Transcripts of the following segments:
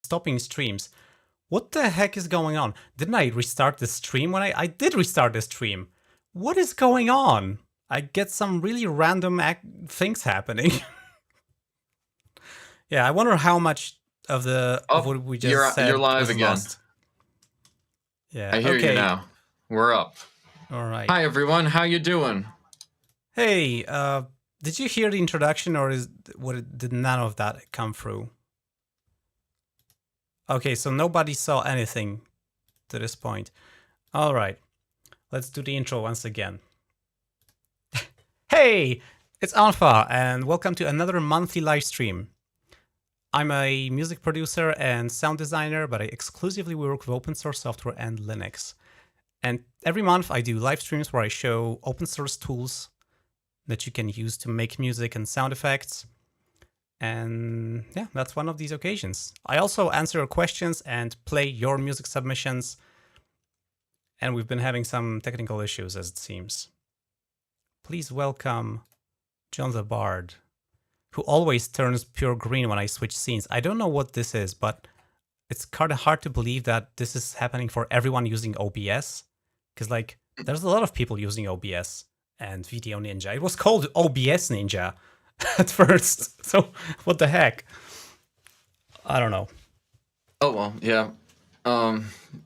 stopping streams. What the heck is going on? Didn't I restart the stream when I did restart the stream? What is going on? I get some really random things happening. Yeah, I wonder how much of what we just said you're live was again. Lost. Yeah, I hear you now. We're up. All right. Hi everyone, how you doing? Hey, did you hear the introduction, or did none of that come through? Okay, so nobody saw anything to this point. All right, let's do the intro once again. Hey, it's unfa, and welcome to another monthly live stream. I'm a music producer and sound designer, but I exclusively work with open source software and Linux. And every month I do live streams where I show open source tools that you can use to make music and sound effects. And yeah, that's one of these occasions. I also answer questions and play your music submissions. And we've been having some technical issues, as it seems. Please welcome John the Bard, who always turns pure green when I switch scenes. I don't know what this is, but it's kind of hard to believe that this is happening for everyone using OBS. Because, like, there's a lot of people using OBS and Video Ninja. It was called OBS Ninja at first. So, what the heck? I don't know. Oh, well, yeah.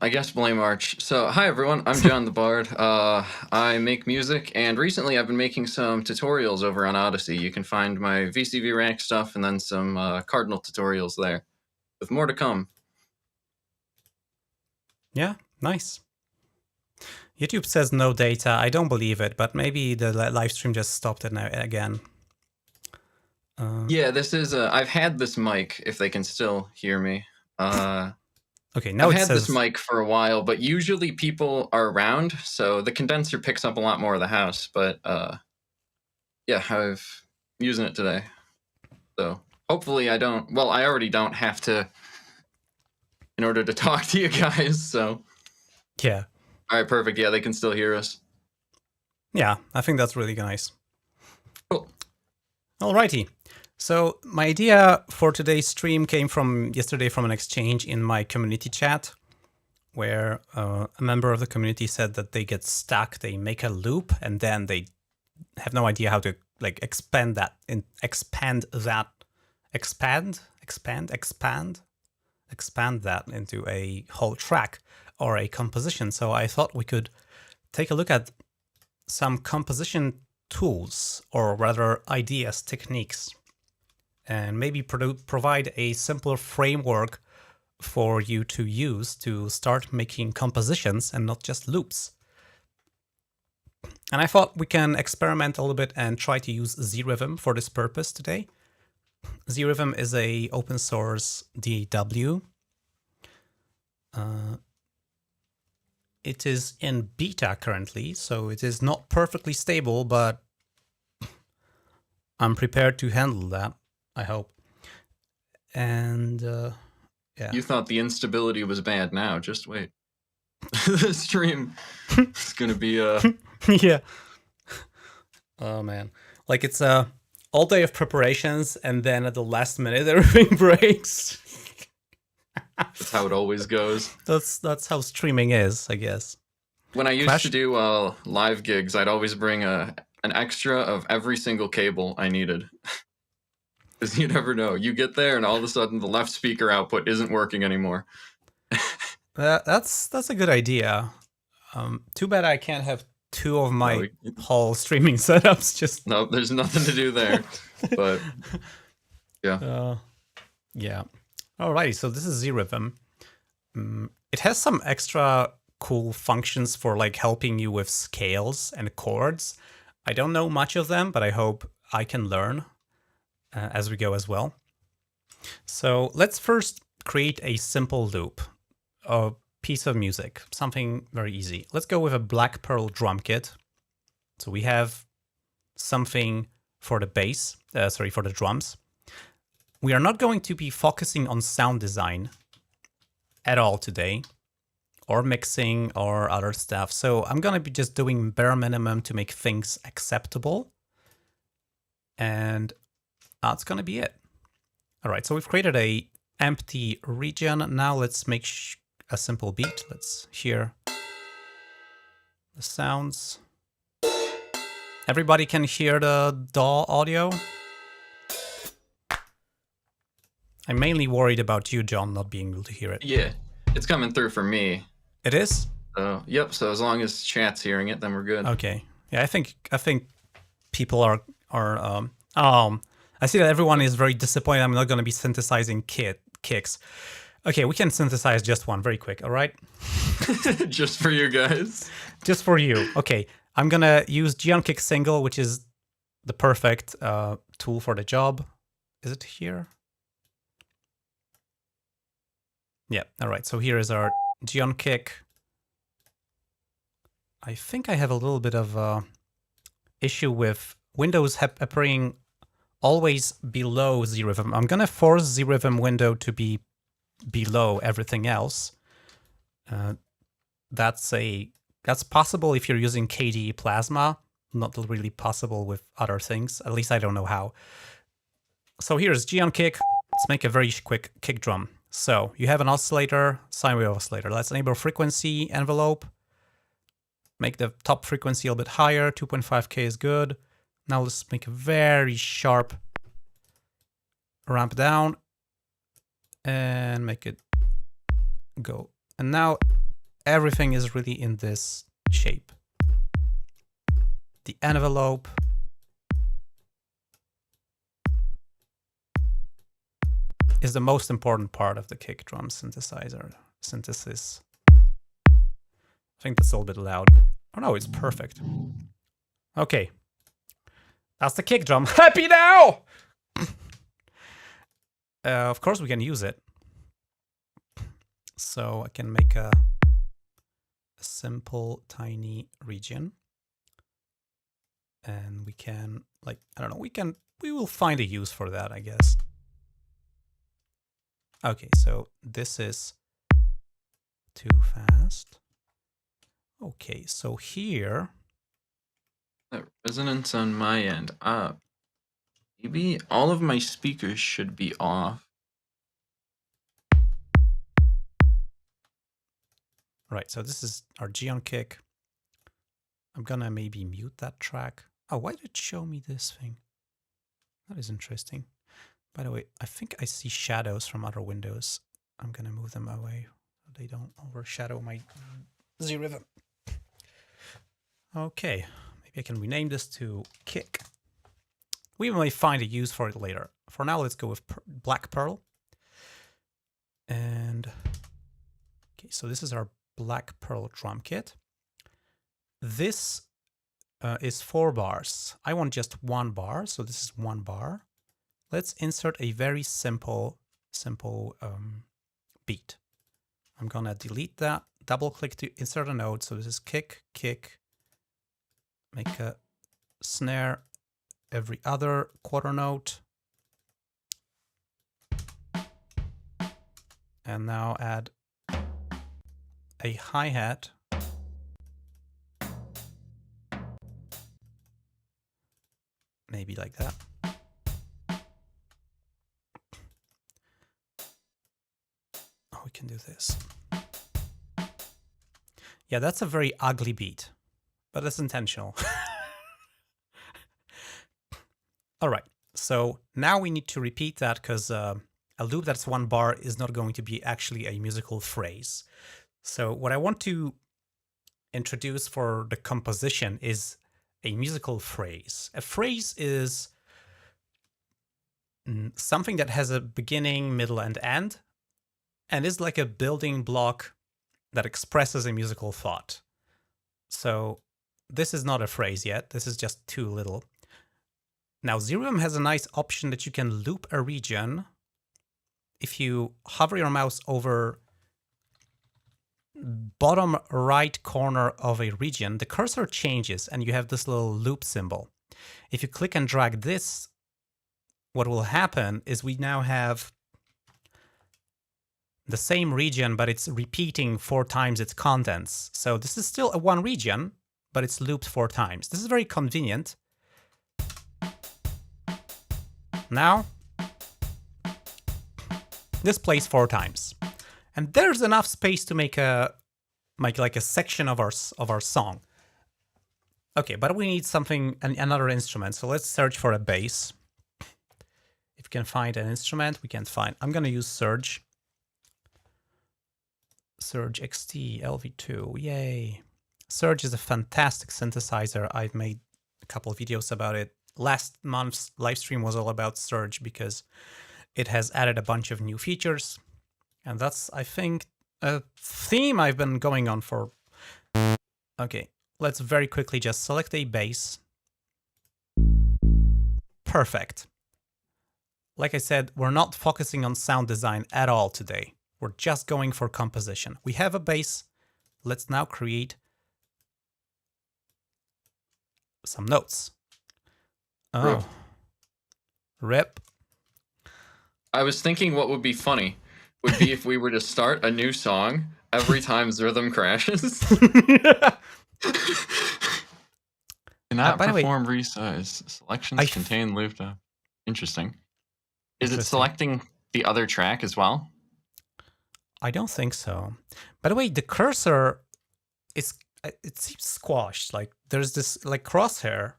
I guess blame Arch. So, hi everyone, I'm John the Bard. I make music, and recently I've been making some tutorials over on Odysee. You can find my VCV rank stuff and then some Cardinal tutorials there, with more to come. Yeah, nice. YouTube says no data. I don't believe it, but maybe the live stream just stopped it now again. Yeah, this is I've had this mic, if they can still hear me. Okay, now I've had this mic for a while, but usually people are around, so the condenser picks up a lot more of the house. But yeah, I'm using it today. So hopefully I don't, well, I already don't have to in order to talk to you guys, so. Yeah. All right, perfect. Yeah, they can still hear us. Yeah, I think that's really nice. Cool. Alrighty. So my idea for today's stream came from yesterday from an exchange in my community chat, where a member of the community said that they get stuck, they make a loop, and then they have no idea how to like expand that into a whole track or a composition. So I thought we could take a look at some composition tools, or rather ideas, techniques, and maybe provide a simpler framework for you to use to start making compositions and not just loops. And I thought we can experiment a little bit and try to use Zrythm for this purpose today. Zrythm is a open source DAW. It is in beta currently, so it is not perfectly stable, but I'm prepared to handle that, I hope. And yeah. You thought the instability was bad. Now just wait. The stream is gonna be yeah. Oh man, like it's all day of preparations, and then at the last minute everything breaks. That's how it always goes. That's how streaming is, I guess. When I used to do live gigs, I'd always bring an extra of every single cable I needed. Because you never know. You get there and all of a sudden the left speaker output isn't working anymore. That's a good idea. Too bad I can't have two of my whole streaming setups. Just no, there's nothing to do there. But yeah. Yeah. Alrighty, so this is Zrythm. It has some extra cool functions for like helping you with scales and chords. I don't know much of them, but I hope I can learn as we go as well. So let's first create a simple loop, a piece of music, something very easy. Let's go with a Black Pearl drum kit. So we have something for the bass, for the drums. We are not going to be focusing on sound design at all today, or mixing or other stuff. So I'm going to be just doing bare minimum to make things acceptable. And that's going to be it. All right, so we've created a empty region. Now let's make a simple beat. Let's hear the sounds. Everybody can hear the DAW audio. I'm mainly worried about you, John, not being able to hear it. Yeah, it's coming through for me. It is? Yep, so as long as chat's hearing it, then we're good. Okay. Yeah, I think people are I see that everyone is very disappointed I'm not going to be synthesizing kicks. Okay, we can synthesize just one very quick, all right? Just for you guys. Just for you. Okay, I'm going to use Geonkick Single, which is the perfect tool for the job. Is it here? Yeah, all right. So here is our Geonkick. I think I have a little bit of issue with Windows appearing always below Zrythm. I'm going to force Zrythm window to be below everything else. That's possible if you're using KDE Plasma, not really possible with other things. At least I don't know how. So here's Geonkick. Let's make a very quick kick drum. So you have an oscillator, sine wave oscillator. Let's enable frequency envelope. Make the top frequency a little bit higher. 2.5K is good. Now let's make a very sharp ramp down and make it go. And now everything is really in this shape. The envelope. Is the most important part of the kick drum synthesis. I think that's a little bit loud. Oh no, it's perfect. Okay. That's the kick drum. Happy now! Of course we can use it. So I can make a simple tiny region. And we can, like, I don't know, we will find a use for that, I guess. Okay, so this is too fast. Okay, so here. That resonance on my end. Maybe all of my speakers should be off. Right, so this is our Geonkick. I'm gonna maybe mute that track. Oh, why did it show me this thing? That is interesting. By the way, I think I see shadows from other windows. I'm gonna move them away so they don't overshadow my Zrythm. Okay, maybe I can rename this to Kick. We may find a use for it later. For now, let's go with Black Pearl. And okay, so this is our Black Pearl drum kit. This is 4 bars. I want just 1 bar, so this is 1 bar. Let's insert a very simple beat. I'm gonna delete that, double click to insert a note. So this is kick, kick, make a snare every other quarter note. And now add a hi-hat. Maybe like that. We can do this. Yeah, that's a very ugly beat, but it's intentional. All right, so now we need to repeat that because a loop that's 1 bar is not going to be actually a musical phrase. So what I want to introduce for the composition is a musical phrase. A phrase is something that has a beginning, middle, and end. And is like a building block that expresses a musical thought. So this is not a phrase yet. This is just too little. Now, Zrythm has a nice option that you can loop a region. If you hover your mouse over bottom right corner of a region, the cursor changes and you have this little loop symbol. If you click and drag this, what will happen is we now have the same region, but it's repeating 4 times its contents. So this is still a 1 region, but it's looped 4 times. This is very convenient. Now, This plays 4 times. And there's enough space to make like a section of our song. Okay, but we need something, another instrument. So let's search for a bass. If we can find an instrument, we can find. I'm gonna use Surge. Surge XT LV2, yay! Surge is a fantastic synthesizer. I've made a couple of videos about it. Last month's live stream was all about Surge because it has added a bunch of new features. And that's, I think, a theme I've been going on for. Okay, let's very quickly just select a bass. Perfect. Like I said, we're not focusing on sound design at all today. We're just going for composition. We have a bass. Let's now create some notes. Oh, rip. I was thinking what would be funny would be if we were to start a new song every time Zrythm crashes. Cannot by the way, perform resize. Selections contain looped up. Interesting. Is it selecting the other track as well? I don't think so. By the way, the cursor is, it seems squashed. Like there's this like crosshair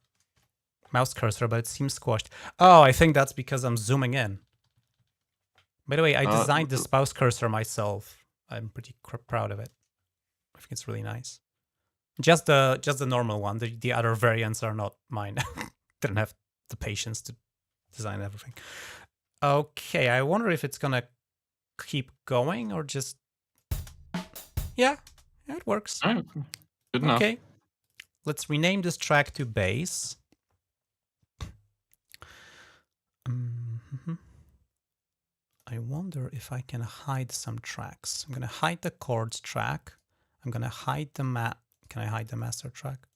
mouse cursor, but it seems squashed. Oh, I think that's because I'm zooming in. By the way, I designed this mouse cursor myself. I'm pretty proud of it. I think it's really nice. Just the normal one. The other variants are not mine. Didn't have the patience to design everything. Okay, I wonder if it's gonna keep going or just... Yeah, it works. All right. Good enough. Okay, let's rename this track to bass. I wonder if I can hide some tracks. I'm gonna hide the chords track. I'm gonna hide the Can I hide the master track?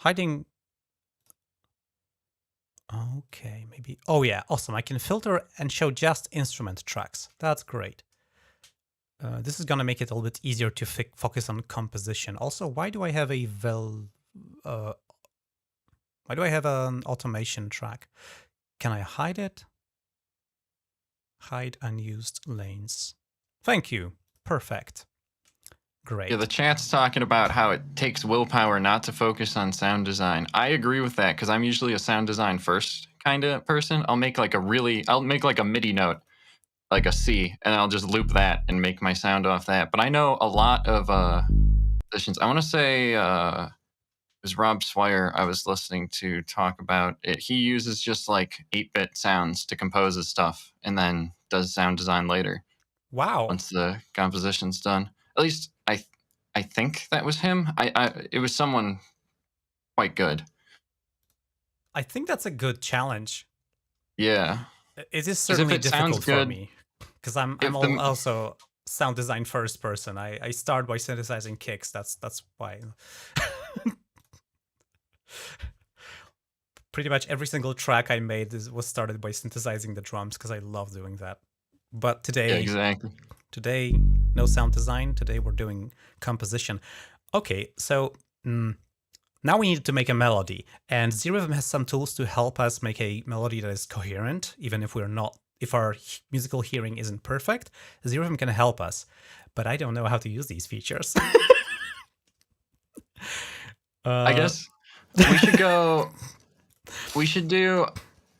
Hiding. Okay, maybe. Oh yeah, awesome. I can filter and show just instrument tracks. That's great. This is gonna make it a little bit easier to focus on composition. Also, why do I have a why do I have an automation track? Can I hide it? Hide unused lanes. Thank you. Perfect. Great. Yeah, the chat's talking about how it takes willpower not to focus on sound design. I agree with that because I'm usually a sound design first kind of person. I'll make like a MIDI note, like a C, and I'll just loop that and make my sound off that. But I know a lot of musicians. I want to say it was Rob Swire I was listening to talk about it. He uses just like 8-bit sounds to compose his stuff and then does sound design later. Wow. Once the composition's done. At least I think that was him. It was someone quite good. I think that's a good challenge. Yeah. It is certainly difficult for me because I'm also sound design first person. I start by synthesizing kicks. That's why. Pretty much every single track I made was started by synthesizing the drums because I love doing that. But today, yeah, exactly. Today, no sound design. Today we're doing composition. Okay, so now we need to make a melody, and Zrythm has some tools to help us make a melody that is coherent, even if if our musical hearing isn't perfect. Zrythm can help us, but I don't know how to use these features. I guess we should go.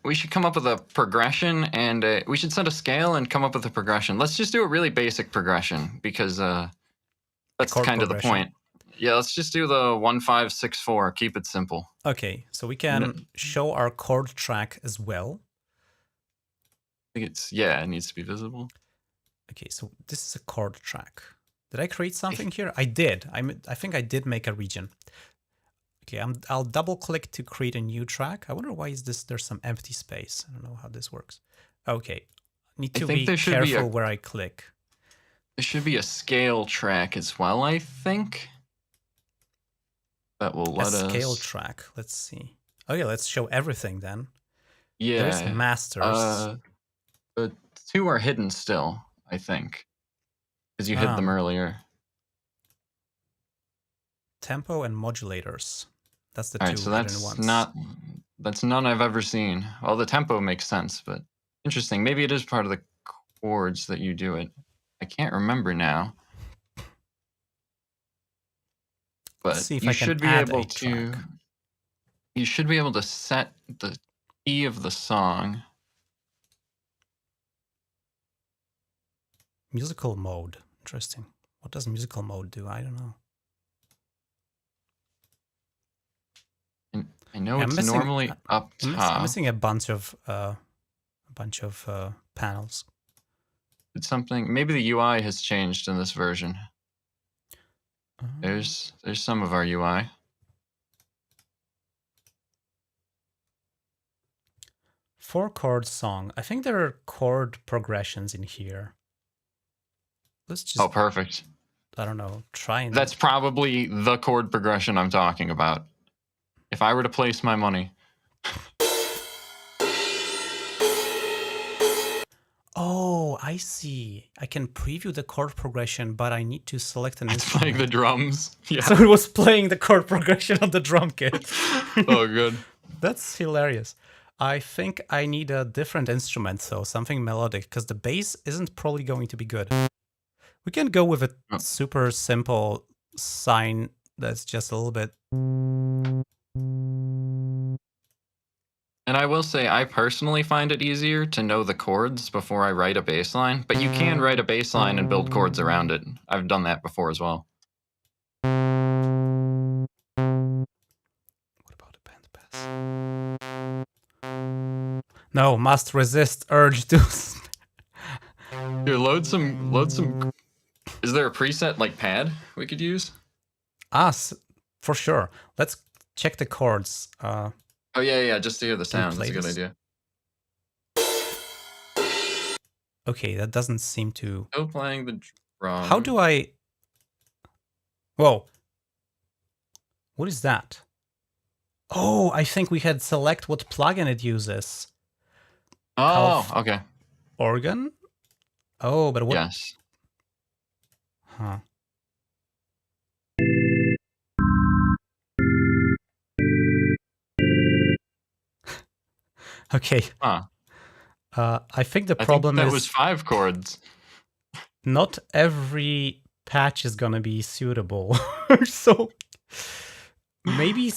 We should come up with a progression, and we should set a scale and come up with a progression. Let's just do a really basic progression because that's kind of the point. Yeah, let's just do the 1-5-6-4. Keep it simple. Okay, so we can show our chord track as well. I think it needs to be visible. Okay, so this is a chord track. Did I create something here? I did. I think I did make a region. Okay, I'll double click to create a new track. I wonder why there's some empty space. I don't know how this works. Okay, need to be careful where I click. There should be a scale track as well, I think. That will let us... A scale track, let's see. Oh yeah, let's show everything then. Yeah. There's masters. The 2 are hidden still, I think. Because you hid them earlier. Tempo and modulators. That's the 2 so hidden ones. That's none I've ever seen. Well, the tempo makes sense, but interesting. Maybe it is part of the chords that you do it. I can't remember now. But Let's see if you I can should be add able a to. track. You should be able to set the key of the song. Musical mode. Interesting. What does musical mode do? I don't know. And I know Yeah, it's normally up I'm top. missing a bunch of panels. It's something. Maybe the UI has changed in this version. There's some of our UI. Four chord song. I think there are chord progressions in here. Let's just. Oh, perfect. I don't know. Try and. That's probably the chord progression I'm talking about. If I were to place my money. Oh, I see. I can preview the chord progression, but I need to select an It's instrument. playing the drums. Yeah. So it was playing the chord progression on the drum kit. Oh, good. That's hilarious. I think I need a different instrument, though, something melodic, because the bass isn't probably going to be good. We can go with a super simple sine that's just a little bit. And I will say, I personally find it easier to know the chords before I write a bass line, but you can write a bass line and build chords around it. I've done that before as well. What about a band pass? No, must resist urge to. Here, load some. Is there a preset like pad we could use? For sure. Let's check the chords. Oh yeah, just to hear the sound. That's a good this? idea. Okay, that doesn't seem to. Still playing the drum. How do I? Whoa. What is that? Oh, I think we had select what plugin it uses. Oh, okay. Organ? Oh, but what? Yes. Huh. Okay. Huh. I think the I problem think that is was 5 chords. not every patch is gonna be suitable. So maybe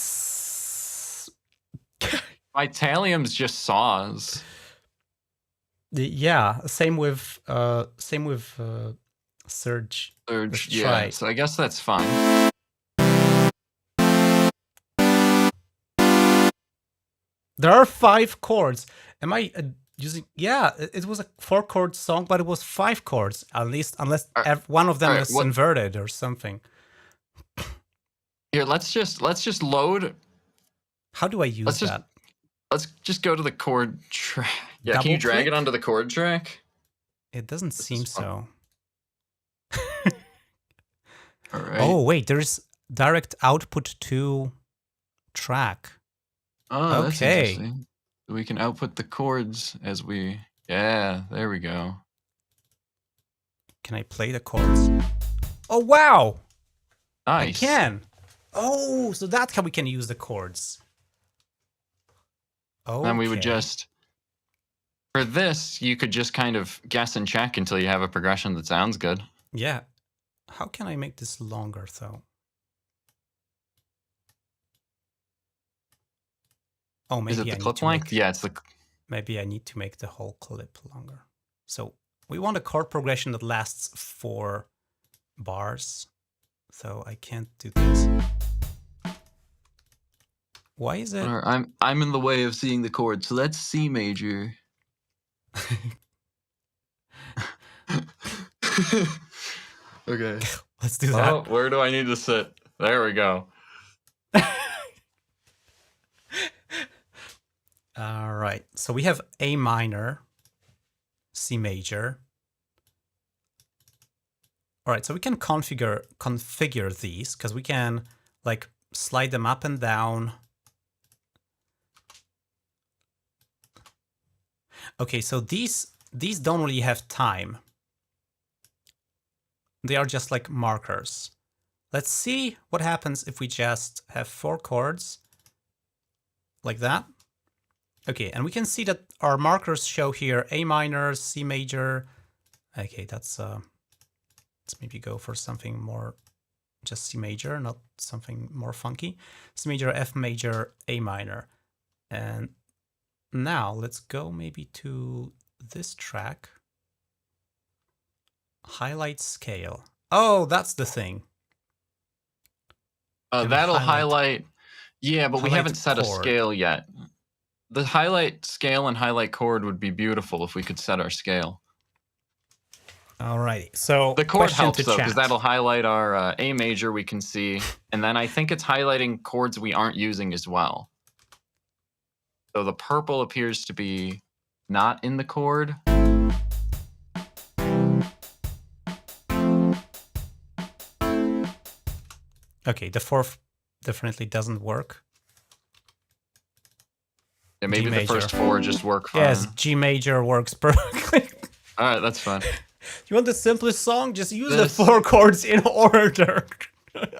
Vitalium's just saws. Yeah, same with Surge. Surge, Let's try. So I guess that's fine. There are 5 chords. Am I using? Yeah, it was a 4-chord song, but it was 5 chords at least, unless one of them is inverted or something. Here, let's just load. How do I use that? Let's just go to the chord track. Yeah, Double can you drag click? it onto the chord track? It doesn't seem so. All right. Oh wait, there's direct output to track. Oh, that's Okay. interesting. So we can output the chords as we. Yeah, there we go. Can I play the chords? Oh wow! Nice. I can. Oh, so that's how we can use the chords. Oh. Then we would just. For this, you could just kind of guess and check until you have a progression that sounds good. Yeah. How can I make this longer though? Oh, maybe Is it the clip length? Yeah, it's the. Maybe I need to make the whole clip longer. So we want a chord progression that lasts 4 bars. So I can't do this. Why is it? I'm in the way of seeing the chords, so that's C major. Okay. Let's do that. Oh, where do I need to sit? There we go. All right. So we have A minor, C major. All right. So we can configure these because we can like slide them up and down. Okay. So these don't really have time. They are just like markers. Let's see what happens if we just have 4 chords like that. Okay, and we can see that our markers show here A minor, C major, Okay, that's let's maybe go for something more just C major, not something more funky. C major, F major, A minor. And now let's go maybe to this track. Highlight scale. Oh, that's the thing. That'll highlight. Yeah, but we haven't set a chord. scale yet. The highlight scale and highlight chord would be beautiful if we could set our scale. Alrighty, so the chord helps though, because that'll highlight our A major we can see, and then I think it's highlighting chords we aren't using as well. So the purple appears to be not in the chord. Okay, the fourth definitely doesn't work. Yeah, maybe the first four just work fine. Yes, G major works perfectly. All right, that's fine. You want the simplest song? Just use the 4 chords in order.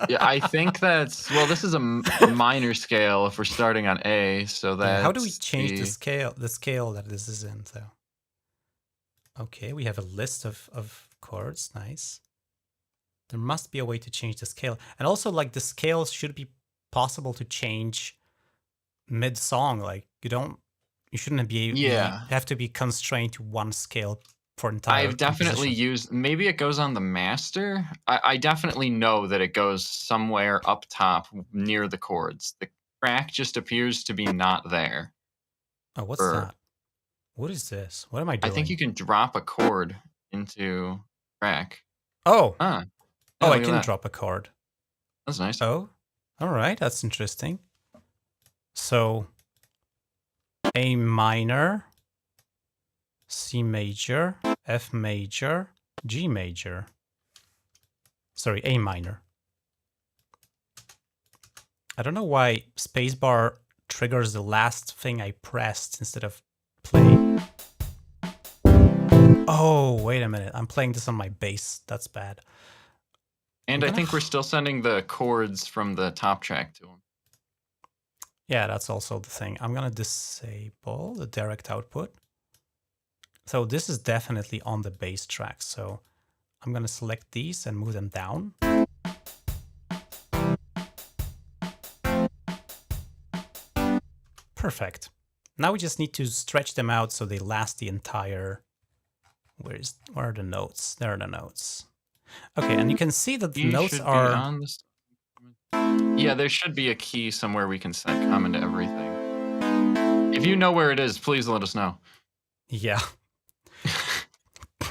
Yeah, I think that's... Well, this is a minor scale if we're starting on A, so that's... How do we change the scale that this is in, though? Okay, we have a list of chords. Nice. There must be a way to change the scale. And also, like, the scale should be possible to change mid-song. Like, you shouldn't be... Yeah. You have to be constrained to one scale for entire I've definitely used... Maybe it goes on the master. I definitely know that it goes somewhere up top near the chords. The track just appears to be not there. Oh, what's that? What is this? What am I doing? I think you can drop a chord into track. Oh. Yeah, oh, I can drop a chord. That's nice. Oh, all right. That's interesting. So, A minor, C major, F major, G major. Sorry, A minor. I don't know why spacebar triggers the last thing I pressed instead of play. Oh, wait a minute. I'm playing this on my bass. That's bad. And I think we're still sending the chords from the top track to them. Yeah, that's also the thing. I'm going to disable the direct output. So this is definitely on the bass track. So I'm going to select these and move them down. Perfect. Now we just need to stretch them out so they last the entire... Where are the notes? There are the notes. Okay, and you can see that the notes are... on the... Yeah, there should be a key somewhere we can set common to everything. If you know where it is, please let us know. Yeah.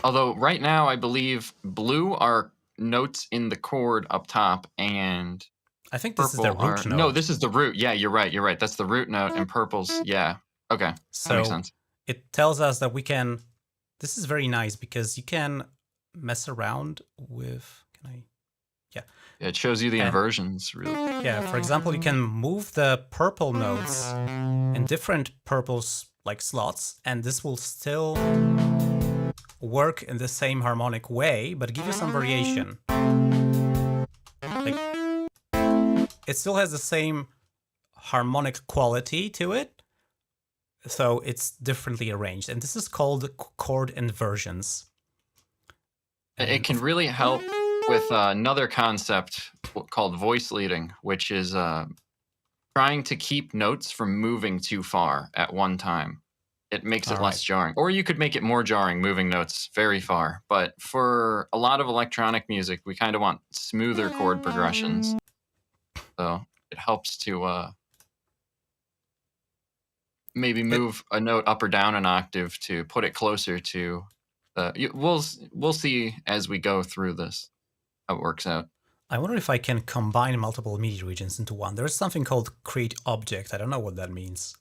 Although right now, I believe blue are notes in the chord up top, and I think this is the root note. No, this is the root. Yeah, you're right. You're right. That's the root note, and purple's, yeah. Okay, so that makes sense. It tells us that we can... This is very nice because you can mess around with... Can I... Yeah. It shows you the inversions, really. Yeah, for example, you can move the purple notes in different purples, like slots, and this will still work in the same harmonic way, but give you some variation. Like, it still has the same harmonic quality to it, so it's differently arranged. And this is called chord inversions. It can really help with another concept called voice leading, which is trying to keep notes from moving too far at one time. It makes it less jarring. Or you could make it more jarring, moving notes very far. But for a lot of electronic music, we kind of want smoother chord progressions. So it helps to maybe move a note up or down an octave to put it closer to... we'll see as we go through this how it works out. I wonder if I can combine multiple MIDI regions into one. There's something called create object. I don't know what that means.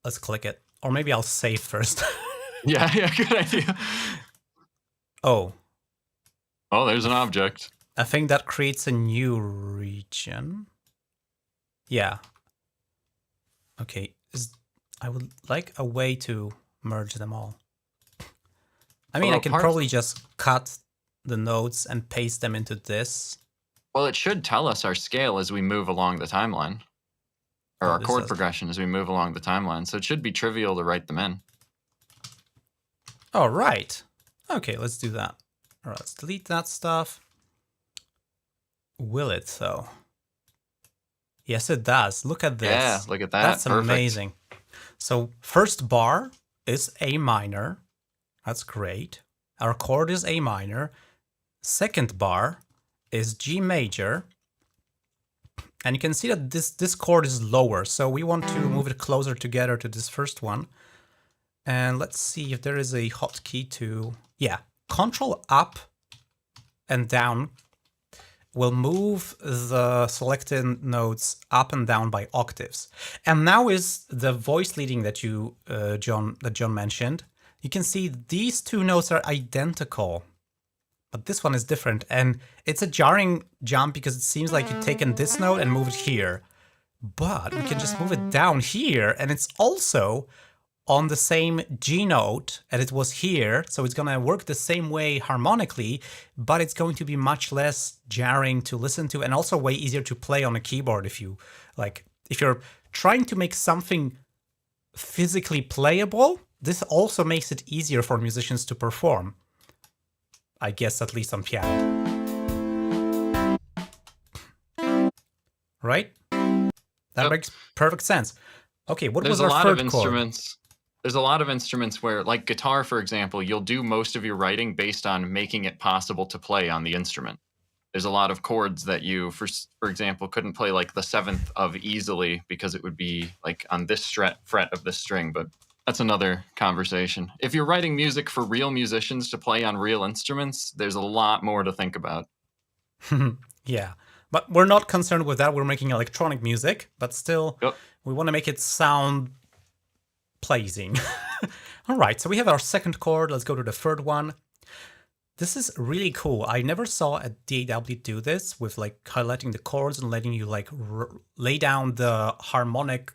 Let's click it. Or maybe I'll save first. Yeah, good idea. Oh, there's an object. I think that creates a new region. Yeah. Okay. I would like a way to merge them all. I mean, I can probably just cut the notes and paste them into this. Well, it should tell us our scale as we move along the timeline. Or our chord progression as we move along the timeline. So it should be trivial to write them in. Oh, right. Okay, let's do that. All right, let's delete that stuff. Will it though? Yes, it does. Look at this. Yeah, look at that. That's Perfect. amazing. So first bar is A minor. That's great. Our chord is A minor. Second bar is G major. And you can see that this chord is lower. So we want to move it closer together to this first one. And let's see if there is a hotkey to... Yeah, Control up and down will move the selected notes up and down by octaves. And now is the voice leading that John mentioned. You can see these two notes are identical, but this one is different. And it's a jarring jump because it seems like you've taken this note and moved it here. But we can just move it down here, and it's also on the same G note as it was here, so it's gonna work the same way harmonically, but it's going to be much less jarring to listen to and also way easier to play on a keyboard if you're trying to make something physically playable. This also makes it easier for musicians to perform. I guess at least on piano. Right? That makes perfect sense. Okay, what was our third chord? There's a lot of instruments where, like guitar, for example, you'll do most of your writing based on making it possible to play on the instrument. There's a lot of chords that you, for example, couldn't play like the seventh of easily because it would be like on this fret of this string, but that's another conversation. If you're writing music for real musicians to play on real instruments, there's a lot more to think about. Yeah, but we're not concerned with that. We're making electronic music, but still, we want to make it sound pleasing. All right, so we have our second chord. Let's go to the third one. This is really cool. I never saw a DAW do this with like highlighting the chords and letting you like lay down the harmonic,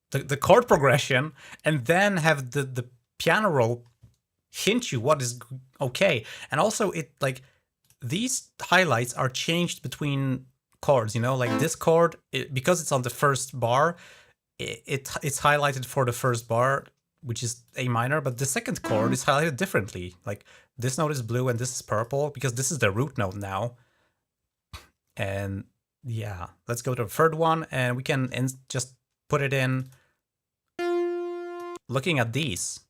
the chord progression, and then have the piano roll hint you what is okay. And also it like these highlights are changed between chords, you know, like this chord, because it's on the first bar, it's highlighted for the first bar, which is A minor, but the second chord is highlighted differently. Like this note is blue and this is purple because this is the root note now. And yeah, let's go to the third one and we can just put it in looking at these.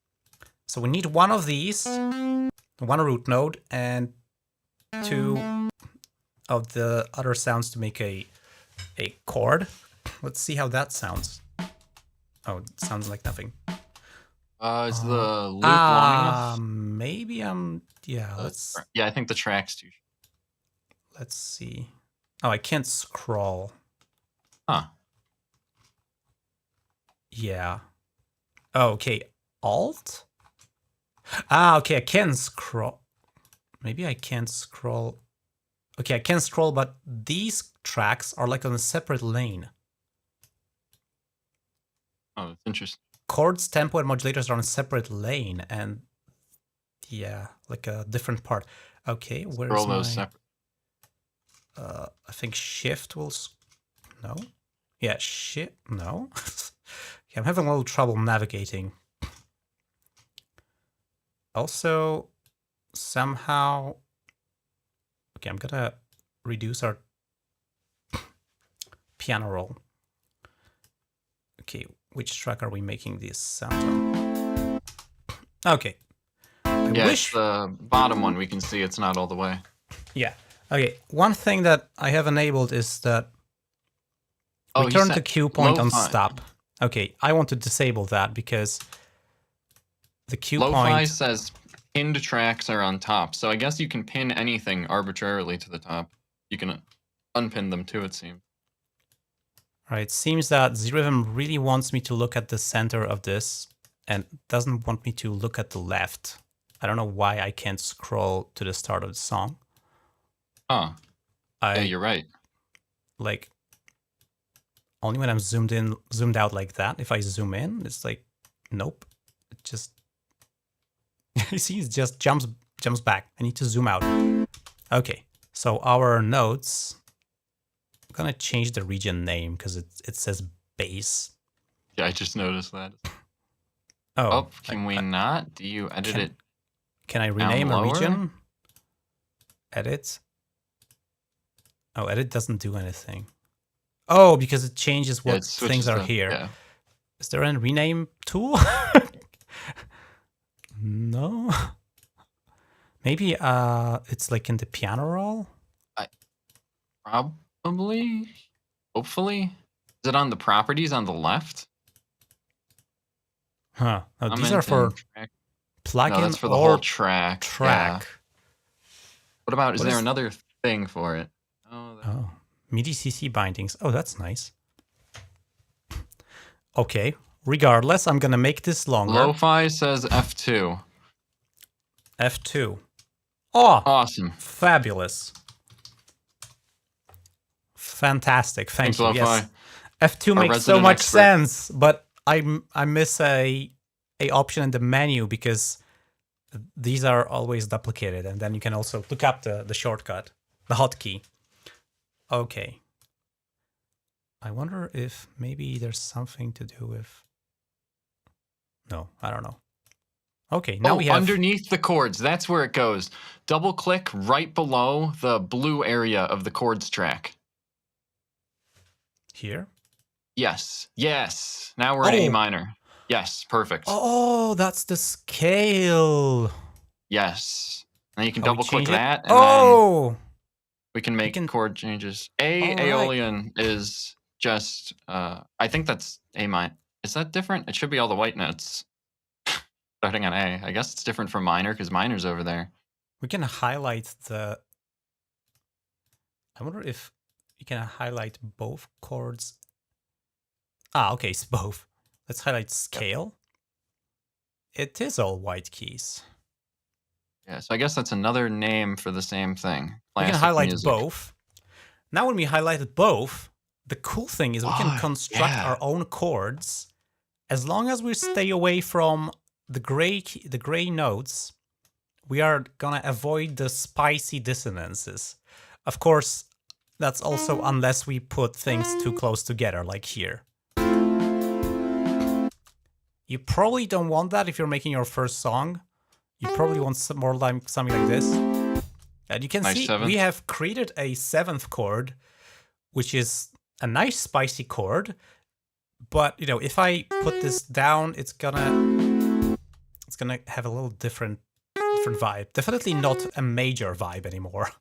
So we need one of these, one root note, and two of the other sounds to make a chord. Let's see how that sounds. Oh, it sounds like nothing. Is the loop long enough? Maybe yeah, let's... Yeah, I think the track's too... Let's see. Oh, I can't scroll. Huh. Yeah. Oh, okay. Alt? Okay, I can scroll. Maybe I can't scroll. Okay, I can scroll, but these tracks are like on a separate lane. Oh, that's interesting. Chords, tempo, and modulators are on a separate lane, and yeah, like a different part. Okay, where's Scroll my... those separate. I think shift will... No? Yeah, shift... No? Yeah, I'm having a little trouble navigating. Also, somehow... Okay, I'm gonna reduce our piano roll. Okay, which track are we making this sound on? Okay. I wish the bottom one, we can see it's not all the way. Yeah. Okay, one thing that I have enabled is that return to cue point on stop. Okay, I want to disable that because the cue point... Lo-fi says pinned tracks are on top, so I guess you can pin anything arbitrarily to the top. You can unpin them too, it seems. All right, it seems that Zrythm really wants me to look at the center of this and doesn't want me to look at the left. I don't know why I can't scroll to the start of the song. Oh, yeah, you're right. Like, only when I'm zoomed out like that. If I zoom in, it's like, nope. It just, you see, it just jumps back. I need to zoom out. Okay, so our notes, I'm gonna change the region name because it says bass. Yeah, I just noticed that. Oh, can we not? Do you edit it? Can I rename a lower? region? Edit. Oh, edit doesn't do anything. Oh, because it changes what things are here. Yeah. Is there a rename tool? No. Maybe it's like in the piano roll? Probably. Hopefully. Is it on the properties on the left? Huh. Oh, these are for plugin No, that's for the or whole track. track. Yeah. What about, is What there is- another thing for it? Oh, MIDI CC bindings. Oh, that's nice. Okay. Regardless, I'm going to make this longer. Lo-fi says F2. F2. Oh, Awesome. fabulous. Fantastic. Thank Thanks, you. Lo-fi. Yes. F2 Our makes so resident much expert. sense, but I miss a option in the menu because these are always duplicated, and then you can also look up the shortcut, the hotkey. Okay. I wonder if maybe there's something to do with... No, I don't know. Okay, now we have... underneath the chords. That's where it goes. Double click right below the blue area of the chords track. Here? Yes. Yes. Now we're in A minor. Yes. Perfect. Oh, that's the scale. Yes. And you can Oh, we double click change it? that. And then we can make can- chord changes. All right. Aeolian is just, I think that's A minor. Is that different? It should be all the white notes starting on A. I guess it's different from minor because minor's over there. We can highlight the... I wonder if you can highlight both chords. Ah, okay, it's both. Let's highlight scale. It is all white keys. Yeah, so I guess that's another name for the same thing. We can Classic highlight music. both. Now when we highlighted both, the cool thing is we can Oh, construct yeah. our own chords as long as we stay away from the gray notes. We are gonna avoid the spicy dissonances. Of course, that's also unless we put things too close together, like here. You probably don't want that if you're making your first song. You probably want some more like something like this. And you can Nice see seventh. we have created a 7th chord, which is a nice spicy chord. But you know, if I put this down, it's gonna have a little different vibe. Definitely not a major vibe anymore.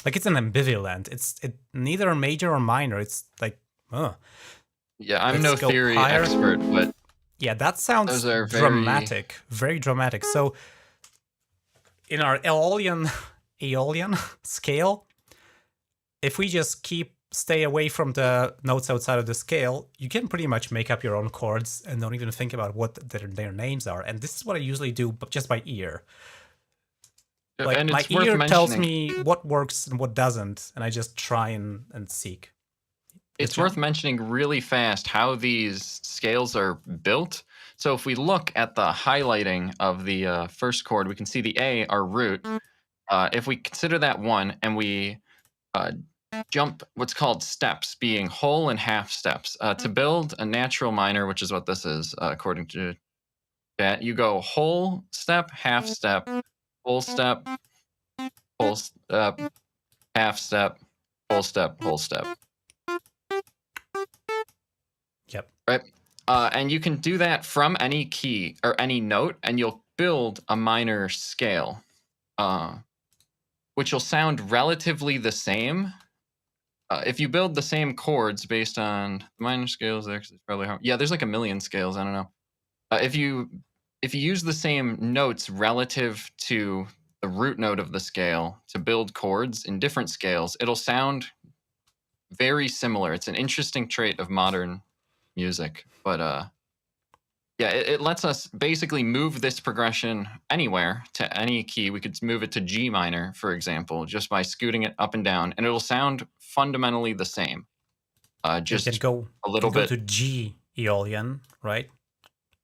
Like it's an ambivalent. It's neither major or minor. It's like, Yeah, I'm Let's no go theory higher. expert, but yeah, that sounds those are dramatic, very dramatic. So in our Aeolian scale, if we just stay away from the notes outside of the scale, you can pretty much make up your own chords and don't even think about what their names are. And this is what I usually do, but just by ear. Like and my it's worth ear tells mentioning. me what works and what doesn't, and I just try and seek. It's worth mentioning really fast how these scales are built. So if we look at the highlighting of the first chord, we can see the A, our root. If we consider that 1 and we jump what's called steps, being whole and half steps, to build a natural minor, which is what this is, according to that, you go whole step, half step, whole step, half step, whole step, whole step. Yep. Right. And you can do that from any key or any note, and you'll build a minor scale, which will sound relatively the same. If you build the same chords based on the minor scales, there's probably there's like a million scales. I don't know. If you use the same notes relative to the root note of the scale to build chords in different scales, it'll sound very similar. It's an interesting trait of modern music, but it lets us basically move this progression anywhere to any key. We could move it to G minor, for example, just by scooting it up and down, and it'll sound fundamentally the same. Just you can go a little bit to G Aeolian, right?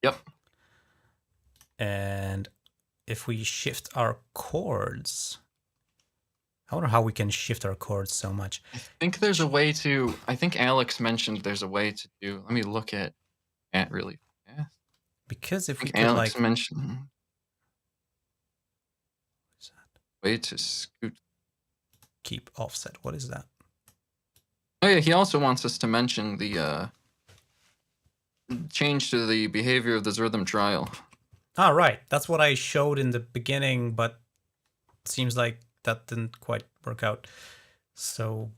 Yep. And if we shift our chords, I wonder how we can shift our chords so much. I think there's a way to. I think Alex mentioned there's a way to do. Let me look at really fast. Because if we could Alex like mentioned. Way to scoot. Keep offset. What is that? Oh yeah, he also wants us to mention the change to the behavior of the Zrythm trial. Ah, right. That's what I showed in the beginning, but it seems like that didn't quite work out. So,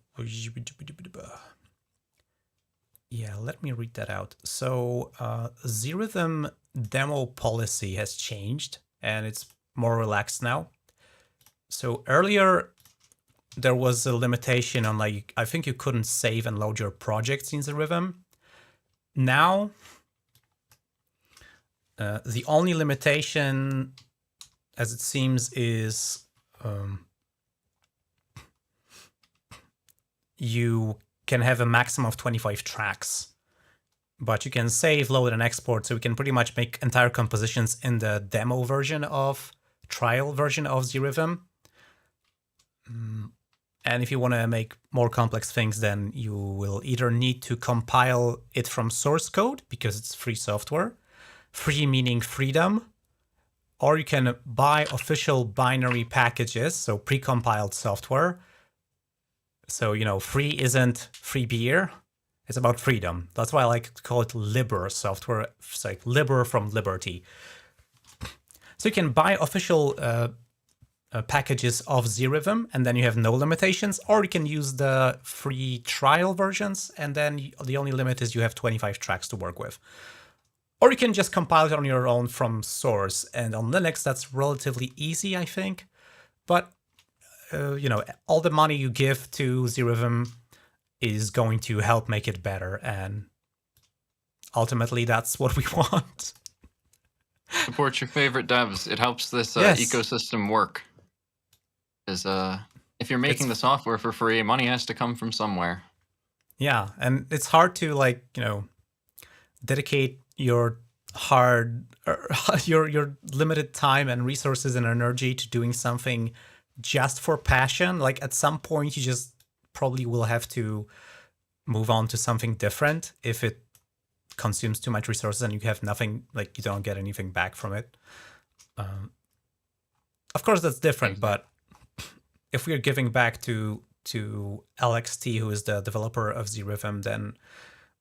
yeah, let me read that out. So, Zrythm demo policy has changed, and it's more relaxed now. So earlier, there was a limitation on, like, I think you couldn't save and load your projects in Zrythm. Now, the only limitation, as it seems, is you can have a maximum of 25 tracks, but you can save, load, and export. So we can pretty much make entire compositions in the demo version of, trial version of Zrythm. And if you want to make more complex things, then you will either need to compile it from source code, because it's free software. Free meaning freedom. Or you can buy official binary packages, so pre-compiled software. So, you know, free isn't free beer. It's about freedom. That's why I like to call it liber software. It's like liber from liberty. So you can buy official packages of Zrythm, and then you have no limitations, or you can use the free trial versions, and then the only limit is you have 25 tracks to work with. Or you can just compile it on your own from source, and on Linux that's relatively easy, I think. But you know, all the money you give to Zrythm is going to help make it better, and ultimately that's what we want. Support your favorite devs. It helps this Yes. ecosystem work. Because if you're making the software for free, money has to come from somewhere. Yeah, and it's hard to, like, you know, dedicate your your limited time and resources and energy to doing something just for passion. Like, at some point you just probably will have to move on to something different if it consumes too much resources and you have nothing, like, you don't get anything back from it. Of course that's different, but if we're giving back to LXT, who is the developer of Zrythm, then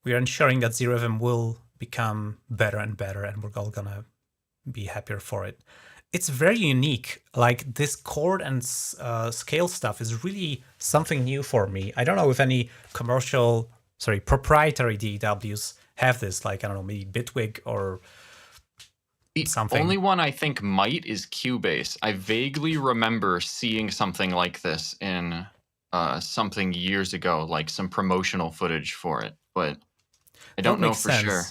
we are ensuring that Zrythm will become better and better, and we're all gonna be happier for it. It's very unique. Like, this chord and scale stuff is really something new for me. I don't know if any proprietary DAWs have this, like, I don't know, maybe Bitwig or something. The only one I think might is Cubase. I vaguely remember seeing something like this in something years ago, like some promotional footage for it, but I don't know for sure.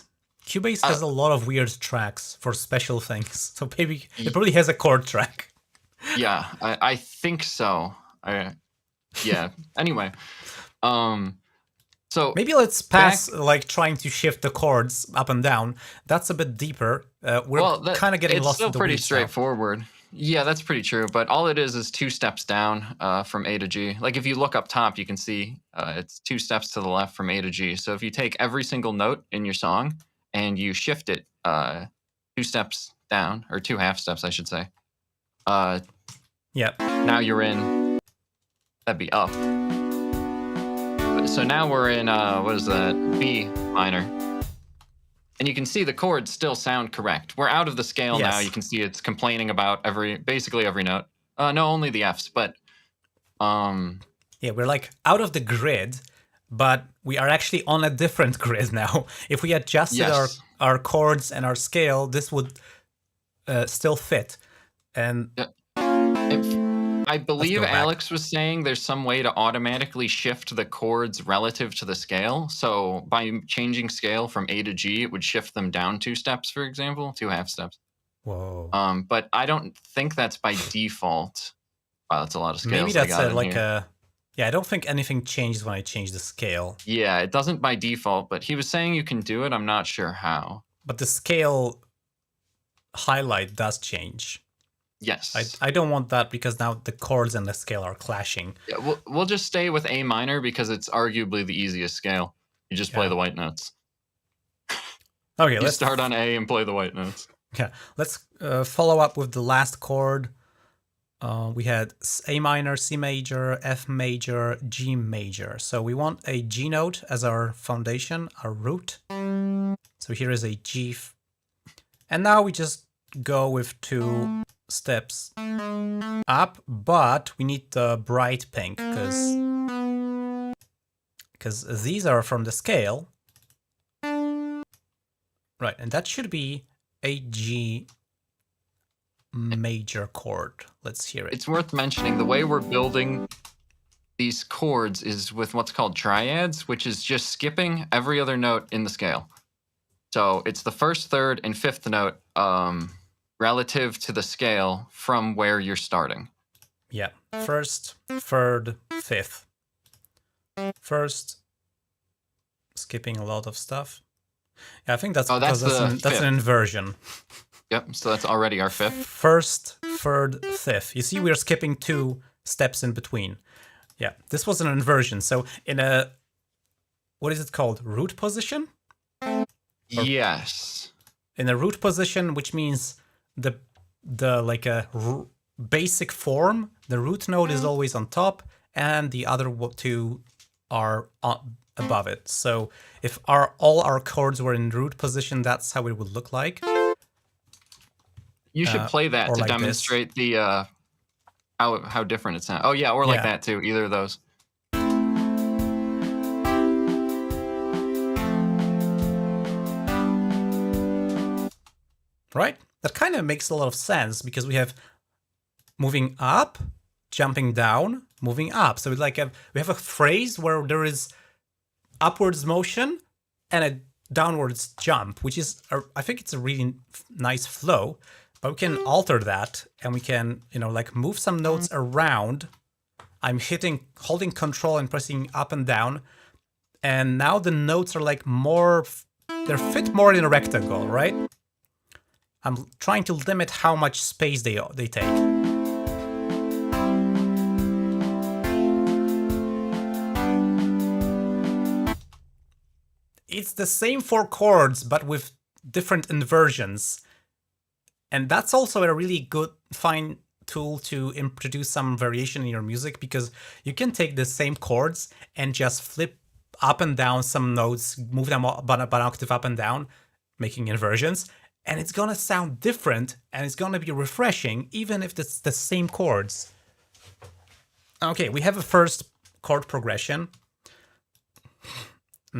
Cubase has a lot of weird tracks for special things, so maybe it probably has a chord track. Yeah, I think so. Yeah. Anyway, so maybe let's pass like trying to shift the chords up and down. That's a bit deeper. We're kind of getting lost in the weeds. It's still pretty straightforward. Yeah, that's pretty true. But all it is 2 steps down from A to G. Like, if you look up top, you can see it's 2 steps to the left from A to G. So if you take every single note in your song and you shift it 2 steps down, or 2 half steps, I should say. Yep. Now you're in, that'd be up. So now we're in, what is that? B minor. And you can see the chords still sound correct. We're out of the scale now. You can see it's complaining about basically every note. No, only the Fs, but yeah, we're like out of the grid, but we are actually on a different grid now. If we adjusted our chords and our scale, this would still fit. And I believe Alex was saying there's some way to automatically shift the chords relative to the scale. So by changing scale from A to G, it would shift them down 2 steps, for example, 2 half steps. Whoa. But I don't think that's by default. Wow, that's a lot of scales. Maybe that's yeah, I don't think anything changes when I change the scale. Yeah, it doesn't by default, but he was saying you can do it. I'm not sure how. But the scale highlight does change. Yes. I don't want that, because now the chords and the scale are clashing. Yeah, we'll just stay with A minor because it's arguably the easiest scale. You just play the white notes. Okay, let's start on A and play the white notes. Yeah, let's follow up with the last chord. We had A minor, C major, F major, G major. So we want a G note as our foundation, our root. So here is a G. And now we just go with 2 steps up, but we need the bright pink because these are from the scale. Right, and that should be a G major chord. Let's hear it. It's worth mentioning the way we're building these chords is with what's called triads, which is just skipping every other note in the scale. So it's the first, third, and fifth note relative to the scale from where you're starting. Yeah, first, third, fifth. First, skipping a lot of stuff. Yeah, I think that's because that's an inversion. Yep, so that's already our fifth. First, third, fifth. You see, we're skipping 2 steps in between. Yeah, this was an inversion. So in a, what is it called? Root position? Yes. In a root position, which means the like a basic form, the root node is always on top, and the other 2 are above it. So if all our chords were in root position, that's how it would look like. You should play that to like demonstrate the how different it sounds. Oh yeah, or like that too. Either of those. Right? That kind of makes a lot of sense because we have moving up, jumping down, moving up. So it's like we have a phrase where there is upwards motion and a downwards jump, which is, I think it's a really nice flow. But we can alter that and we can, like move some notes around. I'm holding control and pressing up and down. And now the notes are like they're fit more in a rectangle, right? I'm trying to limit how much space they take. It's the same 4 chords, but with different inversions. And that's also a really good, fine tool to introduce some variation in your music, because you can take the same chords and just flip up and down some notes, move them about an octave up and down, making inversions. And it's gonna sound different, and it's gonna be refreshing, even if it's the same chords. Okay, we have a first chord progression. I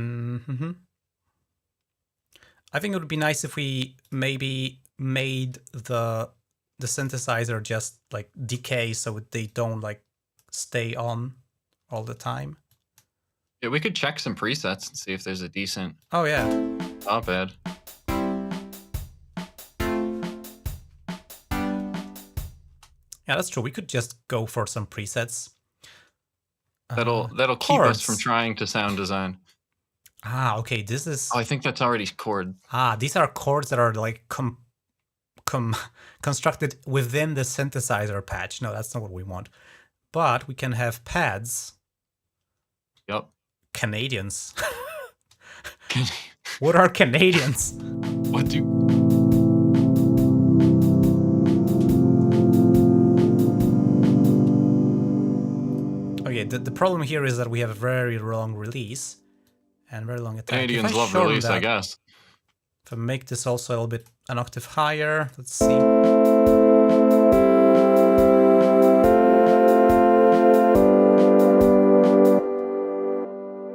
think it would be nice if we maybe made the synthesizer just like decay so they don't like stay on all the time. Yeah, we could check some presets and see if there's a decent. Oh yeah. Not bad. Yeah, that's true. We could just go for some presets. That'll keep us from trying to sound design. Ah, okay. This is. Oh, I think that's already chord. Ah, these are chords that are like constructed within the synthesizer patch. No, that's not what we want. But we can have pads. Yep. Canadians. What are Canadians? What do? Okay, the problem here is that we have a very long release and very long attack. Canadians love release, I guess. If I make this also a little bit an octave higher, let's see. I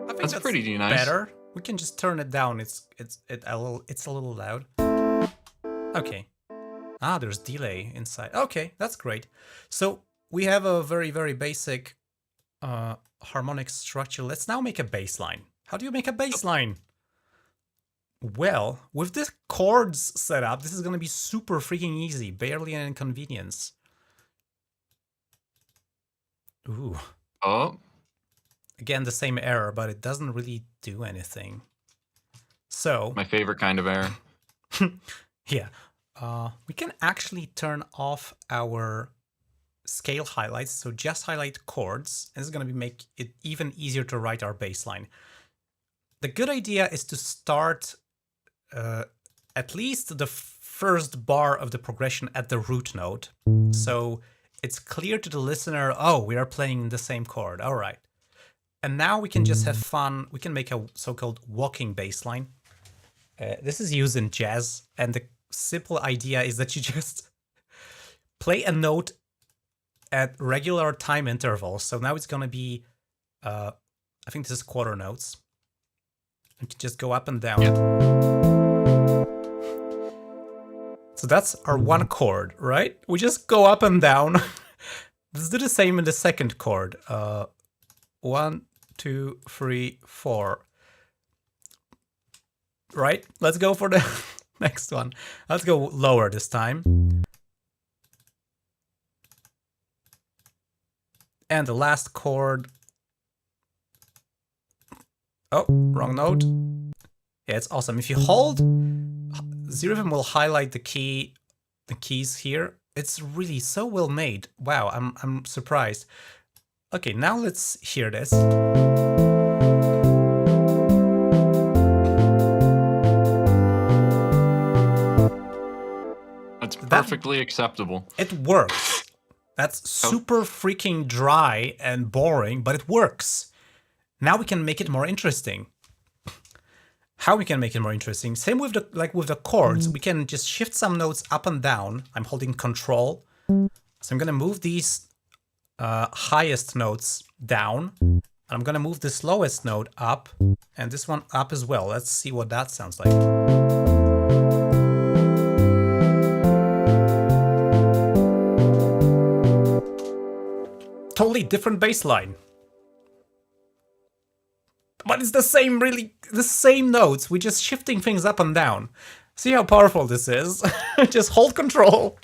think that's pretty nice. Better. We can just turn it down. It's a little loud. Okay. Ah, there's delay inside. Okay, that's great. So we have a very, very basic harmonic structure. Let's now make a bass line. How do you make a bass line? Well, with the chords set up, this is going to be super freaking easy. Barely an inconvenience. Ooh. Oh. Again, the same error, but it doesn't really do anything. So. My favorite kind of error. Yeah. We can actually turn off our scale highlights. So just highlight chords. And this is going to make it even easier to write our bass line. The good idea is to start at least the first bar of the progression at the root note. So it's clear to the listener, oh, we are playing the same chord. All right. And now we can just have fun. We can make a so-called walking bass line. This is used in jazz, and the simple idea is that you just play a note at regular time intervals. So now it's going to be, I think this is quarter notes. You can just go up and down. Yeah. So that's our one chord, right? We just go up and down. Let's do the same in the second chord. 1, 2, 3, 4. Right? Let's go for the next one. Let's go lower this time. And the last chord. Oh, wrong note. Yeah, it's awesome. If you hold, Zrythm will highlight the keys here. It's really so well made. Wow, I'm surprised. Okay, now let's hear this. That's perfectly acceptable. It works. That's super freaking dry and boring, but it works. Now we can make it more interesting. How we can make it more interesting? Same with the chords. We can just shift some notes up and down. I'm holding Control, so I'm gonna move these highest notes down. And I'm gonna move this lowest note up, and this one up as well. Let's see what that sounds like. Totally different bass line. But it's the same, really, the same notes. We're just shifting things up and down. See how powerful this is? Just hold Control,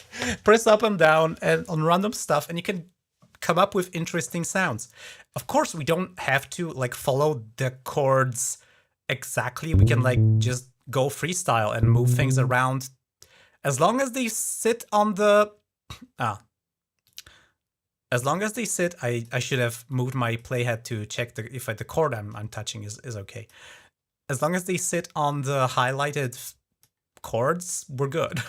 press up and down and on random stuff, and you can come up with interesting sounds. Of course, we don't have to like follow the chords exactly. We can like just go freestyle and move things around. As long as they sit on the... As long as they sit, I should have moved my playhead to check if the chord I'm touching is okay. As long as they sit on the highlighted chords, we're good.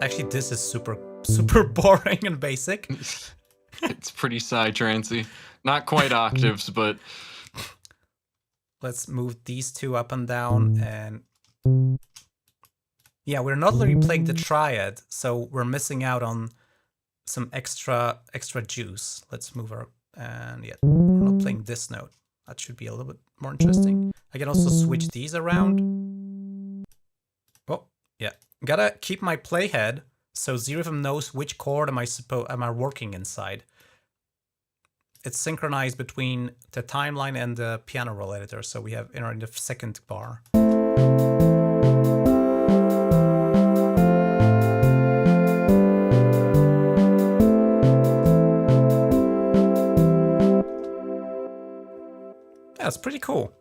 Actually, this is super boring and basic. It's pretty psytrancey. Not quite octaves, but... Let's move these two up and down, and... Yeah, we're not really playing the triad, so we're missing out on some extra juice. Let's move our... And yeah, we're not playing this note. That should be a little bit more interesting. I can also switch these around. Oh, yeah. Gotta keep my playhead so Zrythm knows which chord am I working inside. It's synchronized between the timeline and the piano roll editor, so we have in the second bar. Yeah, it's pretty cool.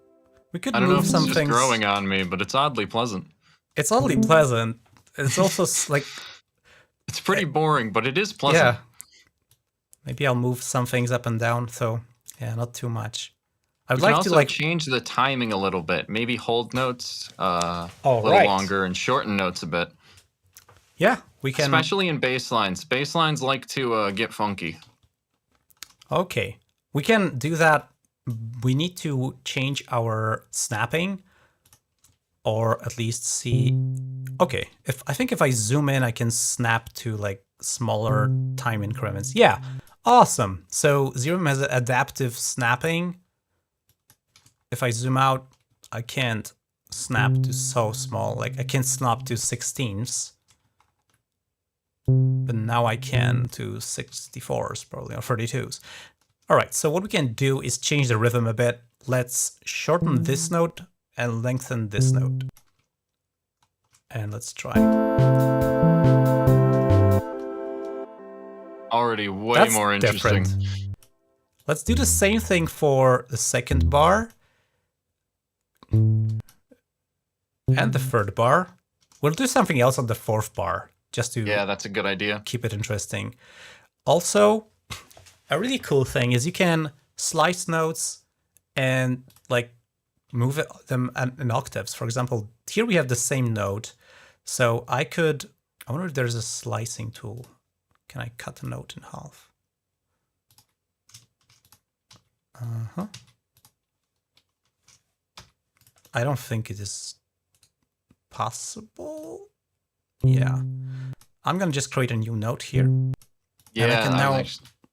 We could I don't know move if some it's things. just growing on me, but it's oddly pleasant. It's oddly pleasant. It's also like... It's pretty boring, but it is pleasant. Yeah. Maybe I'll move some things up and down, so yeah, not too much. I'd like also to like change the timing a little bit. Maybe hold notes a little right. longer and shorten notes a bit. Yeah, we can. Especially in bass lines. Bass lines like to get funky. Okay, we can do that. We need to change our snapping, or at least see. Okay, I think if I zoom in, I can snap to like smaller time increments. Yeah, awesome. So Zrythm has adaptive snapping. If I zoom out, I can't snap to so small. Like I can snap to 16ths. But now I can to 64s probably, or 32s. All right, so what we can do is change the rhythm a bit. Let's shorten this note and lengthen this note. And let's try. Already way That's more interesting. different. Let's do the same thing for the second bar. And the third bar. We'll do something else on the fourth bar, just to Yeah, that's a good idea. keep it interesting. Also, a really cool thing is you can slice notes and like move them in octaves. For example, here we have the same note. So I wonder if there's a slicing tool. Can I cut a note in half? I don't think it is possible. Yeah. I'm going to just create a new note here. Yeah, and I can now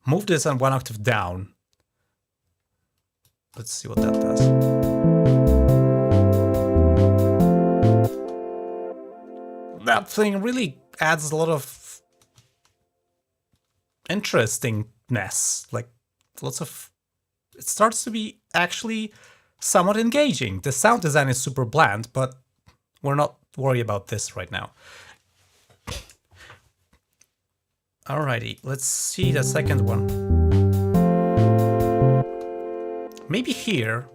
move this on 1 octave down. Let's see what that does. That thing really adds a lot of interestingness. Like lots of... It starts to be actually somewhat engaging. The sound design is super bland, but we're not worried about this right now. Alrighty, let's see the second one. Maybe here,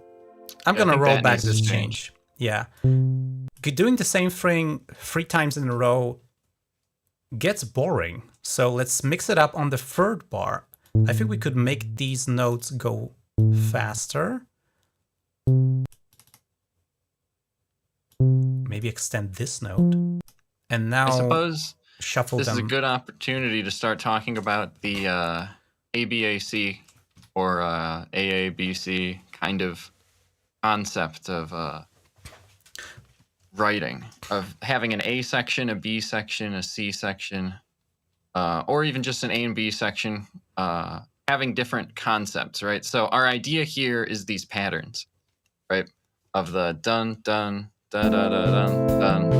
I'm gonna roll back this change. Yeah. Doing the same thing 3 times in a row gets boring. So let's mix it up on the third bar. I think we could make these notes go faster. Maybe extend this note. And now I suppose shuffle this them. is a good opportunity to start talking about the ABAC or AABC kind of concept of writing, of having an A section, a B section, a C section, or even just an A and B section, having different concepts, right? So our idea here is these patterns, right? Of the dun, dun, da, da, da, dun, dun.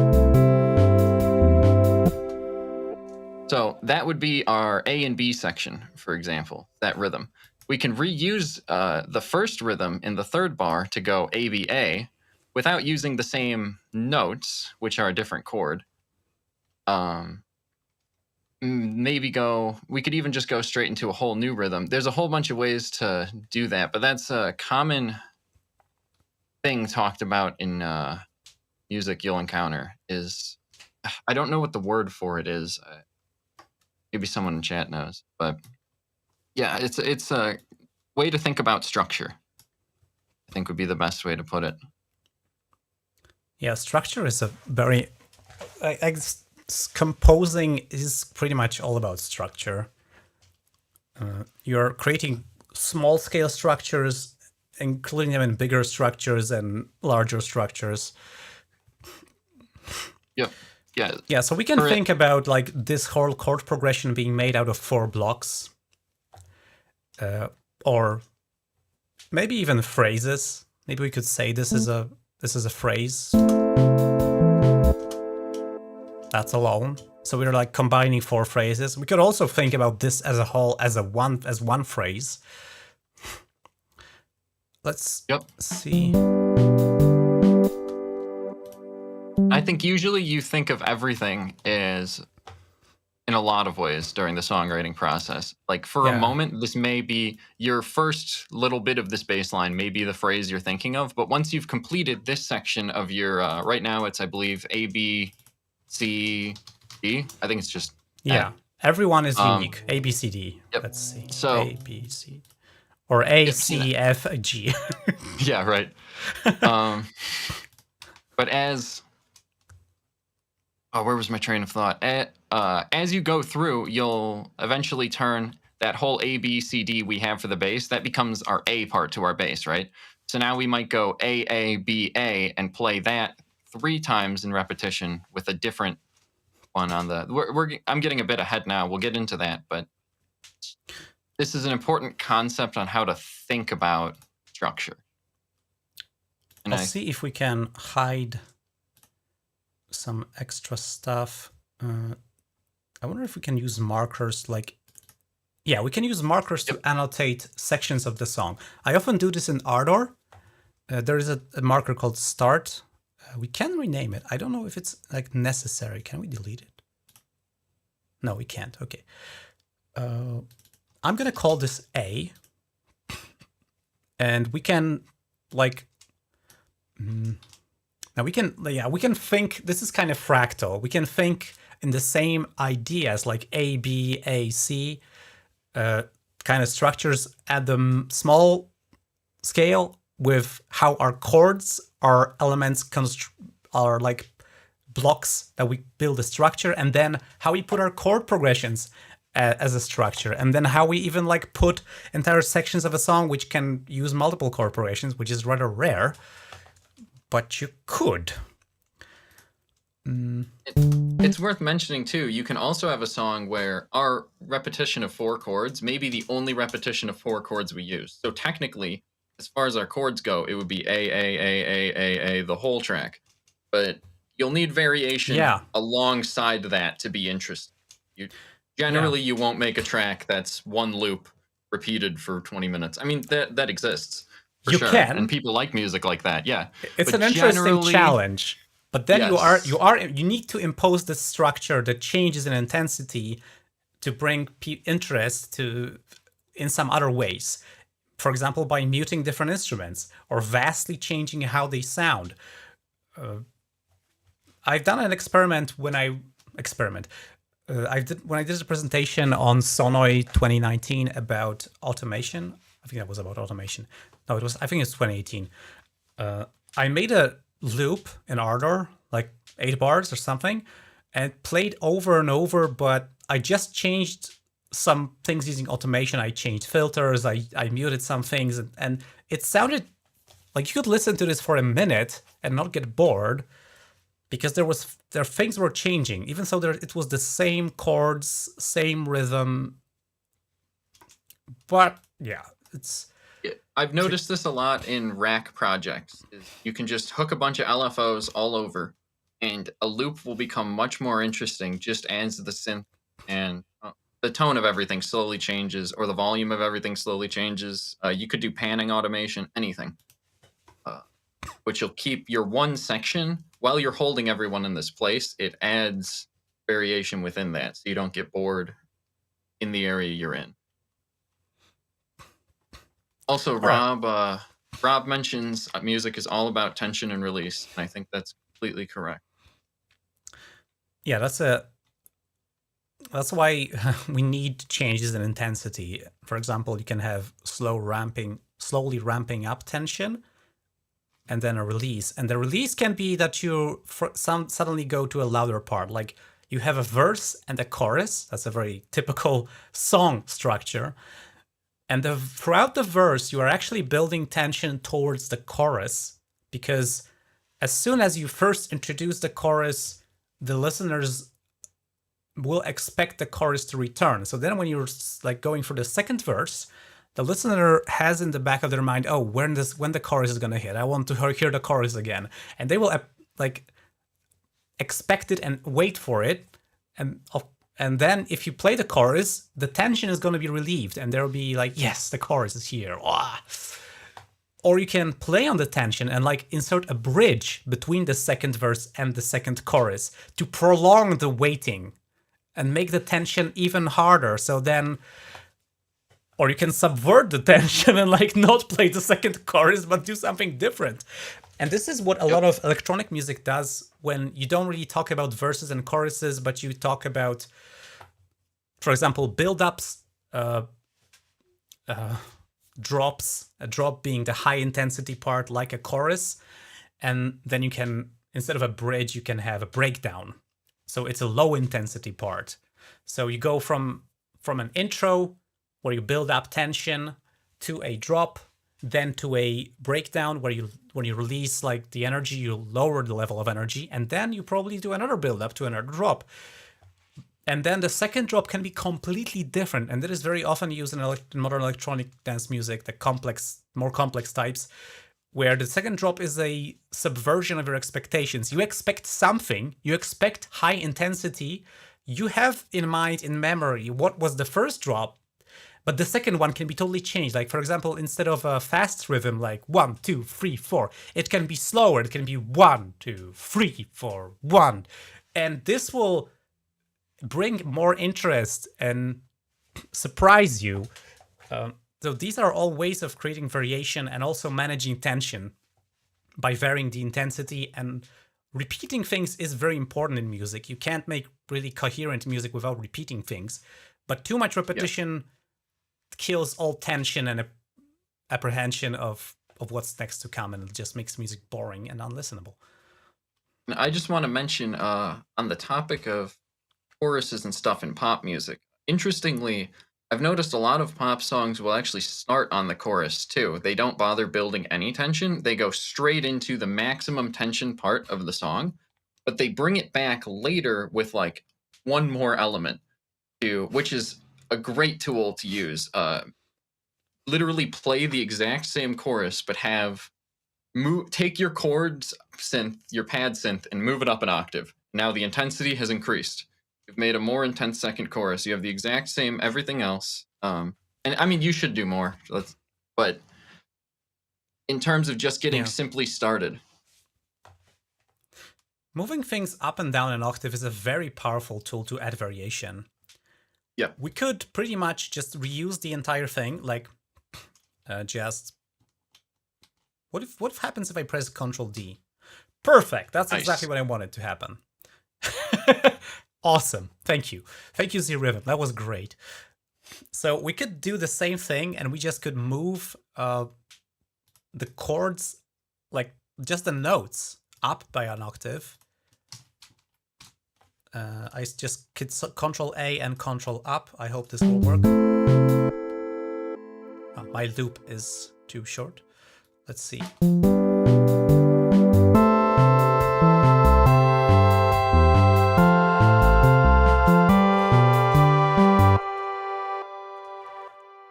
So that would be our A and B section, for example, that rhythm. We can reuse the first rhythm in the third bar to go ABA without using the same notes, which are a different chord. We could even just go straight into a whole new rhythm. There's a whole bunch of ways to do that, but that's a common thing talked about in music you'll encounter is, I don't know what the word for it is. Maybe someone in chat knows, but yeah, it's a way to think about structure, I think would be the best way to put it. Yeah, structure is a very... composing is pretty much all about structure. You're creating small-scale structures, including them in bigger structures and larger structures. Yep. Yeah. Yeah, so we can think about like this whole chord progression being made out of 4 blocks. Or maybe even phrases. Maybe we could say this is a phrase. That's alone. So we're like combining 4 phrases. We could also think about this as a whole as one phrase. Let's see. I think usually you think of everything as in a lot of ways during the songwriting process. Like for a moment, this may be your first little bit of this bass line, maybe the phrase you're thinking of. But once you've completed this section of your, right now it's, I believe, A, B, C, D. I think it's just... Yeah, everyone is unique. A, B, C, D. Yep. Let's see. So, A, B, C. Or A, C, F, G. Yeah, right. But as... Oh, where was my train of thought? As you go through, you'll eventually turn that whole A, B, C, D we have for the bass. That becomes our A part to our bass, right? So now we might go A, B, A, and play that 3 times in repetition with a different one on the... I'm getting a bit ahead now. We'll get into that, but this is an important concept on how to think about structure. And I'll see if we can hide some extra stuff. I wonder if we can use markers like... Yeah, we can use markers to annotate sections of the song. I often do this in Ardor. There is a marker called start. We can rename it. I don't know if it's like necessary. Can we delete it? No, we can't. Okay. I'm gonna call this A. And we can like... Now we can think, this is kind of fractal. We can think in the same ideas like A, B, A, C. kind of structures at the small scale with how our chords, our elements are like blocks that we build a structure, and then how we put our chord progressions as a structure, and then how we even like put entire sections of a song which can use multiple chord progressions, which is rather rare, but you could. It's worth mentioning too, you can also have a song where our repetition of 4 chords may be the only repetition of 4 chords we use. So technically, as far as our chords go, it would be A, the whole track. But you'll need variation alongside that to be interesting. Generally, you won't make a track that's one loop repeated for 20 minutes. I mean, that exists for sure. Can. And people like music like that, yeah. It's an interesting challenge. But then you need to impose the structure that changes in intensity to bring interest in some other ways. For example, by muting different instruments or vastly changing how they sound. I've done an experiment when I did a presentation on Sonoy 2019 about automation. I think that was about automation. No, I think it's 2018. I made a loop in Ardor, like 8 bars or something, and it played over and over, but I just changed some things using automation. I changed filters, I muted some things, and it sounded like you could listen to this for a minute and not get bored, because there things were changing, even though it was the same chords, same rhythm. But yeah, I've noticed this a lot in rack projects. You can just hook a bunch of LFOs all over, and a loop will become much more interesting just as the synth and the tone of everything slowly changes, or the volume of everything slowly changes. You could do panning automation, anything. Which will keep your one section, while you're holding everyone in this place, it adds variation within that, so you don't get bored in the area you're in. Also, Rob mentions music is all about tension and release, and I think that's completely correct. Yeah, that's why we need changes in intensity. For example, you can have slowly ramping up tension, and then a release. And the release can be that you suddenly go to a louder part. Like you have a verse and a chorus. That's a very typical song structure. And throughout the verse, you are actually building tension towards the chorus, because as soon as you first introduce the chorus, the listeners will expect the chorus to return. So then when you're like going for the second verse, the listener has in the back of their mind, oh, when the chorus is going to hit, I want to hear the chorus again. And they will like expect it and wait for it. And then if you play the chorus, the tension is going to be relieved, and they'll be like, yes, the chorus is here. Ah. Or you can play on the tension and like insert a bridge between the second verse and the second chorus to prolong the waiting and make the tension even harder. So then, or you can subvert the tension and like not play the second chorus, but do something different. And this is what a lot of electronic music does, when you don't really talk about verses and choruses, but you talk about, for example, build-ups, drops, a drop being the high intensity part like a chorus. And then you can, instead of a bridge, you can have a breakdown. So it's a low intensity part. So you go from an intro where you build up tension to a drop, then to a breakdown where when you release like the energy, you lower the level of energy, and then you probably do another build up to another drop. And then the second drop can be completely different, and that is very often used in modern electronic dance music, the more complex types, where the second drop is a subversion of your expectations. You expect something, you expect high intensity, you have in mind, in memory, what was the first drop, but the second one can be totally changed. Like, for example, instead of a fast rhythm like 1, 2, 3, 4, it can be slower. It can be 1, 2, 3, 4, 1. And this will bring more interest and surprise you. So these are all ways of creating variation and also managing tension by varying the intensity. And repeating things is very important in music. You can't make really coherent music without repeating things. But too much repetition kills all tension and apprehension of what's next to come, and it just makes music boring and unlistenable. I just want to mention on the topic of choruses and stuff in pop music. Interestingly, I've noticed a lot of pop songs will actually start on the chorus too. They don't bother building any tension. They go straight into the maximum tension part of the song, but they bring it back later with like one more element to, which is a great tool to use. Literally play the exact same chorus, but take your chords synth, your pad synth, and move it up an octave. Now the intensity has increased. You've made a more intense second chorus. You have the exact same everything else. And I mean, you should do more. But in terms of just getting simply started. Moving things up and down an octave is a very powerful tool to add variation. Yeah. We could pretty much just reuse the entire thing, like just... What happens if I press Ctrl D? Perfect. That's exactly what I wanted to happen. Awesome. Thank you. Thank you, Zrythm. That was great. So we could do the same thing, and we just could move the chords, like just the notes, up by an octave. I just hit Ctrl A and Ctrl up. I hope this will work. Oh, my loop is too short. Let's see.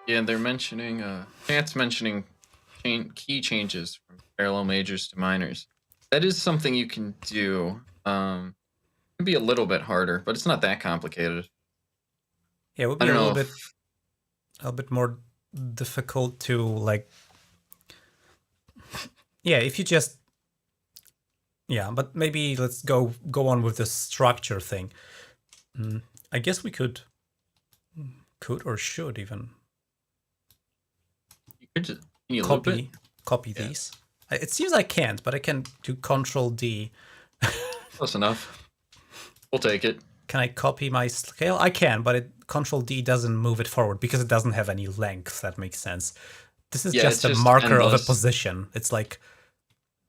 Yeah, they're mentioning, Chance mentioning key changes from parallel majors to minors. That is something you can do. It'd be a little bit harder, but it's not that complicated. Yeah, it would be a little bit more difficult to like. Yeah, if you just. Yeah, but maybe let's go on with the structure thing. I guess we could or should even. You could copy these. It seems I can't, but I can do Ctrl D. Close enough. We'll take it. Can I copy my scale? I can, but Ctrl D doesn't move it forward because it doesn't have any length. That makes sense. This is just a marker of a position. It's like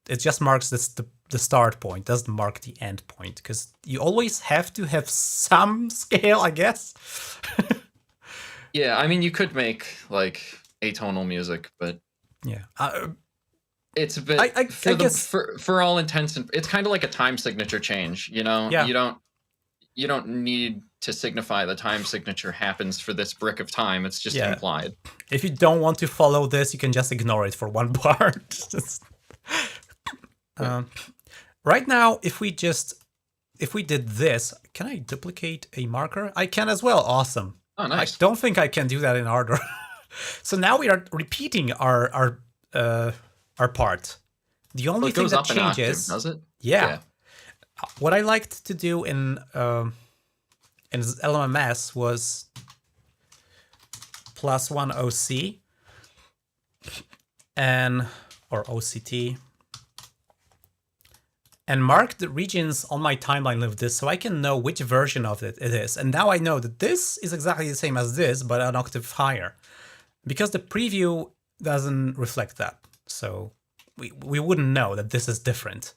it just marks the start point, doesn't mark the end point, because you always have to have some scale, I guess. Yeah, I mean, you could make like atonal music, but yeah, it's a bit. I guess for all intents and it's kind of like a time signature change. You know, you don't need to signify the time signature happens for this brick of time. It's just implied. If you don't want to follow this, you can just ignore it for one part. Right now, if we did this, can I duplicate a marker? I can as well. Awesome. Oh, nice. I don't think I can do that in order. So now we are repeating our part. The only thing that changes, does it? Yeah. What I liked to do in LMMS was +1 OC or OCT, and mark the regions on my timeline with this so I can know which version of it is. And now I know that this is exactly the same as this, but an octave higher, because the preview doesn't reflect that. So we wouldn't know that this is different.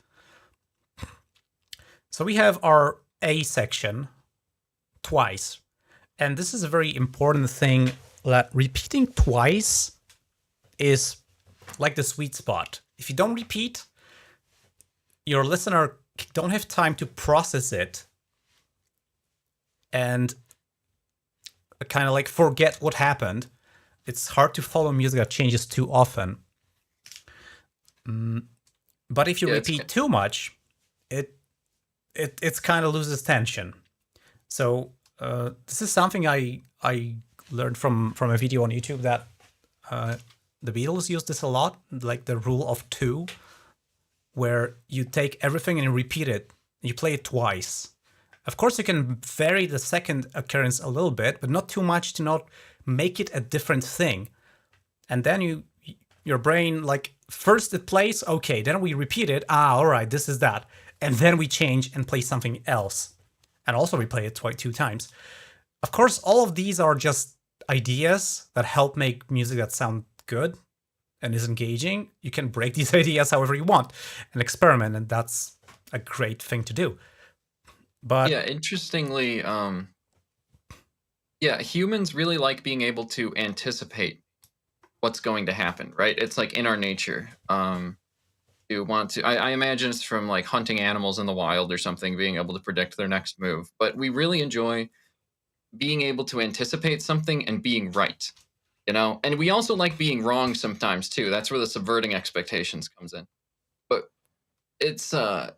So we have our A section twice. And this is a very important thing, that repeating twice is like the sweet spot. If you don't repeat, your listener don't have time to process it and kind of like forget what happened. It's hard to follow music that changes too often. But if you repeat too much, it kind of loses tension. So this is something I learned from a video on YouTube that the Beatles used this a lot, like the rule of 2, where you take everything and you repeat it. You play it twice. Of course, you can vary the second occurrence a little bit, but not too much to not make it a different thing. And then your brain, like, first it plays, okay, then we repeat it, all right, this is that. And then we change and play something else. And also we play it 2 times. Of course, all of these are just ideas that help make music that sound good and is engaging, you can break these ideas however you want and experiment, and that's a great thing to do. But yeah, interestingly, yeah, humans really like being able to anticipate what's going to happen, right? It's like in our nature. You want to, I imagine it's from like hunting animals in the wild or something, being able to predict their next move. But we really enjoy being able to anticipate something and being right, you know? And we also like being wrong sometimes too. That's where the subverting expectations comes in. But it's a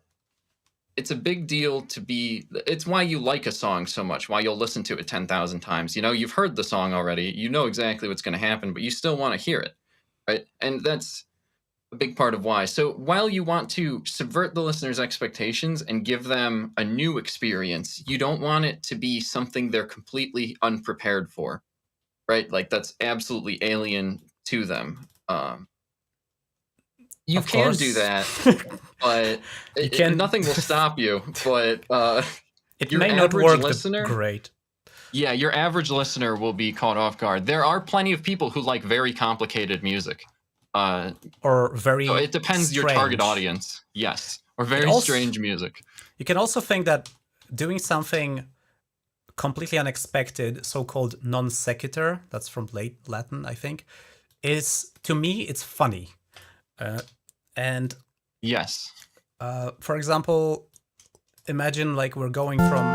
big deal to be, it's why you like a song so much, why you'll listen to it 10,000 times. You know, you've heard the song already, you know exactly what's going to happen, but you still want to hear it, right? And that's a big part of why. So while you want to subvert the listener's expectations and give them a new experience, you don't want it to be something they're completely unprepared for, right? Like that's absolutely alien to them. You of can course, do that, but nothing will stop you. But it your may not average work listener, great. Yeah, your average listener will be caught off guard. There are plenty of people who like very complicated music. Or very So it depends strange. your target audience. Yes. Or very strange music. You can also think that doing something completely unexpected, so-called non sequitur, that's from late Latin, I think, is, to me, it's funny. And yes. For example, imagine like we're going from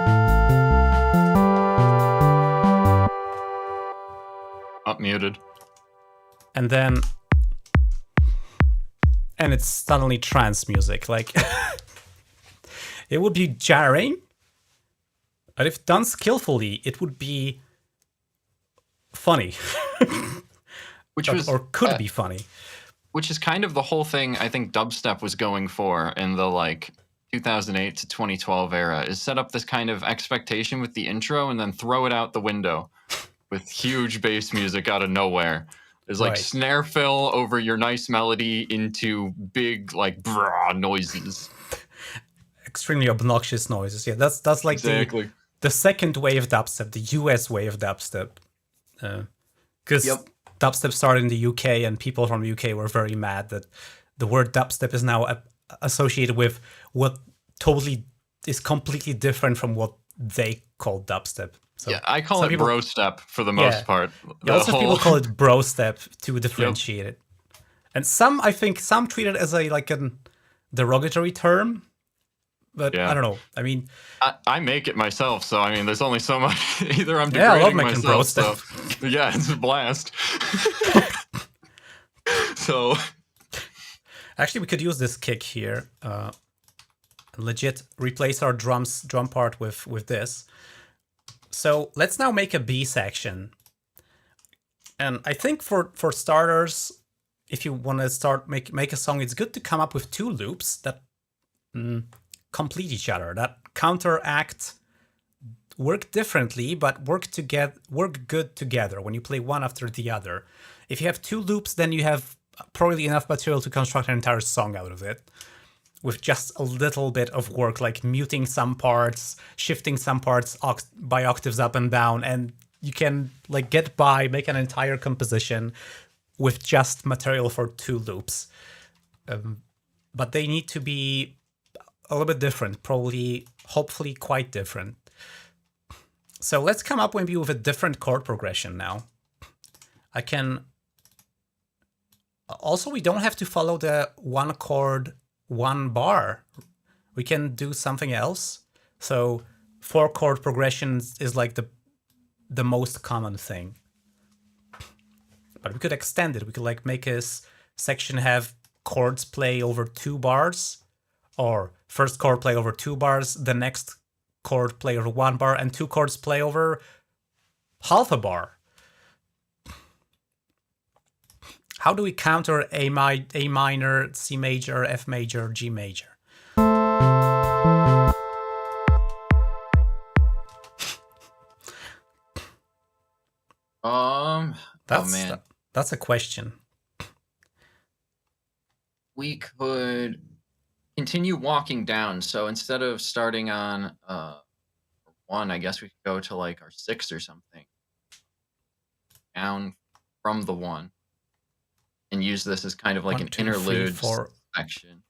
Up muted. And then it's suddenly trance music. Like it would be jarring, but if done skillfully, it would be funny. Or could be funny. Which is kind of the whole thing I think dubstep was going for in the like 2008 to 2012 era, is set up this kind of expectation with the intro and then throw it out the window with huge bass music out of nowhere. There's like snare fill over your nice melody into big like brah noises. Extremely obnoxious noises. Yeah, that's like exactly the second wave dubstep, the US way of dubstep. Because dubstep started in the UK, and people from the UK were very mad that the word dubstep is now associated with what totally is completely different from what they call dubstep. So yeah, I call it bro step for the most part. Also, people call it bro step to differentiate it. And I think some treat it as a derogatory term. But I don't know. I mean, I make it myself, so I mean, there's only so much. Either I'm I love degrading making myself. Bro stuff. So, yeah, it's a blast. So, actually, we could use this kick here. Legit replace our drum part with this. So let's now make a B section. And I think for starters, if you want to start make a song, it's good to come up with two loops that complete each other, that counteract, work differently, but work good together when you play one after the other. If you have two loops, then you have probably enough material to construct an entire song out of it, with just a little bit of work, like muting some parts, shifting some parts by octaves up and down, and you can like get by, make an entire composition with just material for two loops. But they need to be a little bit different, probably, hopefully quite different. So let's come up maybe with a different chord progression now. Also, we don't have to follow the one chord, one bar. We can do something else. So 4 chord progressions is like the most common thing. But we could extend it. We could like make a section have chords play over 2 bars, or first chord play over 2 bars, the next chord play over 1 bar, and 2 chords play over half a bar. How do we counter A minor, C major, F major, G major? That's a question. We could continue walking down. So instead of starting on 1, I guess we could go to like our 6 or something. down from the 1 and use this as kind of like 1, an 2, 3, interlude 4. section.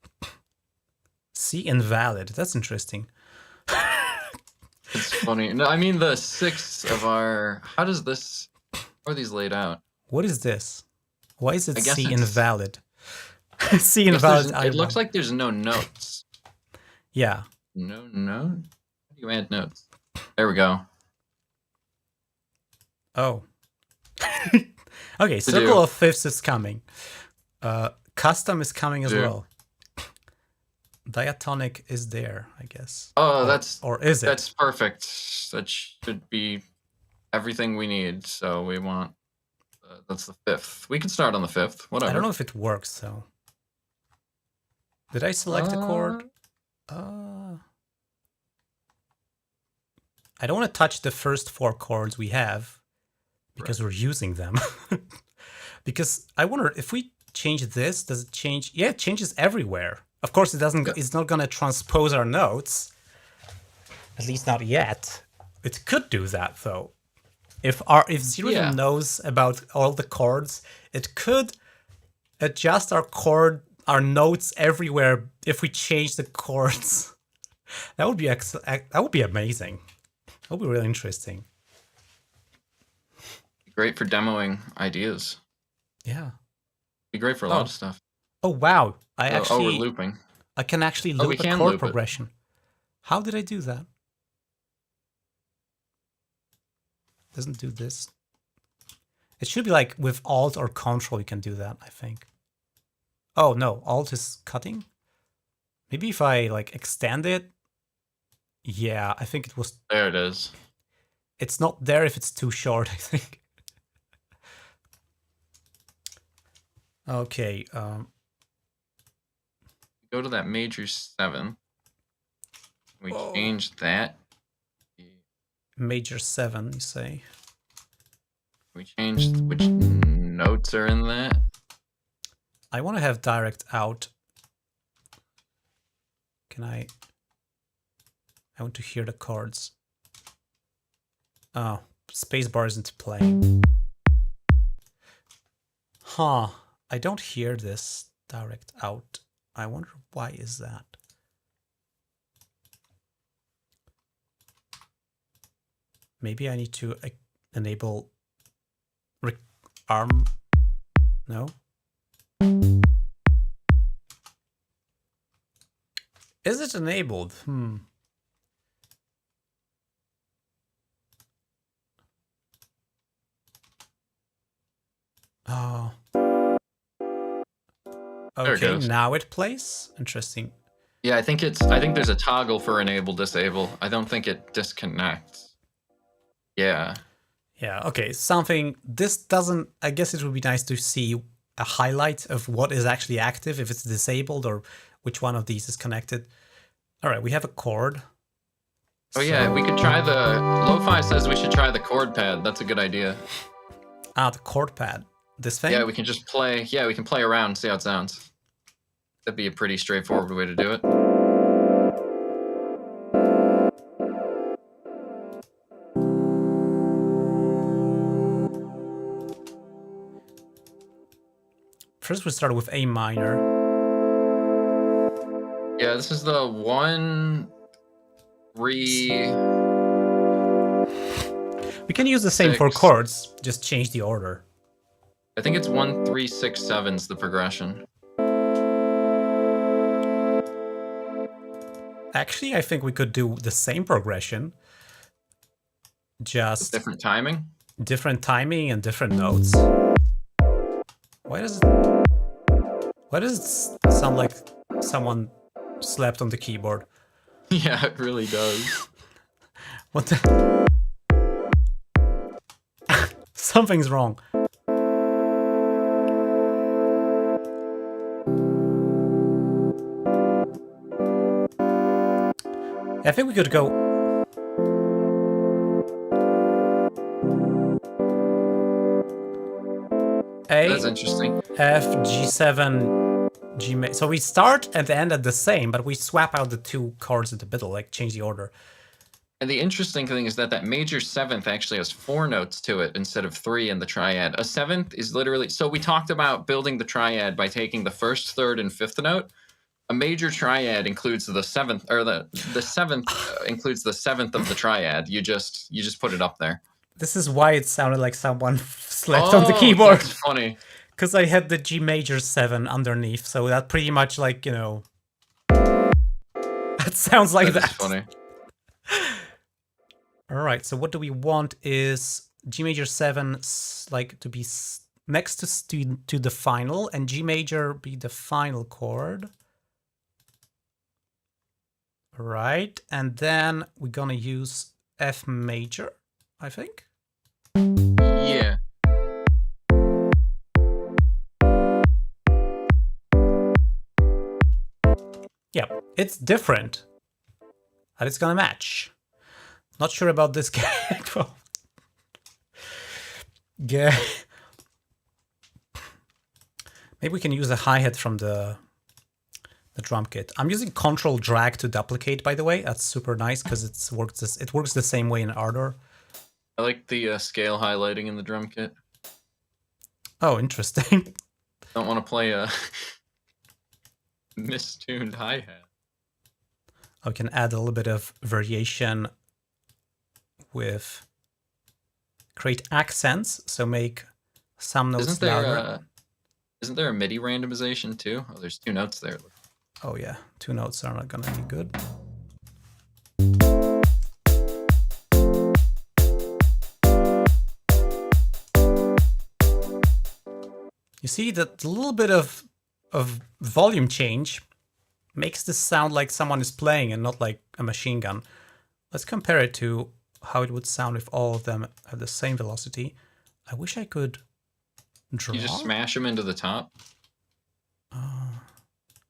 C invalid. That's interesting. It's funny. No, I mean the 6 of our. How does this? How are these laid out? What is this? Why is it I guess C it's- invalid? C I guess invalid. it looks like there's no notes. Yeah. No note? How do you add notes? There we go. Oh. Okay, circle of fifths is coming. Custom is coming as well. Diatonic is there, I guess. Oh, or is it? That's perfect. That should be everything we need. So we want. That's the 5th. We can start on the 5th. Whatever. I don't know if it works though. Did I select a chord? I don't want to touch the first 4 chords we have because we're using them. Because I wonder if we change this, does it change? Yeah, it changes everywhere. Of course, it doesn't. It's not going to transpose our notes. At least not yet. It could do that though. If Zrythm knows about all the chords, it could adjust our notes everywhere if we change the chords. That would be that would be amazing. That would be really interesting. Great for demoing ideas. Yeah. Be great for a lot of stuff. Oh wow! We're looping. I can actually loop a chord progression. How did I do that? Doesn't do this. It should be like with Alt or Control you can do that, I think. Oh no, Alt is cutting? Maybe if I like extend it. Yeah, I think it was. There it is. It's not there if it's too short, I think. Okay. Go to that major 7. We change that. Major 7, you say? We changed which notes are in that. I want to have direct out. Can I want to hear the chords. Oh, spacebar isn't playing. Huh. I don't hear this direct out. I wonder why is that? Maybe I need to enable arm. No? Is it enabled? Oh. Okay, now it plays. Interesting. Yeah, I think there's a toggle for enable disable. I don't think it disconnects. Yeah. Yeah, okay. This doesn't, I guess it would be nice to see a highlight of what is actually active, if it's disabled or which one of these is connected. All right, we have a chord. Oh yeah, we could try the, Lo-Fi says we should try the chord pad. That's a good idea. Ah, the chord pad. This thing? Yeah, we can just play, we can play around and see how it sounds. That'd be a pretty straightforward way to do it. First we start with A minor. Yeah, this is the 1, 3. We can use the same 4 chords, just change the order. I think it's 1, 3, 6, 7's the progression. Actually, I think we could do the same progression. Just different timing? Different timing and different notes. Why does it sound like someone slept on the keyboard? Yeah, it really does. What the? Something's wrong. I think we could go. A. That's interesting. F, G7, G major. So we start and end at the same, but we swap out the 2 chords in the middle, like change the order. And the interesting thing is that that major seventh actually has 4 notes to it instead of 3 in the triad. A seventh is literally, so we talked about building the triad by taking the first, third, and fifth note. A major triad includes the seventh, or the seventh includes the seventh of the triad. You just put it up there. This is why it sounded like someone slept on the keyboard. That's funny. Because I had the G major 7 underneath, so that pretty much like, you know, that sounds like that. That's funny. All right, so what do we want is G major 7 like to be next to the final, and G major be the final chord. Right, and then we're gonna use F major, I think. Yeah. Yeah, it's different, but it's gonna match. Not sure about this gag. Yeah. Maybe we can use a hi-hat from the drum kit. I'm using Control Drag to duplicate, by the way. That's super nice because it works the same way in Ardor. I like the scale highlighting in the drum kit. Oh, interesting. Don't want to play a mistuned hi-hat. I can add a little bit of variation with create accents, so make some notes louder. Isn't there a MIDI randomization too? Oh, there's 2 notes there. Oh yeah, 2 notes are not gonna be good. You see that a little bit of volume change makes this sound like someone is playing and not like a machine gun. Let's compare it to how it would sound if all of them have the same velocity. I wish I could draw. You just smash them into the top.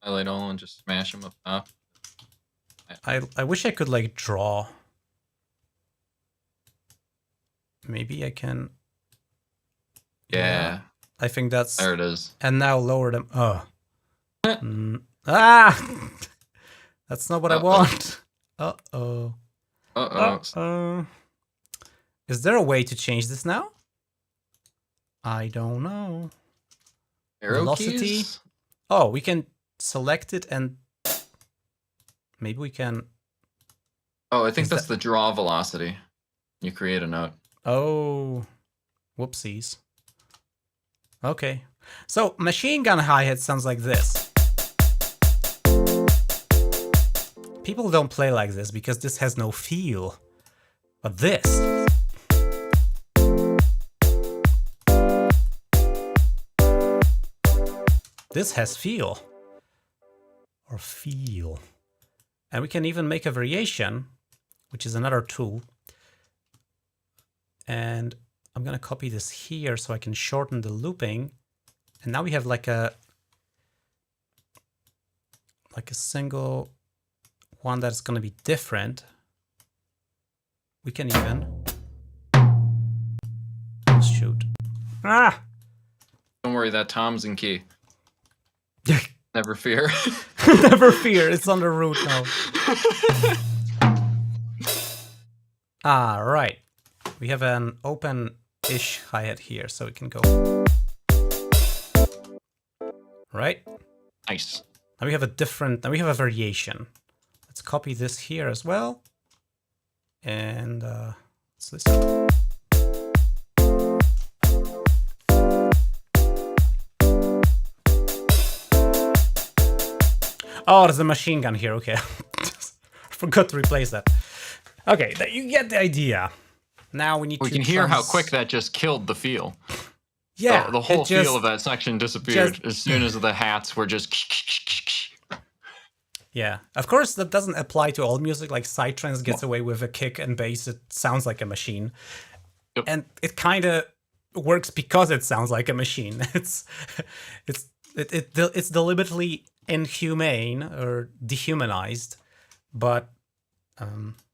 Highlight all and just smash them up top. I wish I could like draw. Maybe I can. Yeah. I think that's. There it is. And now lower them. Oh. Ah! That's not what I want. Uh-oh. Uh-oh. Is there a way to change this now? I don't know. Arrow Velocity. keys? Oh, we can select it and maybe we can. Oh, I think that's the draw velocity. You create a note. Oh, whoopsies. Okay. So machine gun hi-hat sounds like this. People don't play like this because this has no feel. But this. This has feel. Or feel. And we can even make a variation, which is another tool. And I'm going to copy this here so I can shorten the looping. And now we have like a single one that's going to be different. We can even shoot. Ah! Don't worry, that Tom's in key. Never fear. Never fear, it's on the root now. Ah, right. We have an open-ish hi-hat here, so we can go. Right? Nice. Now we have a variation. Let's copy this here as well. And let's listen. Oh, there's a machine gun here. Okay. Forgot to replace that. Okay, you get the idea. Now we need to. We can hear how quick that just killed the feel. Yeah. The whole feel of that section disappeared as soon as the hats were just. Yeah. Of course, that doesn't apply to all music. Like Psytrance gets away with a kick and bass. It sounds like a machine. Yep. And it kind of works because it sounds like a machine. It's deliberately inhumane or dehumanized, but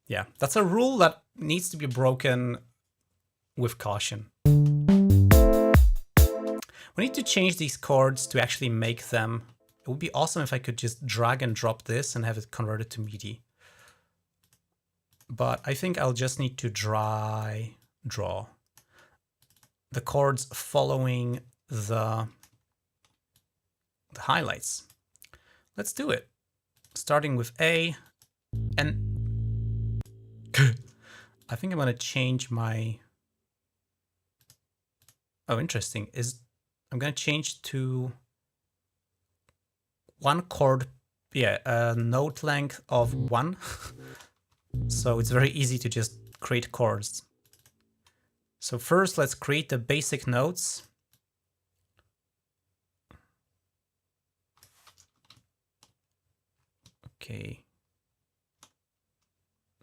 yeah, that's a rule that needs to be broken with caution. We need to change these chords to actually make them. It would be awesome if I could just drag and drop this and have it converted to MIDI. but I think I'll just need to draw the chords following the highlights. Let's do it. Starting with A, and I think I'm gonna change my. Oh, interesting. I'm gonna change to one chord, yeah, a note length of 1. So it's very easy to just create chords. So first, let's create the basic notes. Okay.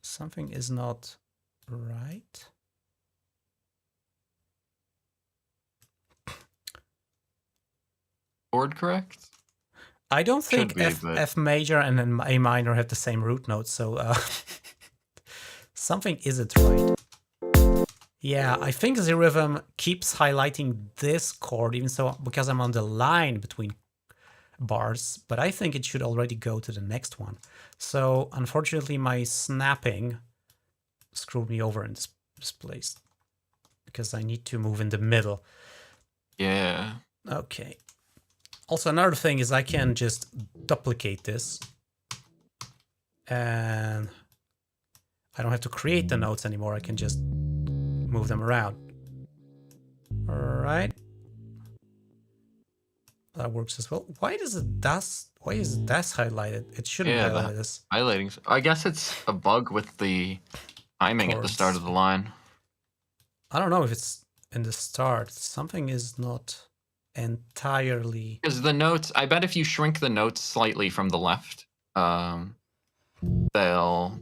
Something is not right. Chord correct? I don't think Should be, but- F major and then A minor have the same root note, so something isn't right. Yeah, I think Zrythm keeps highlighting this chord, even so, because I'm on the line between bars, but I think it should already go to the next one. So unfortunately, my snapping screwed me over in this place because I need to move in the middle. Yeah. Okay. Also, another thing is I can just duplicate this and I don't have to create the notes anymore. I can just move them around. All right. That works as well. Why is das highlighted? It shouldn't highlight this. Highlighting. I guess it's a bug with the timing at the start of the line. I don't know if it's in the start. Something is not entirely. Because the notes, I bet if you shrink the notes slightly from the left, they'll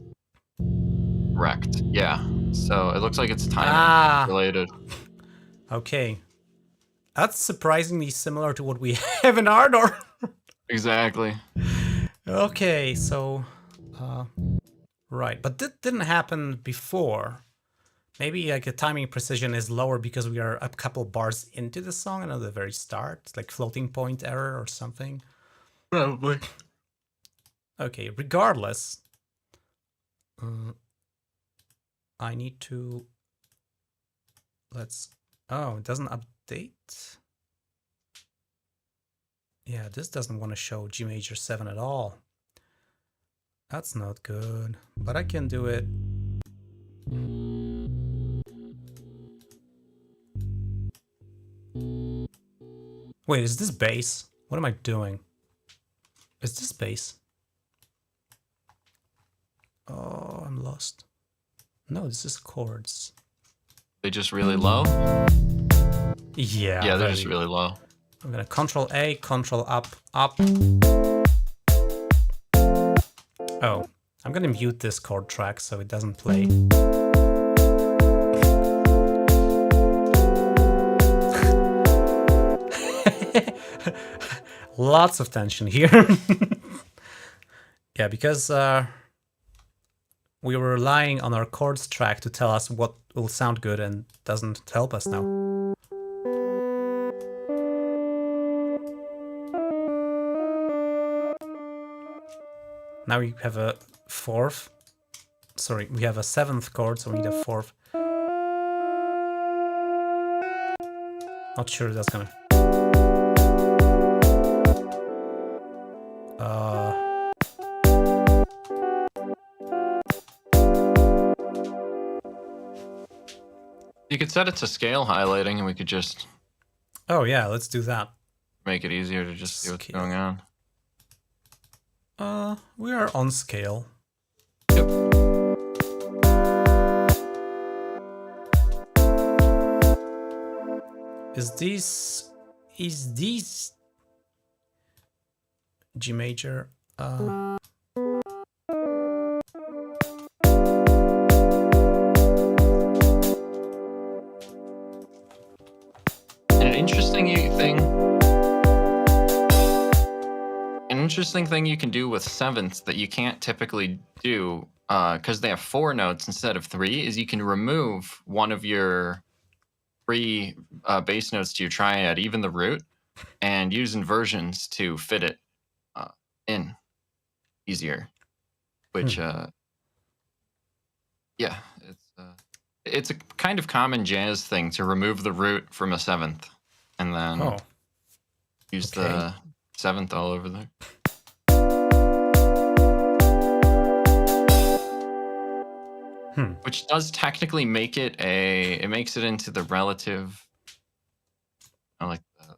correct. Yeah. So it looks like it's timing related. Okay. That's surprisingly similar to what we have in Ardor. Exactly. Okay, so right, but that didn't happen before. Maybe like the timing precision is lower because we are a couple bars into the song and at the very start, like floating point error or something. Probably. Okay, regardless, I need to. Oh, it doesn't update. Yeah, this doesn't want to show G major 7 at all. That's not good, but I can do it. Wait, is this bass? What am I doing? Is this bass? Oh, I'm lost. No, this is chords. They just really low? Yeah. Yeah, they're just really low. I'm gonna Control A, Control up. Oh, I'm gonna mute this chord track so it doesn't play. Lots of tension here. Yeah, because we were relying on our chords track to tell us what will sound good and doesn't help us now. Now we have a fourth. Sorry, we have a 7th chord, so we need a 4th. Not sure that's gonna. You could set it to scale highlighting and we could just... Oh yeah, let's do that. Make it easier to just see what's going on. We are on scale. Yep. Is this G major? An interesting thing you can do with 7ths that you can't typically do, because they have 4 notes instead of 3, is you can remove one of your 3 bass notes to your triad, even the root, and use inversions to fit it in easier, which Yeah, it's a kind of common jazz thing to remove the root from a seventh and then use the seventh all over there. Which does technically make it it makes it into the relative. I like that.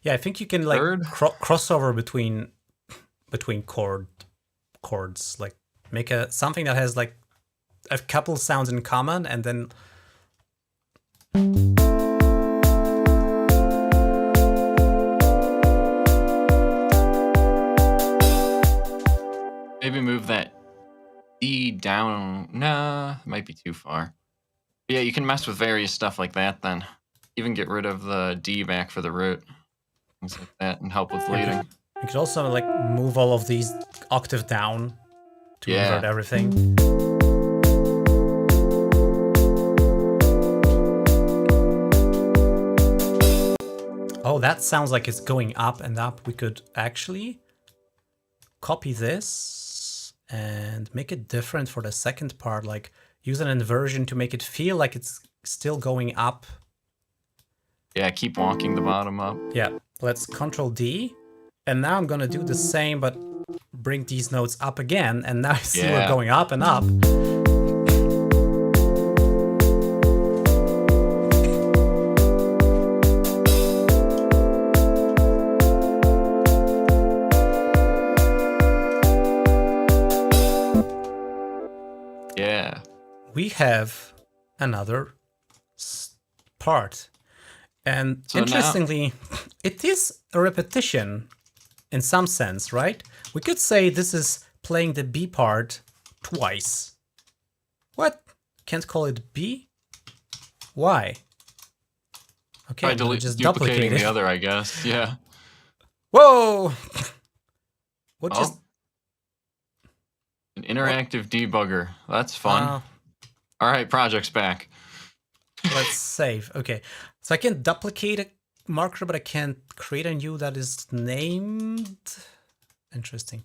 Yeah, I think you can like crossover between chords, like make something that has like a couple sounds in common, and then maybe move that D down. Nah, it might be too far. But yeah, you can mess with various stuff like that then. Even get rid of the D back for the root. Things like that, and help with leading. You could also like move all of these octave down to invert everything. Oh, that sounds like it's going up and up. We could actually copy this and make it different for the second part, like use an inversion to make it feel like it's still going up. Yeah, keep walking the bottom up. Yeah, let's Control D. And now I'm gonna do the same, but bring these notes up again. And now I see we're going up and up. Yeah. We have another part. And so interestingly, it is a repetition in some sense, right? We could say this is playing the B part twice. What? Can't call it B? Why? Okay, just duplicating the other, I guess. Yeah. Whoa! What just... An interactive debugger. That's fun. All right, project's back. Let's save. Okay, so I can duplicate a marker, but I can't create a new that is named. Interesting.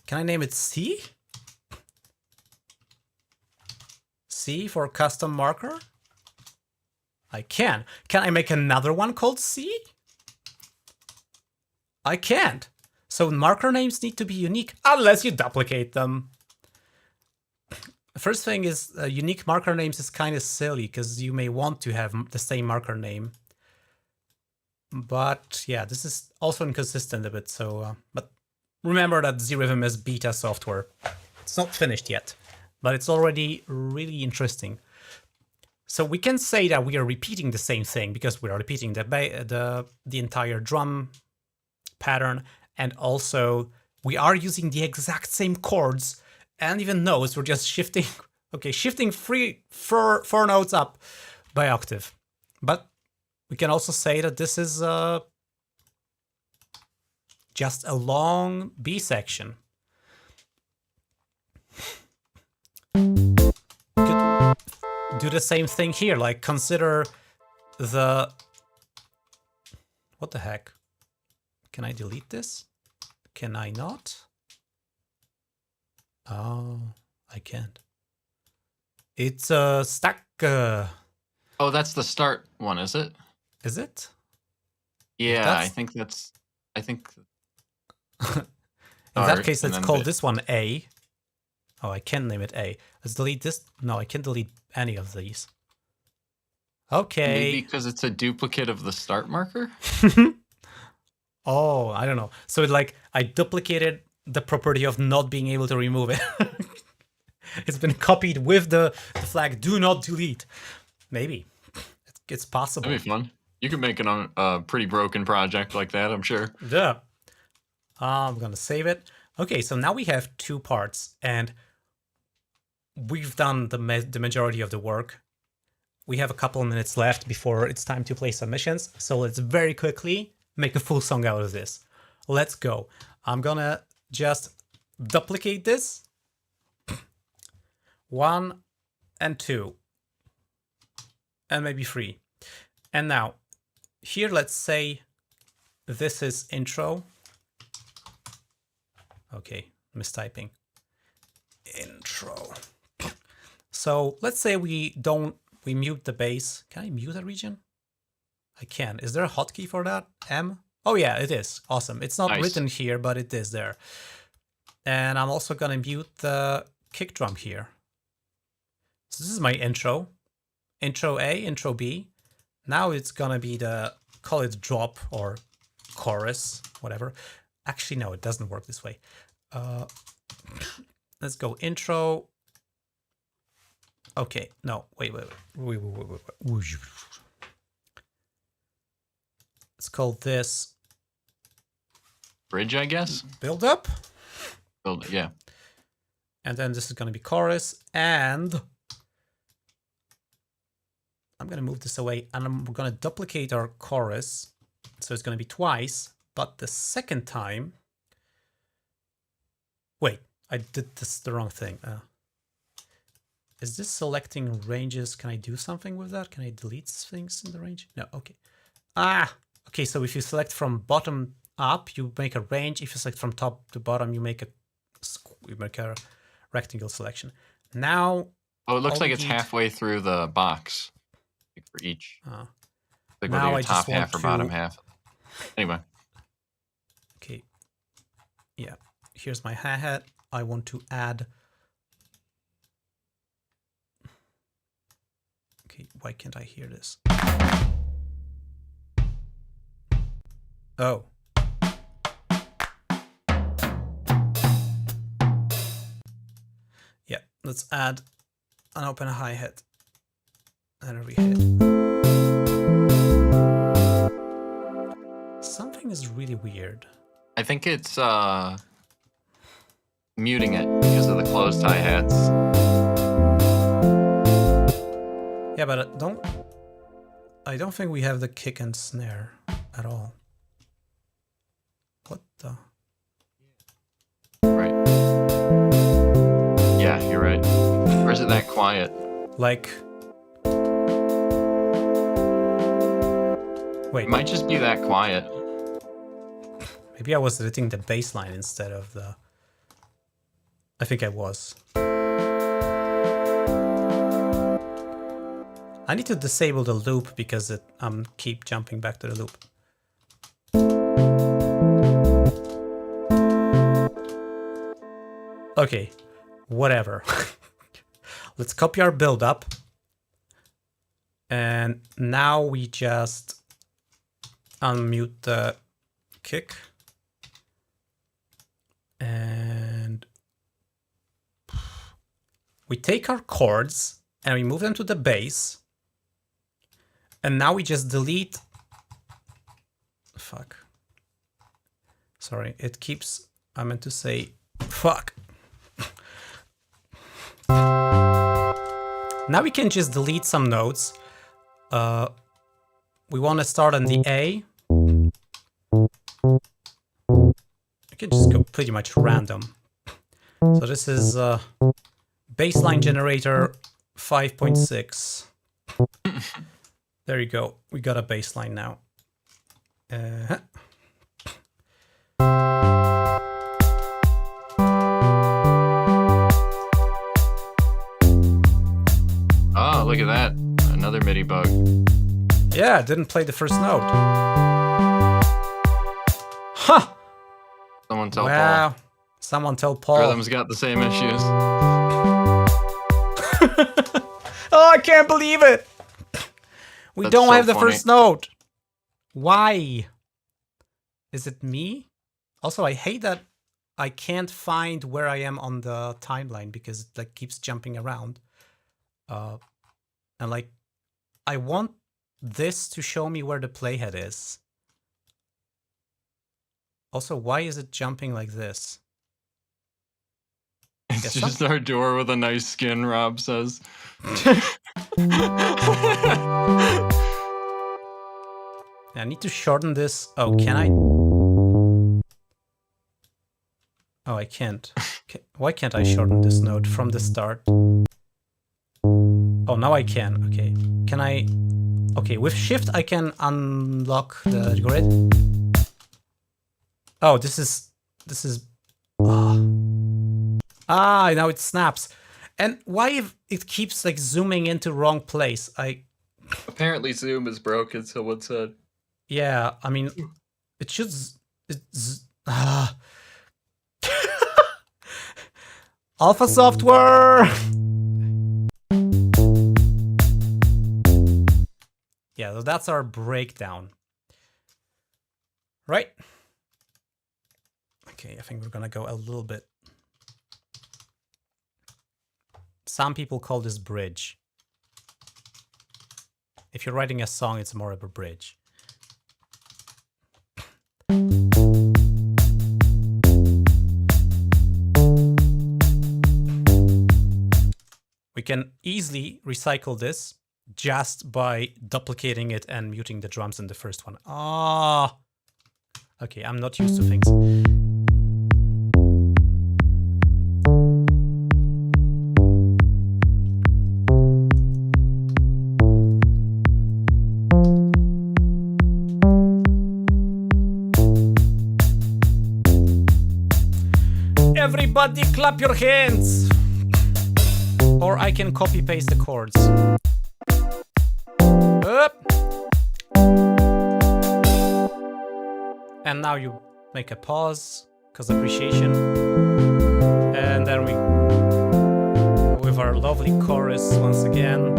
Can I name it C? C for custom marker? I can. Can I make another one called C? I can't. So marker names need to be unique unless you duplicate them. The first thing is unique marker names is kind of silly because you may want to have the same marker name. But yeah, this is also inconsistent a bit. So, but remember that Zrythm is beta software. It's not finished yet, but it's already really interesting. So we can say that we are repeating the same thing because we are repeating the entire drum pattern, and also we are using the exact same chords and even notes. We're just shifting, shifting four notes up by octave. But we can also say that this is just a long B section. We could do the same thing here, like consider the... What the heck? Can I delete this? Can I not? Oh, I can't. It's a stack. Oh, that's the start one, is it? Is it? Yeah, I think that's... I think... In that case, let's call this one A. Oh, I can name it A. Let's delete this. No, I can't delete any of these. Okay. Maybe because it's a duplicate of the start marker? Oh, I don't know. So like I duplicated the property of not being able to remove it. It's been copied with the flag do not delete. Maybe. It's possible. That'd be fun. You could make a pretty broken project like that, I'm sure. Yeah. I'm going to save it. Okay, so now we have two parts, and we've done the majority of the work. We have a couple of minutes left before it's time to play submissions. So let's very quickly make a full song out of this. Let's go. I'm going to just duplicate this. 1 and 2. And maybe 3. And now, here let's say this is intro. Okay, mistyping. intro. So let's say we mute the bass. Can I mute a region? I can. Is there a hotkey for that? M? Oh yeah, it is. Awesome. It's not written here, but it is there. And I'm also gonna mute the kick drum here. So this is my intro. Intro A, intro B. Now it's gonna be the, call it drop or chorus, whatever. Actually, no, it doesn't work this way. Let's go intro. Okay, no, wait. Let's call this bridge, I guess. Build up. Build, yeah. And then this is going to be chorus, and I'm going to move this away, and we're going to duplicate our chorus, so it's going to be twice. But the second time, wait, I did this the wrong thing. Is this selecting ranges? Can I do something with that? Can I delete things in the range? No, okay. Okay, so if you select from bottom up, you make a range. If you select from top to bottom, you make a rectangle selection. Now, oh, it looks like it's halfway through the box for each. Like now I top just half or bottom half. Anyway. Okay. Yeah. Here's my hi-hat. I want to add. Okay, why can't I hear this? Oh. Yeah, let's add an open hi-hat and a re-hit. Something is really weird. I think it's muting it because of the closed hi-hats. Yeah, but I don't think we have the kick and snare at all. What the? Right. Yeah, you're right. Or is it that quiet? Like, wait. It might just be that quiet. Maybe I was hitting the bass line instead of the... I think I was. I need to disable the loop because it keep jumping back to the loop. Okay, whatever. Let's copy our build up. And now we just unmute the kick. And we take our chords and we move them to the bass. And now we just delete. Fuck. Sorry, it keeps. I meant to say fuck. Now we can just delete some notes. We want to start on the A. I can just go pretty much random. So this is baseline generator 5.6. There you go. We got a baseline now. Oh, look at that. Another MIDI bug. Yeah, didn't play the first note. Huh! Someone tell wow. Paul. Someone tell Paul. Zrythm's got the same issues. Oh, I can't believe it! We That's don't so have the funny. first note. Why? Is it me? Also, I hate that I can't find where I am on the timeline because it like keeps jumping around. And like, I want this to show me where the playhead is. Also, why is it jumping like this? It's just our door with a nice skin, Rob says. I need to shorten this. Oh, can I? Oh, I can't. Why can't I shorten this note from the start? Oh, now I can. Okay. Can I? Okay, with shift I can unlock the grid. Oh, this is. Ah, now it snaps. And why if it keeps like zooming into wrong place? Apparently Zoom is broken, someone said. Yeah, I mean, it should... Alpha software! Yeah, so that's our breakdown. Right? Okay, I think we're gonna go a little bit... Some people call this bridge. If you're writing a song, it's more of a bridge. We can easily recycle this just by duplicating it and muting the drums in the first one. Ah, okay, I'm not used to things. Everybody clap your hands! Or I can copy paste the chords. Up. And now you make a pause, because appreciation. And then we, with our lovely chorus once again.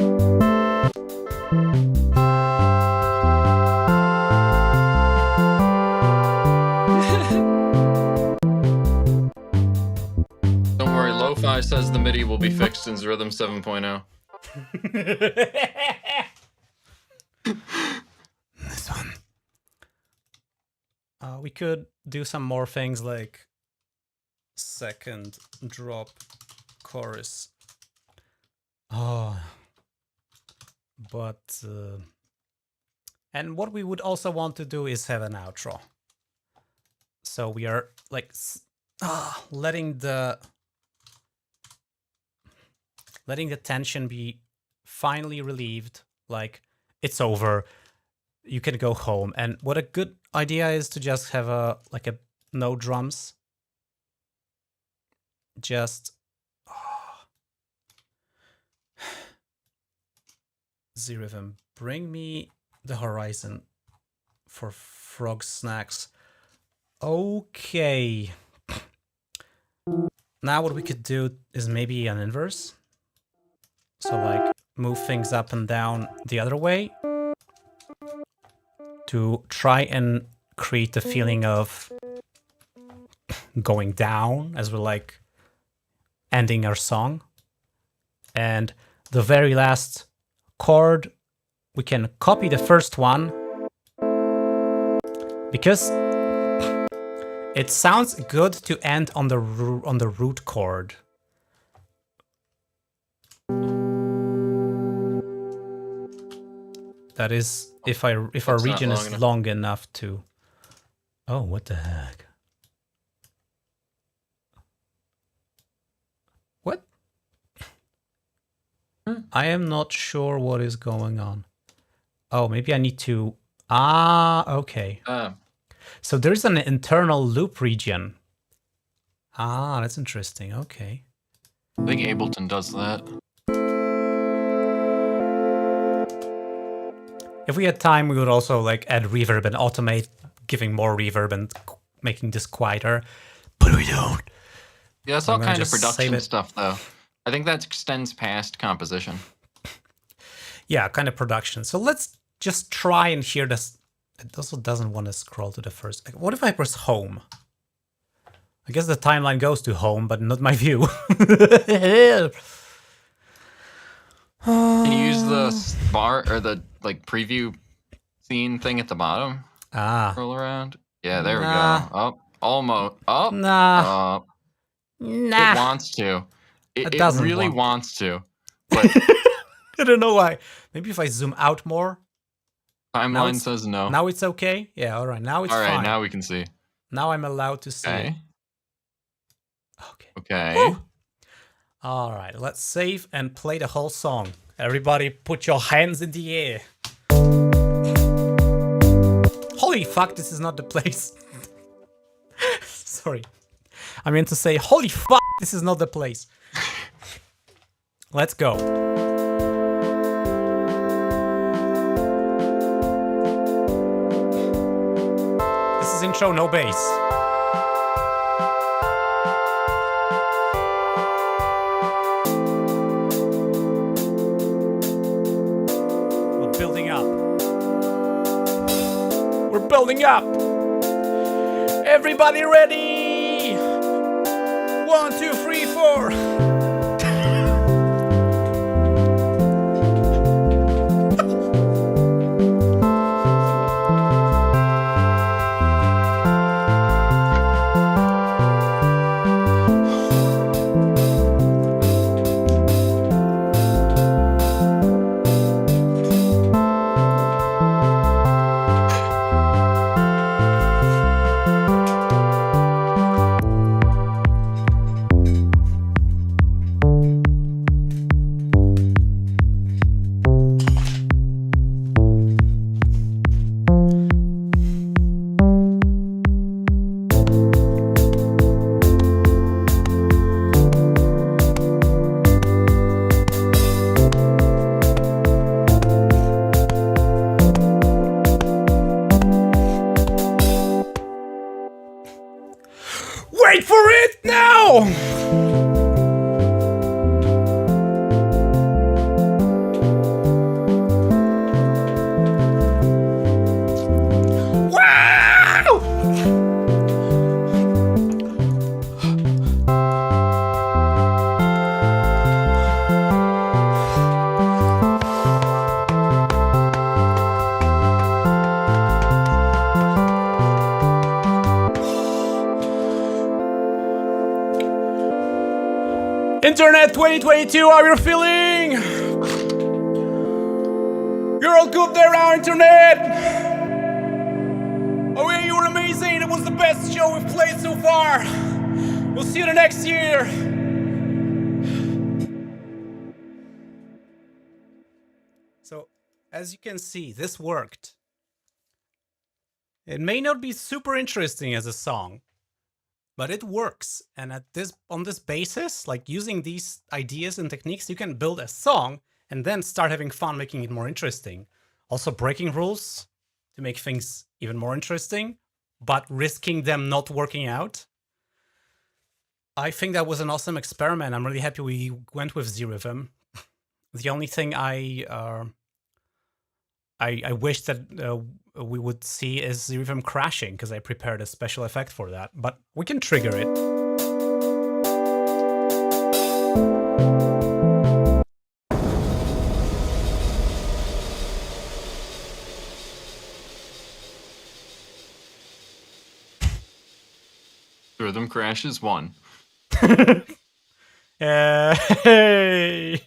Don't worry, Lo-Fi says the MIDI will be fixed in Zrythm 7.0. This one. We could do some more things like second drop chorus. Oh, but and what we would also want to do is have an outro. So we are like letting the tension be finally relieved. Like it's over. You can go home. And what a good idea is to just have a no drums. Just Zrythm, bring me the horizon for frog snacks. Okay. Now what we could do is maybe an inverse. So like move things up and down the other way to try and create the feeling of going down as we're like ending our song. And the very last chord, we can copy the first one because it sounds good to end on the root chord. That is, if our region is long enough to... Oh, what the heck? What? I am not sure what is going on. Oh, maybe I need to... Ah, okay. So there's an internal loop region. Ah, that's interesting. Okay. I think Ableton does that. If we had time, we would also like add reverb and automate giving more reverb and making this quieter, but we don't. Yeah, that's all kind of production stuff, though. I think that extends past composition. Yeah, kind of production. So let's just try and hear this. It also doesn't want to scroll to the first. What if I press home? I guess the timeline goes to home, but not my view. Can you use the bar or the like preview scene thing at the bottom? Ah. Roll around. Yeah, there we go. Up, almost. Up. Nah. Up. Nah. It wants to. It doesn't really want wants to. But I don't know why. Maybe if I zoom out more. Timeline says no. Now it's okay. Yeah. All right. Now it's fine. All right. Now we can see. Now I'm allowed to see. Okay. Okay. Okay. Woo! All right, let's save and play the whole song. Everybody put your hands in the air. Holy fuck, this is not the place. Sorry. I meant to say, holy fuck, This is not the place. Let's go. This is intro, no bass. We're building up. We're building up. Everybody ready? 1, 2, 3, 4. Wait for it now! Wow! Internet 2022, how are you feeling? You're all good there, our internet! Oh yeah, you were amazing! It was the best show we've played so far! We'll see you the next year! So, as you can see, this worked. It may not be super interesting as a song, but it works, and on this basis, like using these ideas and techniques, you can build a song and then start having fun making it more interesting. Also breaking rules to make things even more interesting, but risking them not working out. I think that was an awesome experiment. I'm really happy we went with Zrythm. The only thing I wish that we would see is Zrythm crashing, because I prepared a special effect for that, but we can trigger it. Zrythm crashes 1. Hey.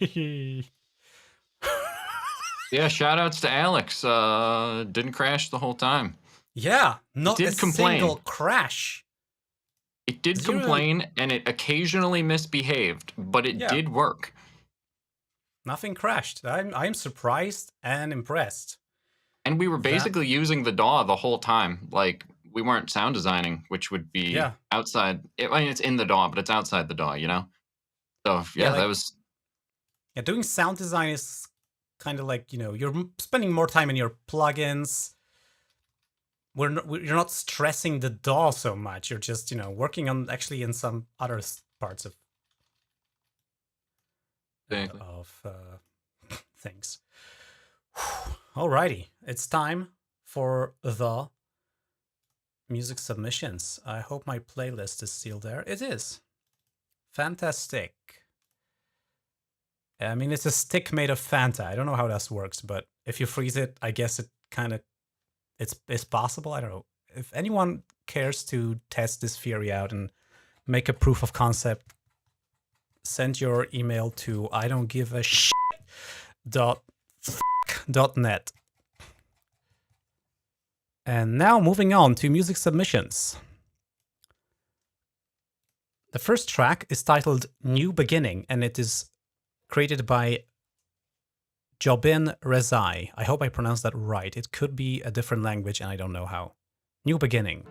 Yeah, shout outs to Alex. Didn't crash the whole time. Yeah, not a complain. single crash. It did Zrythm complain, and it occasionally misbehaved, but it did work. Nothing crashed. I'm surprised and impressed. And we were basically using the DAW the whole time. Like, we weren't sound designing, which would be outside. I mean, it's in the DAW, but it's outside the DAW, you know? So, yeah, like, that was... Yeah, doing sound design is kind of like, you know, you're spending more time in your plugins. You're not stressing the DAW so much. You're just, you know, working on actually in some other parts of things. Alrighty, it's time for the music submissions. I hope my playlist is still there. It is. Fantastic. I mean, it's a stick made of Fanta. I don't know how this works, but if you freeze it, I guess it kind of it's possible. I don't know. If anyone cares to test this theory out and make a proof of concept, send your email to idon'tgiveashit.net. And now moving on to music submissions. The first track is titled New Beginning, and it is created by Jobin Rezai. I hope I pronounced that right. It could be a different language and I don't know how. New Beginning.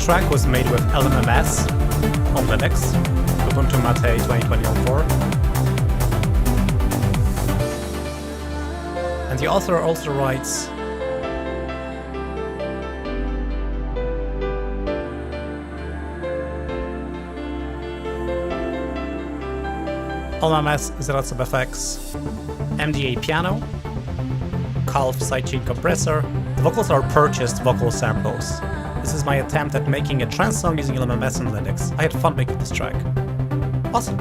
track was made with LMMS on Linux, Ubuntu Mate 2020-04. And the author also writes, LMMS Zrythm FX, MDA piano, Calf sidechain compressor. The vocals are purchased vocal samples. This is my attempt at making a trance song using LMMS and Linux. I had fun making this track. Awesome.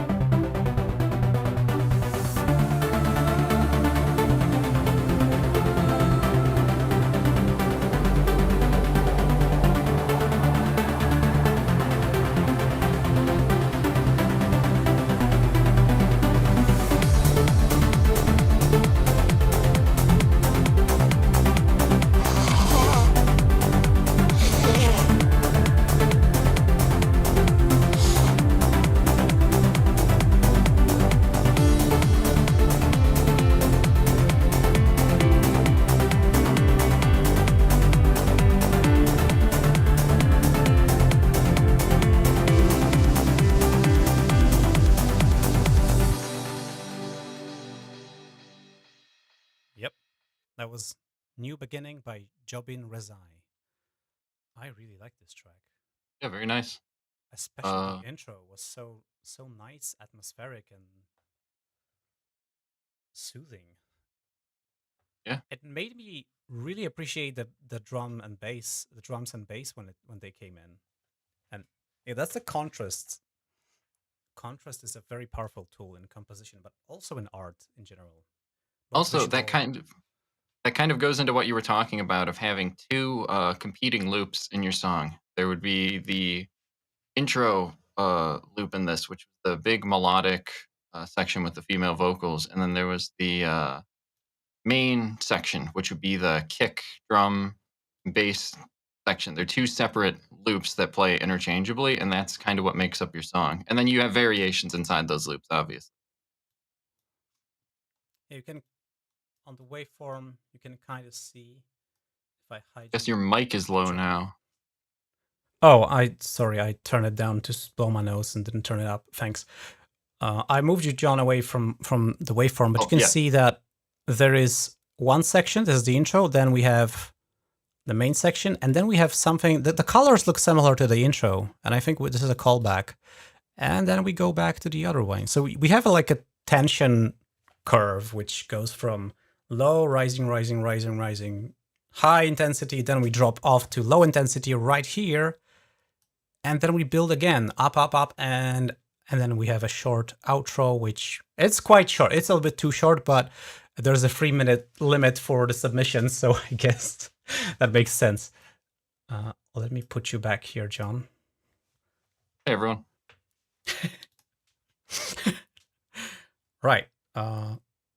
That was New Beginning by Jobin Rezai. I really like this track. Yeah, very nice. Especially the intro was so nice, atmospheric, and soothing. Yeah. It made me really appreciate the drums and bass when they came in. And yeah, that's the contrast. Contrast is a very powerful tool in composition, but also in art in general. Also, that kind of goes into what you were talking about of having two competing loops in your song. There would be the intro loop in this, which was the big melodic section with the female vocals, and then there was the main section, which would be the kick, drum, bass section. They're two separate loops that play interchangeably, and that's kind of what makes up your song. And then you have variations inside those loops, obviously. You can, on the waveform, you can kind of see if I hide. I guess your mic is low now. Oh, sorry, I turned it down to blow my nose and didn't turn it up. Thanks. I moved you, John, away from the waveform, but you can see that there is one section. This is the intro. Then we have the main section, and then we have something that the colors look similar to the intro, and I think this is a callback. And then we go back to the other one. So we have like a tension curve, which goes from low, rising, high intensity, then we drop off to low intensity right here, and then we build again, up, and then we have a short outro, which it's quite short. It's a little bit too short, but there's a 3-minute limit for the submission, so I guess that makes sense. Let me put you back here, John. Hey, everyone. Right.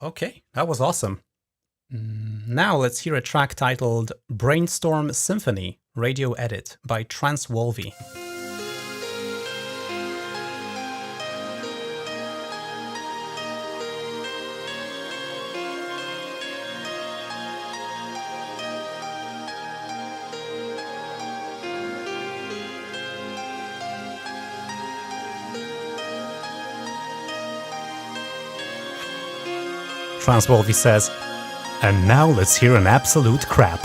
Okay, that was awesome. Now let's hear a track titled Brainstorm Symphony Radio Edit by Transwolvy. Transwolvy says, and now let's hear an absolute crap.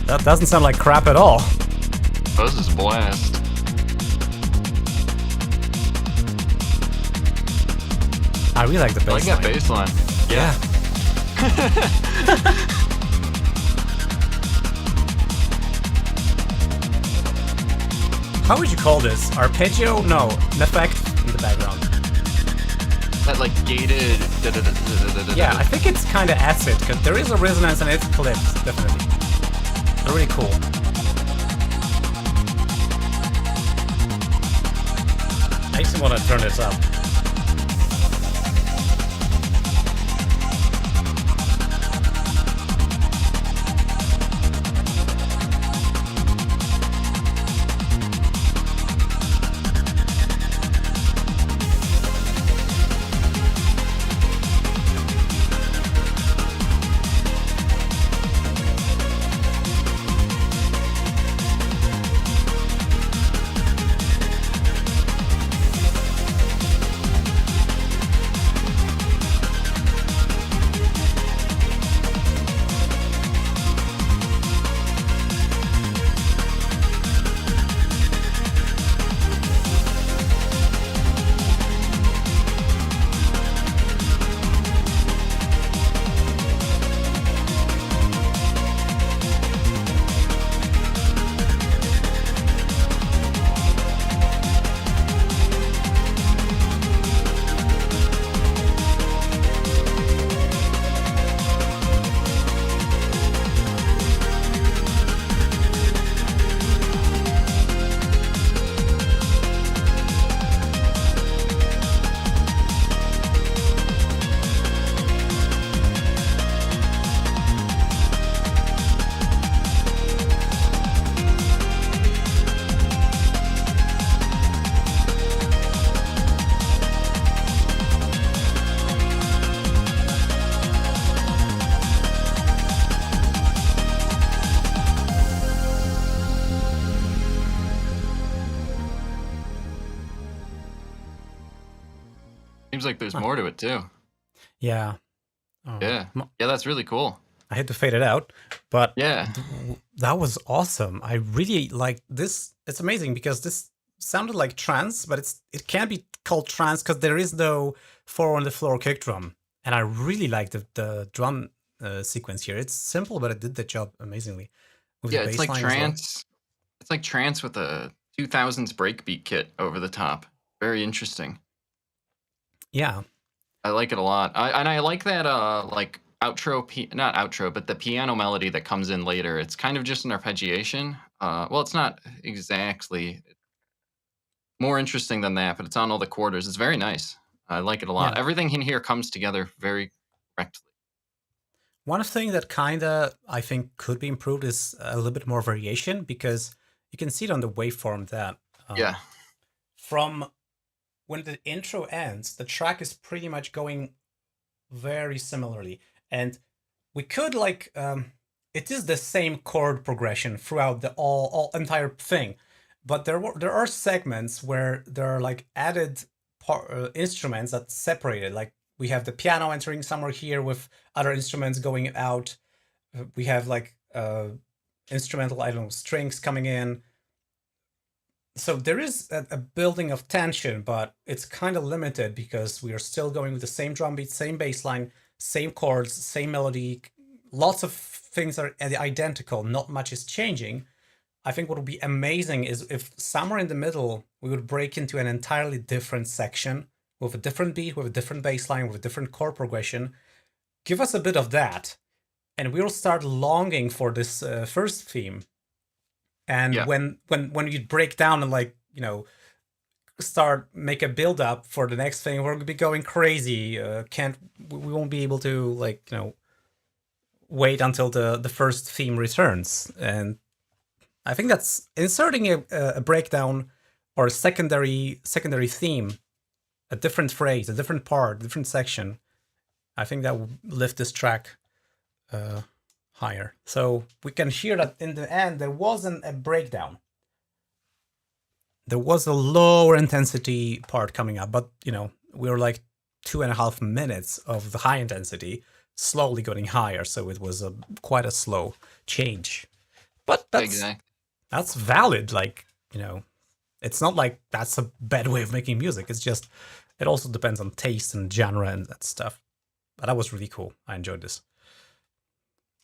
That doesn't sound like crap at all. Oh, this is a blast. I really like the bass line. I like that bass line. Yeah. How would you call this? Arpeggio? No, an effect in the background. That like gated. Yeah, I think it's kind of acid because there is a resonance and it's clipped, definitely. They're really cool. I just want to turn this up. Seems like there's more to it too. Yeah. Yeah. Yeah, that's really cool. I had to fade it out, but Yeah. that was awesome. I really like this. It's amazing because this sounded like trance, but it can't be called trance because there is no 4 on the floor kick drum. And I really like the drum sequence here. It's simple, but it did the job amazingly. Yeah, it's like trance. It's like trance with a 2000s breakbeat kit over the top. Very interesting. Yeah. I like it a lot. I like that like outro, not outro, but the piano melody that comes in later. It's kind of just an arpeggiation. Well, it's not exactly more interesting than that, but it's on all the quarters. It's very nice. I like it a lot. Yeah. Everything in here comes together very correctly. One thing that I think could be improved is a little bit more variation, because you can see it on the waveform that Yeah. from when the intro ends, the track is pretty much going very similarly. And we could like, it is the same chord progression throughout the all entire thing. But there are segments where there are like added instruments that separated. Like we have the piano entering somewhere here with other instruments going out. We have like instrumental, I don't know, strings coming in. So there is a building of tension, but it's kind of limited because we are still going with the same drum beat, same bass line, same chords, same melody. Lots of things are identical. Not much is changing. I think what would be amazing is if somewhere in the middle, we would break into an entirely different section with a different beat, with a different bass line, with a different chord progression. Give us a bit of that, and we'll start longing for this first theme. And when you break down and like, you know, make a build up for the next thing, we're gonna be going crazy. We won't be able to, like, you know, wait until the first theme returns. And I think that's inserting a breakdown or a secondary theme, a different phrase, a different part, a different section. I think that will lift this track higher. So we can hear that in the end there wasn't a breakdown. There was a lower intensity part coming up, but you know, we were like 2.5 minutes of the high intensity slowly getting higher, so it was quite a slow change. But that's valid. Like, you know, it's not like that's a bad way of making music. It's just, it also depends on taste and genre and that stuff. But that was really cool. I enjoyed this.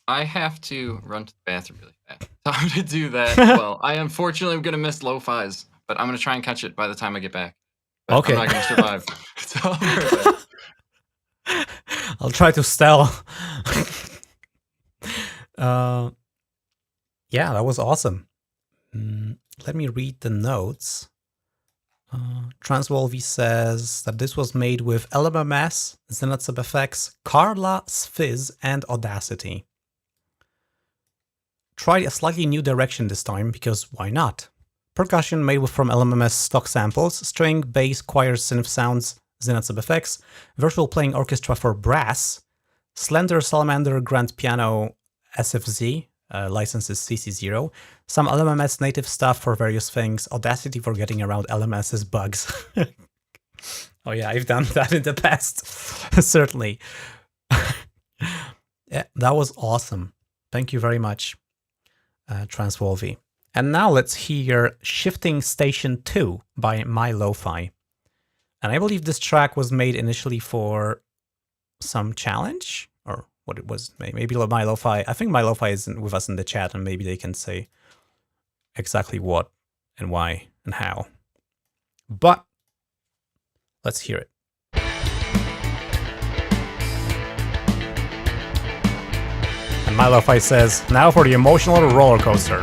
I have to run to the bathroom really fast. So I'm going to do that. Well, I unfortunately am going to miss lo-fis, but I'm going to try and catch it by the time I get back. But okay. I'm not going to survive. So I'll try to stall. Yeah, that was awesome. Let me read the notes. Transvolvi says that this was made with LMMS, Zenith FX, Carla, Fizz, and Audacity. Try a slightly new direction this time, because why not? Percussion made from LMMS stock samples, string, bass, choir, synth sounds, Zenith FX, virtual playing orchestra for brass, Slender Salamander Grand Piano SFZ, licenses CC0, some LMMS native stuff for various things, Audacity for getting around LMS's bugs. Oh yeah, I've done that in the past, certainly. Yeah, that was awesome. Thank you very much, Transvolvi. And now let's hear Shifting Station 2 by My Lo-Fi. And I believe this track was made initially for some challenge, or what it was, maybe My Lo-Fi. I think My Lo-Fi is with us in the chat, and maybe they can say exactly what and why and how. But let's hear it. And My Lo-Fi says, now for the emotional roller coaster.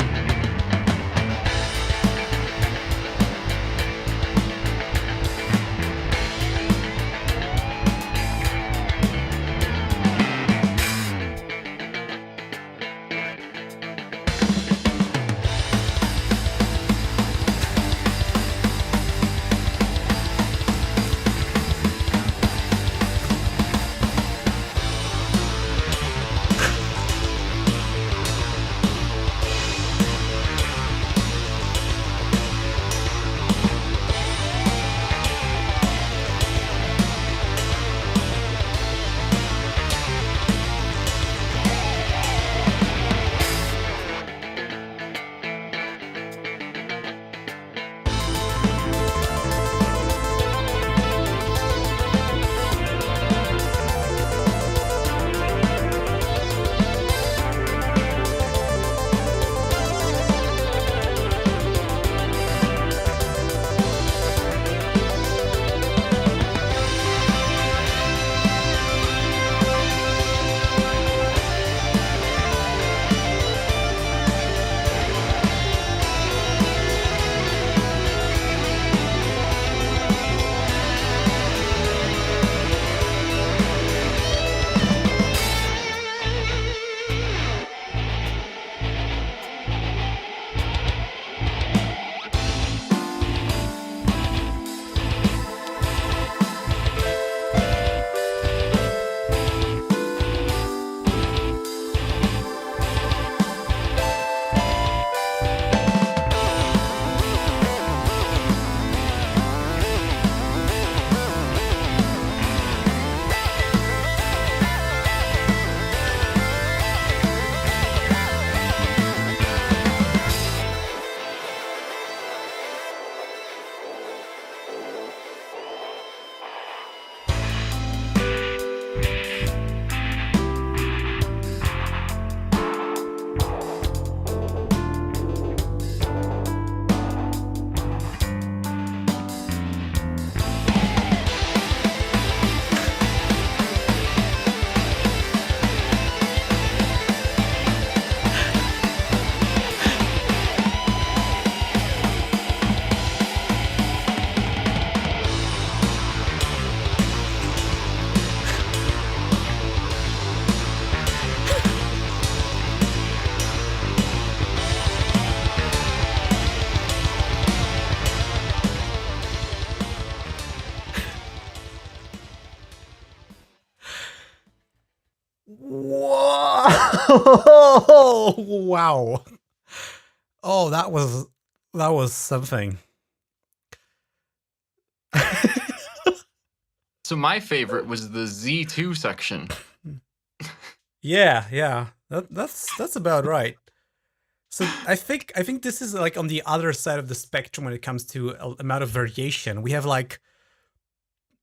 Oh, wow. Oh, that was something. So my favorite was the Z2 section. Yeah. That's about right. So I think this is like on the other side of the spectrum when it comes to amount of variation. We have like,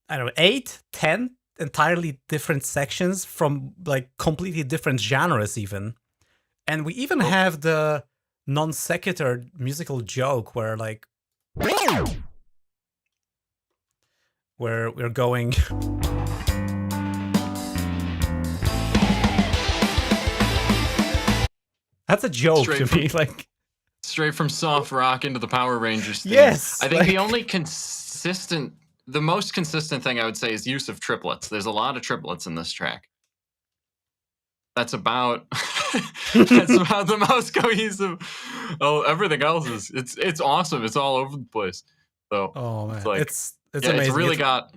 I don't know, 8, 10 entirely different sections from like completely different genres even. And we even have the non sequitur musical joke where like where we're going That's a joke Straight to me, like straight from soft rock into the Power Rangers theme. Yes, I think like- the only the most consistent thing I would say is use of triplets. There's a lot of triplets in this track. That's about the most cohesive. Oh, everything else is it's awesome. It's all over the place. So Oh man, it's like it's yeah, amazing. it's really got.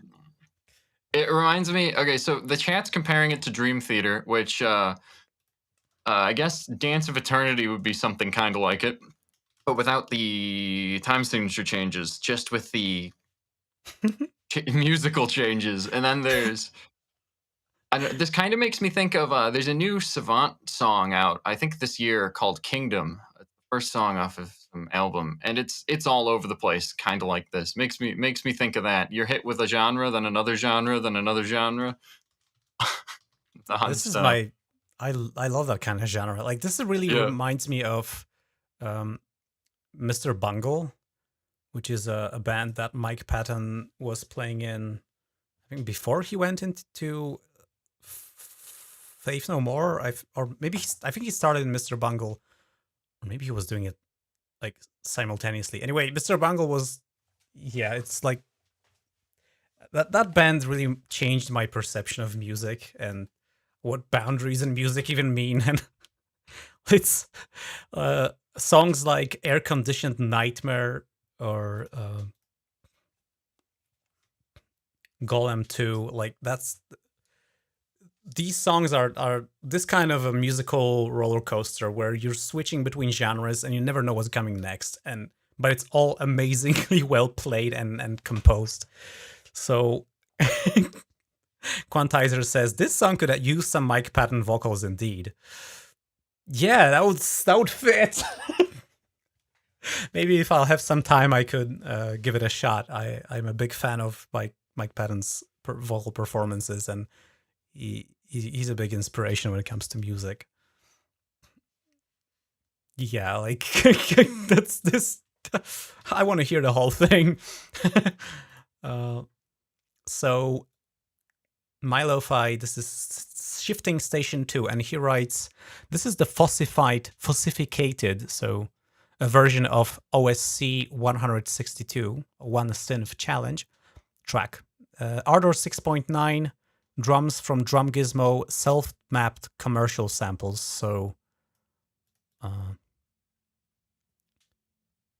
It reminds me. Okay, so the chat's comparing it to Dream Theater, which I guess Dance of Eternity would be something kind of like it, but without the time signature changes, just with the musical changes. And then there's this kind of makes me think of there's a new Savant song out, I think this year, called Kingdom, the first song off of some album, and it's all over the place, kind of like this. Makes me think of that. You're hit with a genre, then another genre, then another genre. This is my I love that kind of genre. Like this really reminds me of Mr. Bungle, which is a band that Mike Patton was playing in, I think before he went into Faith No More. I think he started in Mr. Bungle, or maybe he was doing it like simultaneously. Anyway, Mr. Bungle was, yeah, it's like that band really changed my perception of music and what boundaries in music even mean. And it's songs like Air Conditioned Nightmare or Golem 2, like these songs are this kind of a musical roller coaster where you're switching between genres and you never know what's coming next, but it's all amazingly well played and composed. So Quantizer says this song could use some Mike Patton vocals indeed. Yeah, that would fit. Maybe if I'll have some time, I could give it a shot. I'm a big fan of Mike Patton's vocal performances, and he's a big inspiration when it comes to music. Yeah, like that's this. I want to hear the whole thing. So MyLofi, this is Shifting Station 2, and he writes, this is the fossificated, so a version of OSC 162, one synth challenge track. Ardor 6.9, drums from Drum Gizmo, self-mapped commercial samples. So,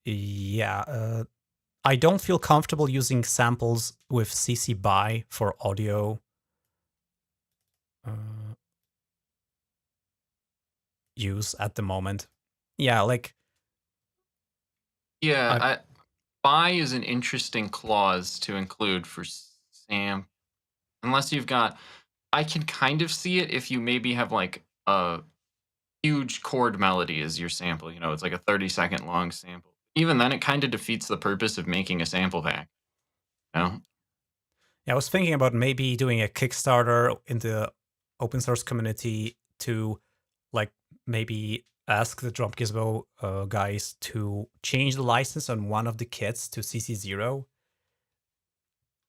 yeah, I don't feel comfortable using samples with CC BY for audio. Use at the moment. Yeah, like. Yeah, BY is an interesting clause to include for SAM. Unless you've got, I can kind of see it if you maybe have like a huge chord melody as your sample. You know, it's like a 30-second long sample. Even then, it kind of defeats the purpose of making a sample pack. You know? Yeah, I was thinking about maybe doing a Kickstarter in the open source community to, like, maybe ask the Drum Gizmo guys to change the license on one of the kits to CC0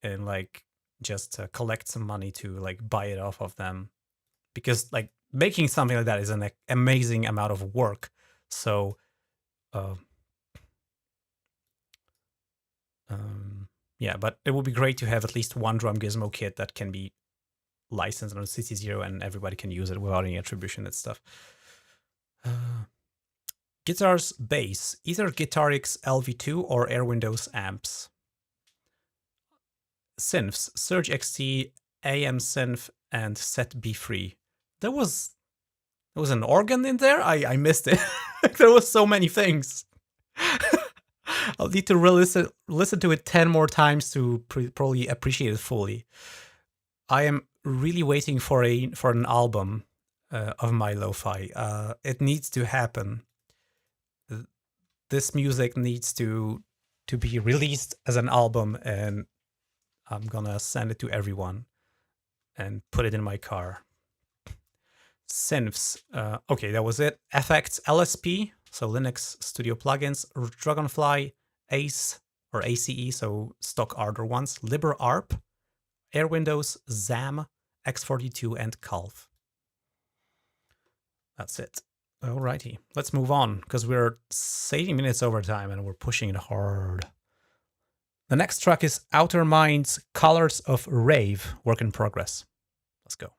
and, like, just collect some money to, like, buy it off of them. Because, like, making something like that is an amazing amount of work. So, yeah, but it would be great to have at least one Drum Gizmo kit that can be licensed on CC0 and everybody can use it without any attribution and stuff. Guitars, bass, either Guitarix LV2 or Air Windows amps. Synths, Surge XT, AM Synth, and Set B3. That was There was an organ in there? I missed it. There was so many things. I'll need to listen to it 10 more times to probably appreciate it fully. I am really waiting for an album of my lo-fi. It needs to happen. This music needs to be released as an album, and I'm gonna send it to everyone and put it in my car. Synths. Okay, that was it. Effects, LSP, so Linux Studio plugins, Dragonfly, ACE or ACE, so stock Ardor ones, LibreArp, Air Windows, ZAM, X42, and Calv. That's it. Alrighty, let's move on, because we're 80 minutes over time and we're pushing it hard. The next track is Outer Minds, Colors of Rave, work in progress. Let's go.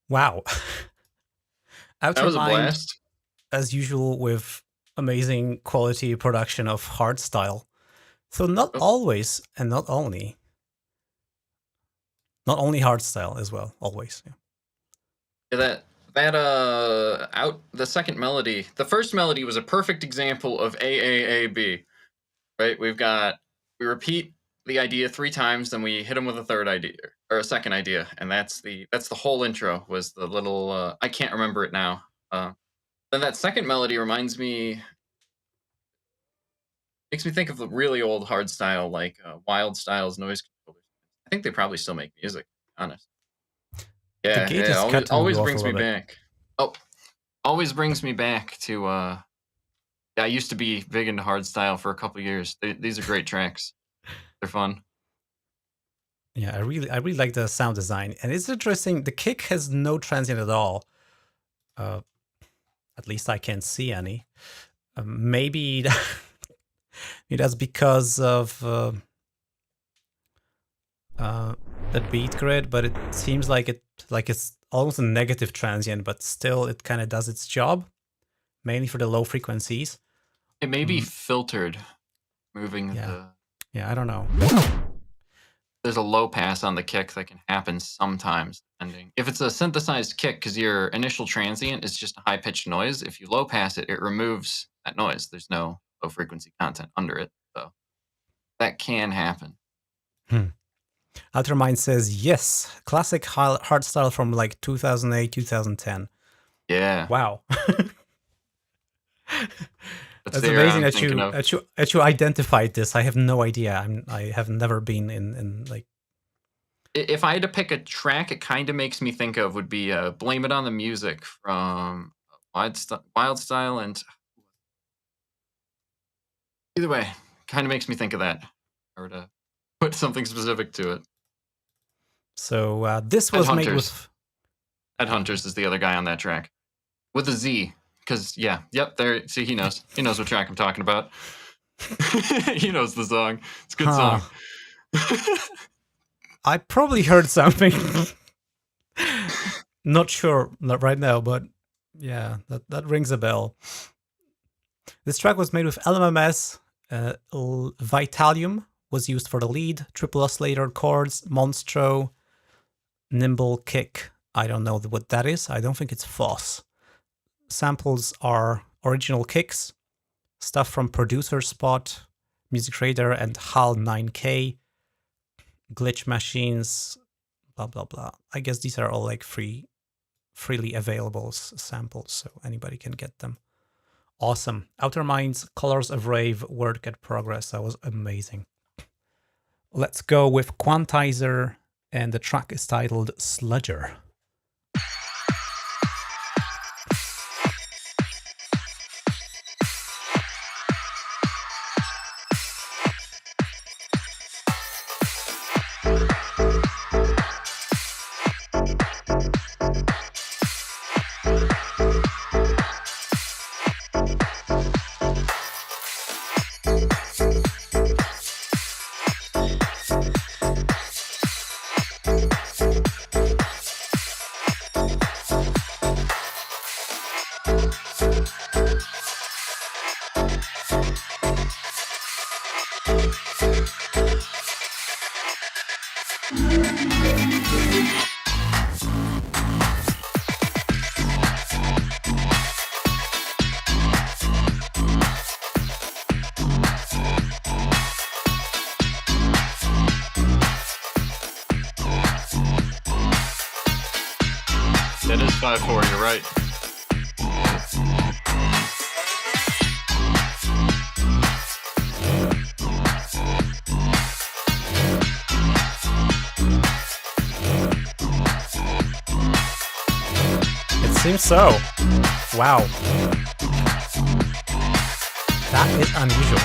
Wow. That was a Outermind, blast. as usual, with amazing quality production of hardstyle. So not always, and not only hardstyle as well, always. Yeah. Yeah, the second melody, the first melody was a perfect example of AAAB, right? We repeat the idea 3 times, then we hit them with a third idea or a second idea, and that's the whole intro. Was the little I can't remember it now. Then that second melody makes me think of the really old hardstyle, like Wild Styles noise controllers. I think they probably still make music, to be honest. Yeah, The gate yeah, is cutting always you off brings a me little bit. back. Oh, Always brings me back to I used to be big into hardstyle for a couple years. These are great tracks. They're fun. Yeah, I really like the sound design, and it's interesting. The kick has no transient at all. At least I can't see any. Maybe that's because of the beat grid, but it seems like it's almost a negative transient, but still it kind of does its job, mainly for the low frequencies. It may be filtered, moving the... Yeah, I don't know. There's a low pass on the kick that can happen sometimes, depending. If it's a synthesized kick, because your initial transient is just a high-pitched noise, if you low pass it, it removes that noise. There's no low-frequency content under it, so that can happen. Outermind says, yes, classic hardstyle from like 2008, 2010. Yeah. Wow. That's amazing that you identified this. I have no idea. I have never been in like... If I had to pick a track, it kind of makes me think of would be Blame It on the Music from Wild Style, and either way, kind of makes me think of that. Or to put something specific to it. So this was made with... Headhunters is the other guy on that track. With a Z. Because, there, see, he knows. He knows what track I'm talking about. He knows the song. It's a good song. I probably heard something. Not sure right now, but yeah, that rings a bell. This track was made with LMMS. Vitalium was used for the lead. Triple oscillator chords, Monstro, Nimble Kick. I don't know what that is. I don't think it's Foss. Samples are original kicks, stuff from Producer Spot, Music Radar, and HAL 9K, glitch machines, blah, blah, blah. I guess these are all like freely available samples, so anybody can get them. Awesome. Outer Minds, Colors of Rave, Work at Progress. That was amazing. Let's go with Quantizer, and the track is titled Sludger. That is 5/4, you're right. It seems so. Wow. That is unusual.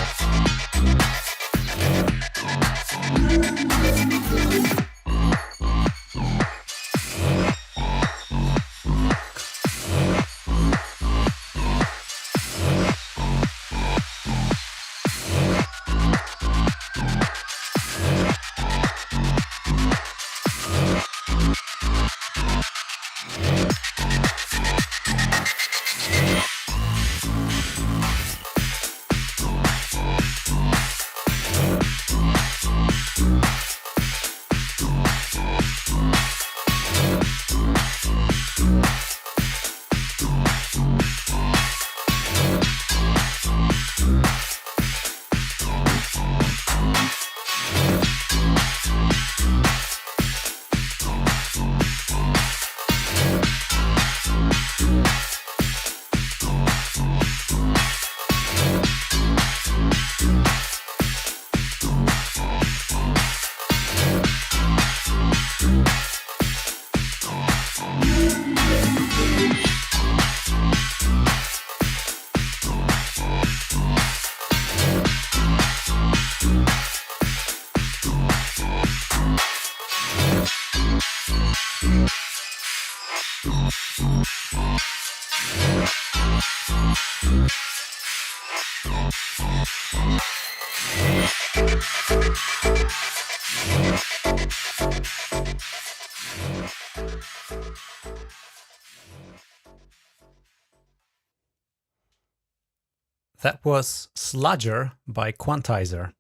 That was Sludger by Quantizer.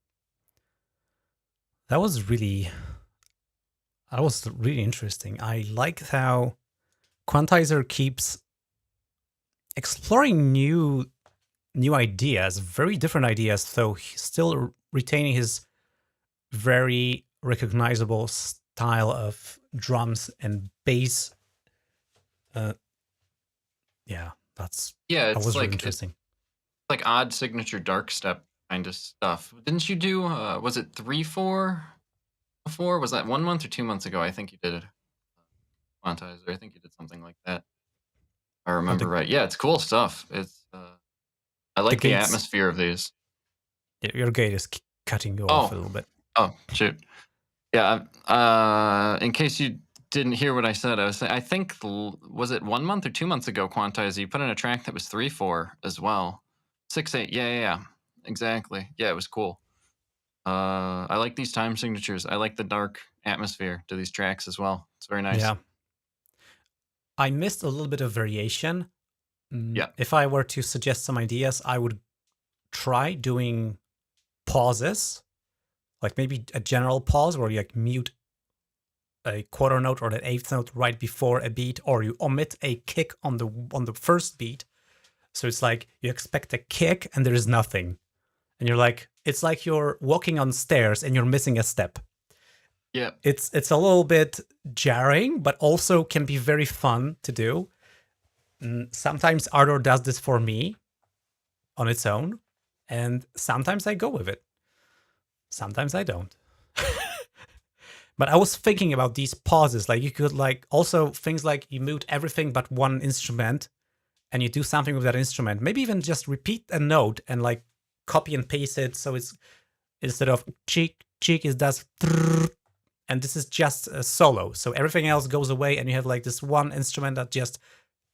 That was really interesting. I like how Quantizer keeps exploring new ideas, very different ideas, though he's still retaining his very recognizable style of drums and bass. Yeah, that was really interesting. Like odd signature dark step kind of stuff. Didn't you do, was it 3/4 before? Was that 1 month or 2 months ago? I think you did it. Quantizer, I think you did something like that. If I remember right. Yeah, it's cool stuff. It's I like the atmosphere of these. Yeah, your gate is cutting you off a little bit. Oh, shoot. Yeah, in case you didn't hear what I said, I think, was it 1 month or 2 months ago, Quantizer, you put in a track that was 3/4 as well. 6/8, yeah, exactly. Yeah, it was cool. I like these time signatures. I like the dark atmosphere to these tracks as well. It's very nice. Yeah. I missed a little bit of variation. Yeah. If I were to suggest some ideas, I would try doing pauses, like maybe a general pause where you like mute a quarter note or an eighth note right before a beat, or you omit a kick on the first beat. So it's like you expect a kick and there is nothing. And you're like, it's like you're walking on stairs and you're missing a step. Yeah. It's a little bit jarring, but also can be very fun to do. Sometimes Ardor does this for me on its own, and sometimes I go with it. Sometimes I don't. But I was thinking about these pauses. Like you could like also things like you mute everything but one instrument and you do something with that instrument. Maybe even just repeat a note and like copy and paste it. So it's instead of cheek, it does and this is just a solo. So everything else goes away and you have like this one instrument that just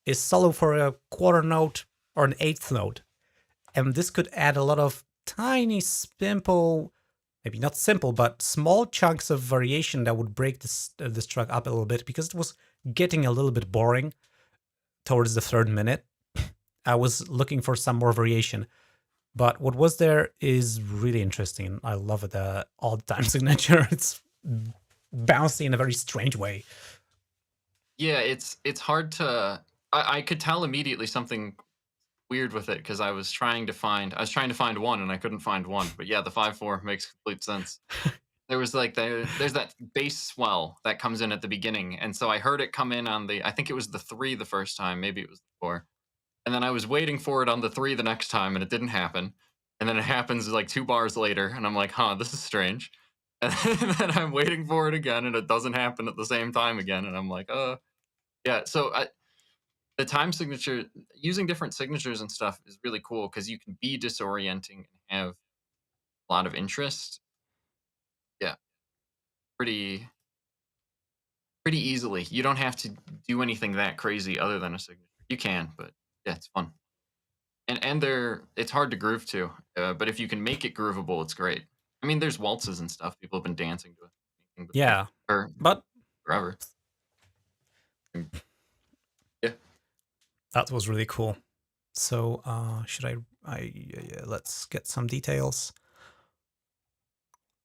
is solo for a quarter note or an eighth note. And this could add a lot of tiny, simple, maybe not simple, but small chunks of variation that would break this track up a little bit, because it was getting a little bit boring towards the third minute. I was looking for some more variation, but what was there is really interesting. I love it. The odd time signature. It's bouncy in a very strange way. Yeah, it's hard to. I could tell immediately something weird with it because I was trying to find one and I couldn't find one. But yeah, the 5/4 makes complete sense. There was like there's that bass swell that comes in at the beginning, and so I heard it come in on I think it was the 3 the first time, maybe it was the 4, and then I was waiting for it on the 3 the next time, and it didn't happen, and then it happens like 2 bars later, and I'm like, huh, this is strange, and then I'm waiting for it again, and it doesn't happen at the same time again, and I'm like, yeah. So the time signature, using different signatures and stuff is really cool because you can be disorienting and have a lot of interest. Yeah. Pretty easily. You don't have to do anything that crazy other than a signature. You can, but yeah, it's fun. And it's hard to groove to, but if you can make it groovable, it's great. I mean, there's waltzes and stuff. People have been dancing to it. Yeah, but forever. Yeah. That was really cool. So should let's get some details.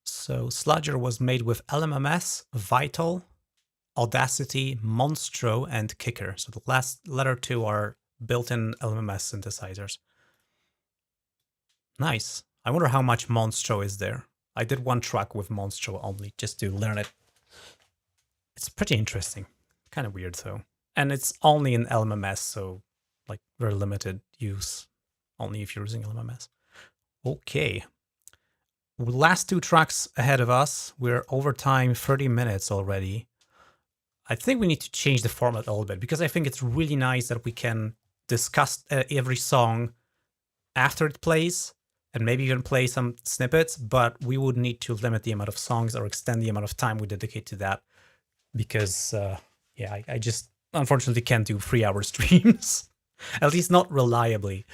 So Sludger was made with LMMS, Vital, Audacity, Monstro, and Kicker. So the last letter 2 are built-in LMMS synthesizers. Nice. I wonder how much Monstro is there. I did one track with Monstro only just to learn it. It's pretty interesting. Kind of weird though. And it's only in LMMS, so like very limited use, only if you're using LMMS. Okay. Last 2 tracks ahead of us. We're over time, 30 minutes already. I think we need to change the format a little bit because I think it's really nice that we can discuss every song after it plays and maybe even play some snippets, but we would need to limit the amount of songs or extend the amount of time we dedicate to that because, yeah, I just unfortunately can't do 3-hour streams, at least not reliably.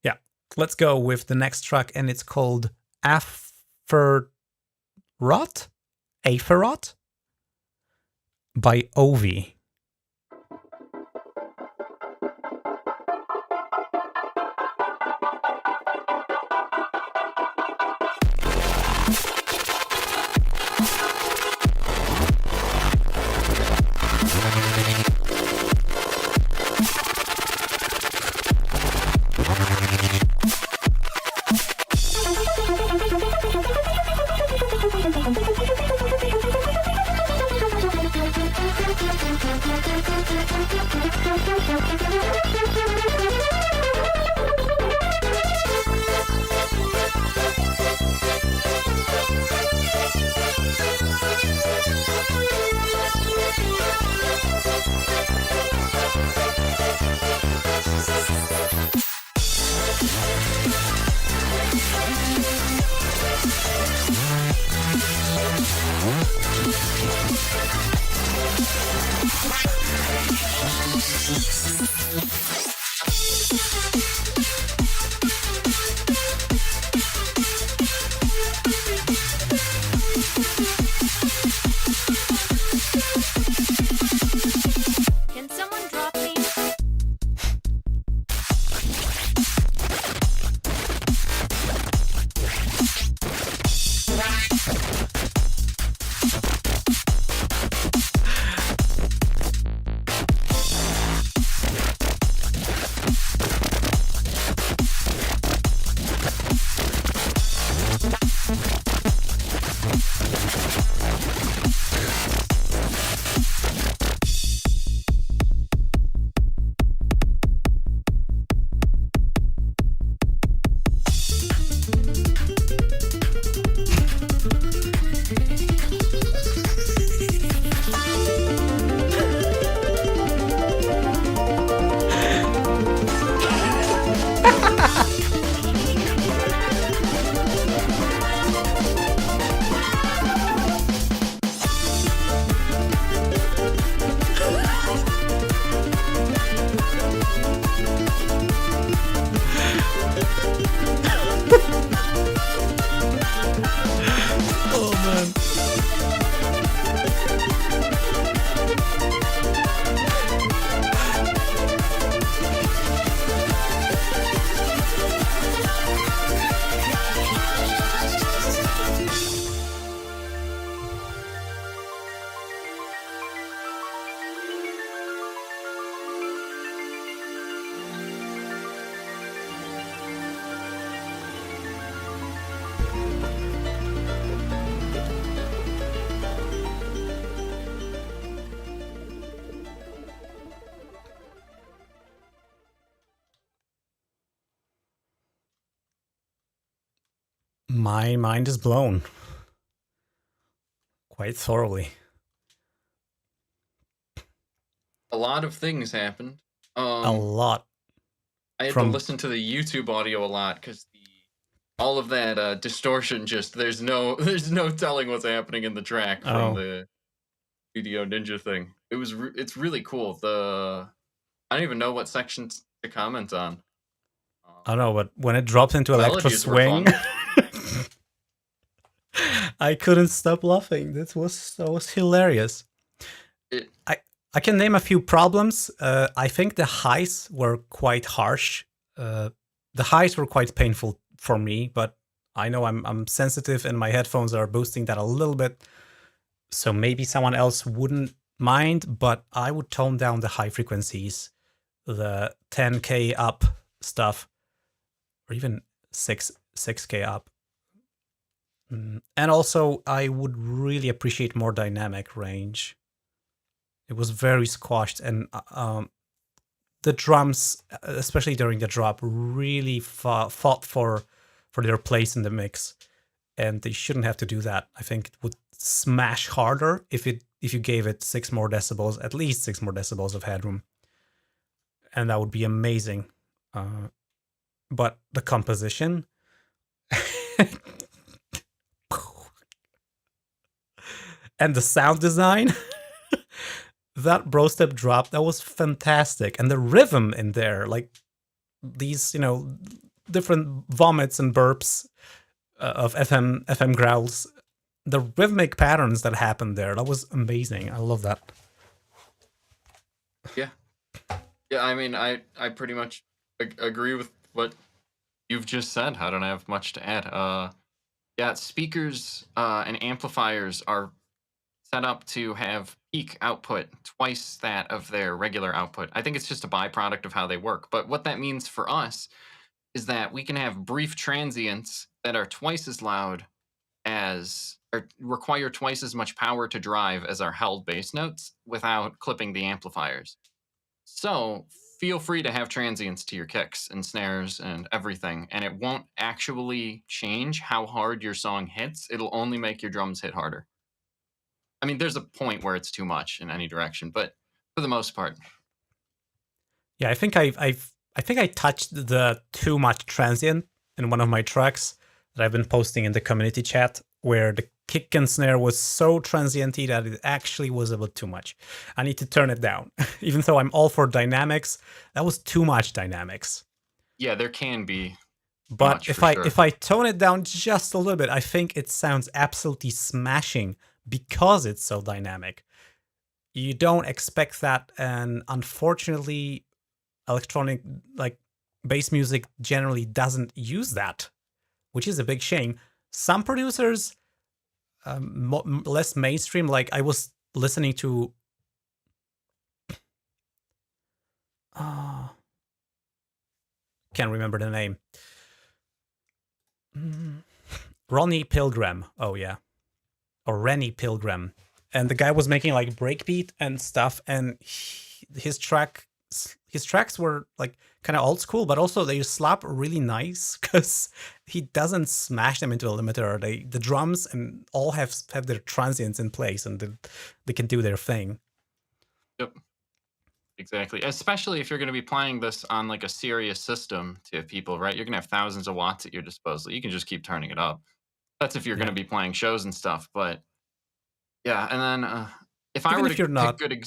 Yeah, let's go with the next track, and it's called Aferot by Ovi. Can someone drop me? Oh man. My mind is blown. Quite thoroughly. A lot of things happened. A lot. I had to listen to the YouTube audio a lot because all of that distortion just there's no telling what's happening in the track from the Studio Ninja thing. It's really cool. I don't even know what sections to comment on. I don't know, but when it dropped into electro melodies were swing, fun. I couldn't stop laughing. That was hilarious. I can name a few problems. I think the highs were quite harsh. The highs were quite painful for me, but I know I'm sensitive and my headphones are boosting that a little bit. So maybe someone else wouldn't mind, but I would tone down the high frequencies, the 10K up stuff, or even 6K up. And also, I would really appreciate more dynamic range. It was very squashed, and the drums, especially during the drop, really fought for their place in the mix, and they shouldn't have to do that. I think it would smash harder if you gave it 6 more decibels, at least 6 more decibels of headroom, and that would be amazing. But the composition. And the sound design, that bro step drop, that was fantastic. And the rhythm in there, like these, different vomits and burps of FM growls, the rhythmic patterns that happened there, that was amazing. I love that. Yeah. I mean, I pretty much agree with what You've just said. I don't have much to add. Yeah, speakers and amplifiers are set up to have peak output twice that of their regular output. I think it's just a byproduct of how they work. But what that means for us is that we can have brief transients that are twice as loud or require twice as much power to drive as our held bass notes without clipping the amplifiers. So feel free to have transients to your kicks and snares and everything, and it won't actually change how hard your song hits. It'll only make your drums hit harder. I mean, there's a point where it's too much in any direction, but for the most part. Yeah, I think I touched the too much transient in one of my tracks that I've been posting in the community chat, where the kick and snare was so transienty that it actually was a bit too much. I need to turn it down. Even though I'm all for dynamics, that was too much dynamics. Yeah, there can be. But if I tone it down just a little bit, I think it sounds absolutely smashing because it's so dynamic. You don't expect that, and unfortunately, electronic like bass music generally doesn't use that, which is a big shame. Some producers, less mainstream, like I was listening to can't remember the name. Ronnie Pilgrim. Oh yeah. Or Rennie Pilgrim. And the guy was making like breakbeat and stuff, and his tracks were like kind of old school, but also they slap really nice because he doesn't smash them into a limiter. The drums and all have their transients in place, and they can do their thing. Yep. Exactly. Especially if you're going to be playing this on like a serious system to people, right? You're going to have thousands of watts at your disposal. You can just keep turning it up. That's if you're going to be playing shows and stuff. But yeah, and then if I were to pick good,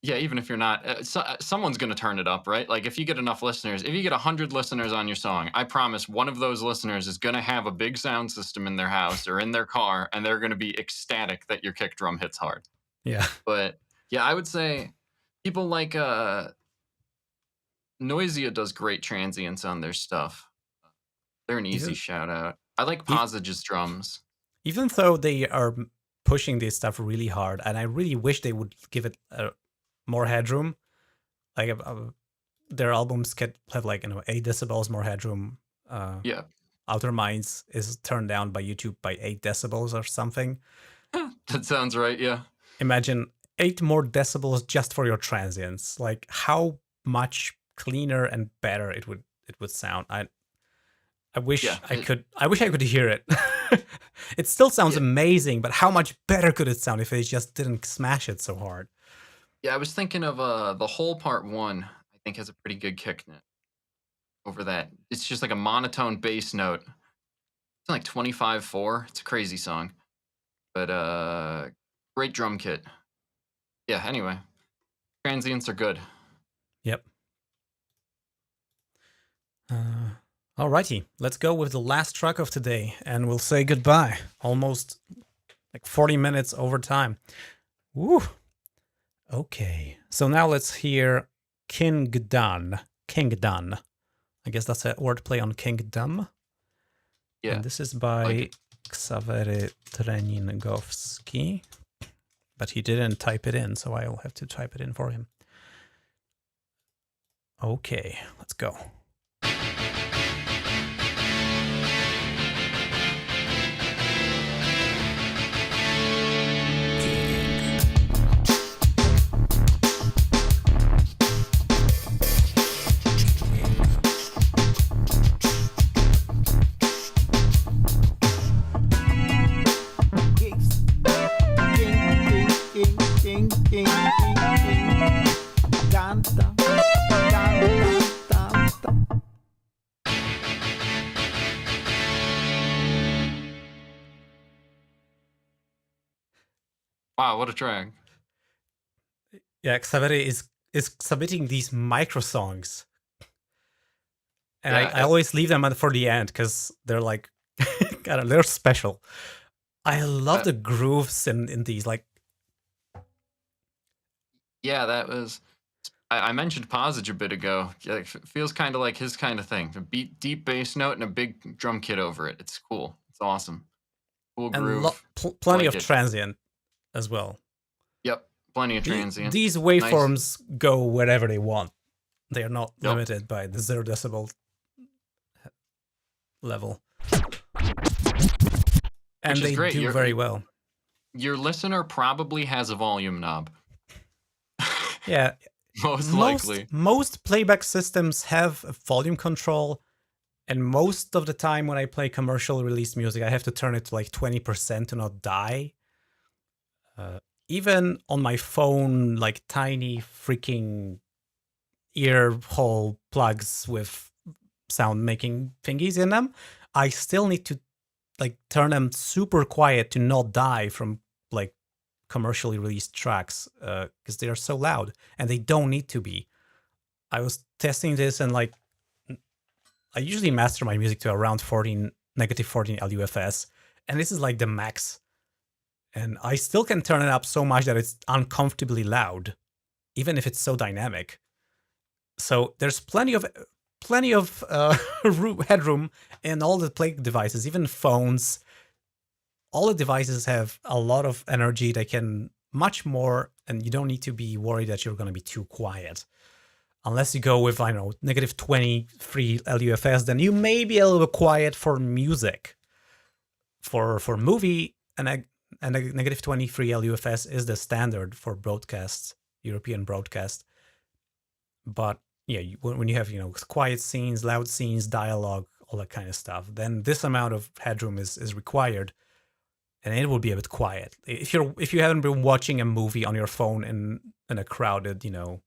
even if you're not, someone's going to turn it up, right? Like if you get enough listeners, if you get 100 listeners on your song, I promise one of those listeners is going to have a big sound system in their house or in their car, and they're going to be ecstatic that your kick drum hits hard. Yeah. But yeah, I would say people like Noisia does great transients on their stuff. They're an easy shout out. I like Posage's drums. Even though they are pushing this stuff really hard, and I really wish they would give it more headroom. Like their albums could have like 8 decibels more headroom. Outer Minds is turned down by YouTube by 8 decibels or something. That sounds right. Yeah. Imagine 8 more decibels just for your transients. Like how much cleaner and better it would sound. I wish I could hear it. It still sounds amazing, but how much better could it sound if they just didn't smash it so hard? Yeah, I was thinking of the whole part 1. I think has a pretty good kick net over that. It's just like a monotone bass note. It's like 25/4. It's a crazy song, but great drum kit. Yeah. Anyway, transients are good. Yep. Alrighty, let's go with the last track of today, and we'll say goodbye. Almost like 40 minutes over time. Woo! Okay, so now let's hear Kingdom. I guess that's a wordplay on kingdom. Yeah. And this is by Ksawery Treningowski, but he didn't type it in, so I'll have to type it in for him. Okay, let's go. Wow, what a track. Yeah, Ksawery is submitting these micro songs. And I always leave them for the end because they're like, they're special. I love the grooves in these. Like, yeah, that was. I mentioned Posage a bit ago. It feels kind of like his kind of thing. A deep bass note and a big drum kit over it. It's cool. It's awesome. Cool groove. And plenty of transient as well. Yep, plenty of transient. These waveforms go wherever they want. They are not limited by the 0 decibel level. And Which is they great. do very well. Your listener probably has a volume knob. Yeah, Most likely. most playback systems have a volume control, and most of the time when I play commercial release music, I have to turn it to like 20% to not die. Even on my phone, like tiny freaking ear hole plugs with sound making thingies in them, I still need to like turn them super quiet to not die from like commercially released tracks because they are so loud, and they don't need to be. I was testing this, and like I usually master my music to around 14 -14 LUFS, and this is like the max. And I still can turn it up so much that it's uncomfortably loud, even if it's so dynamic. So there's plenty of headroom in all the play devices, even phones. All the devices have a lot of energy. They can much more, and you don't need to be worried that you're going to be too quiet. Unless you go with, I don't know, -23 LUFS, then you may be a little bit quiet for music. For movie, and a -23 LUFS is the standard for broadcasts, European broadcast. But yeah, when you have, you know, quiet scenes, loud scenes, dialogue, all that kind of stuff, then this amount of headroom is required, and it will be a bit quiet. If you haven't been watching a movie on your phone in a crowded, you know,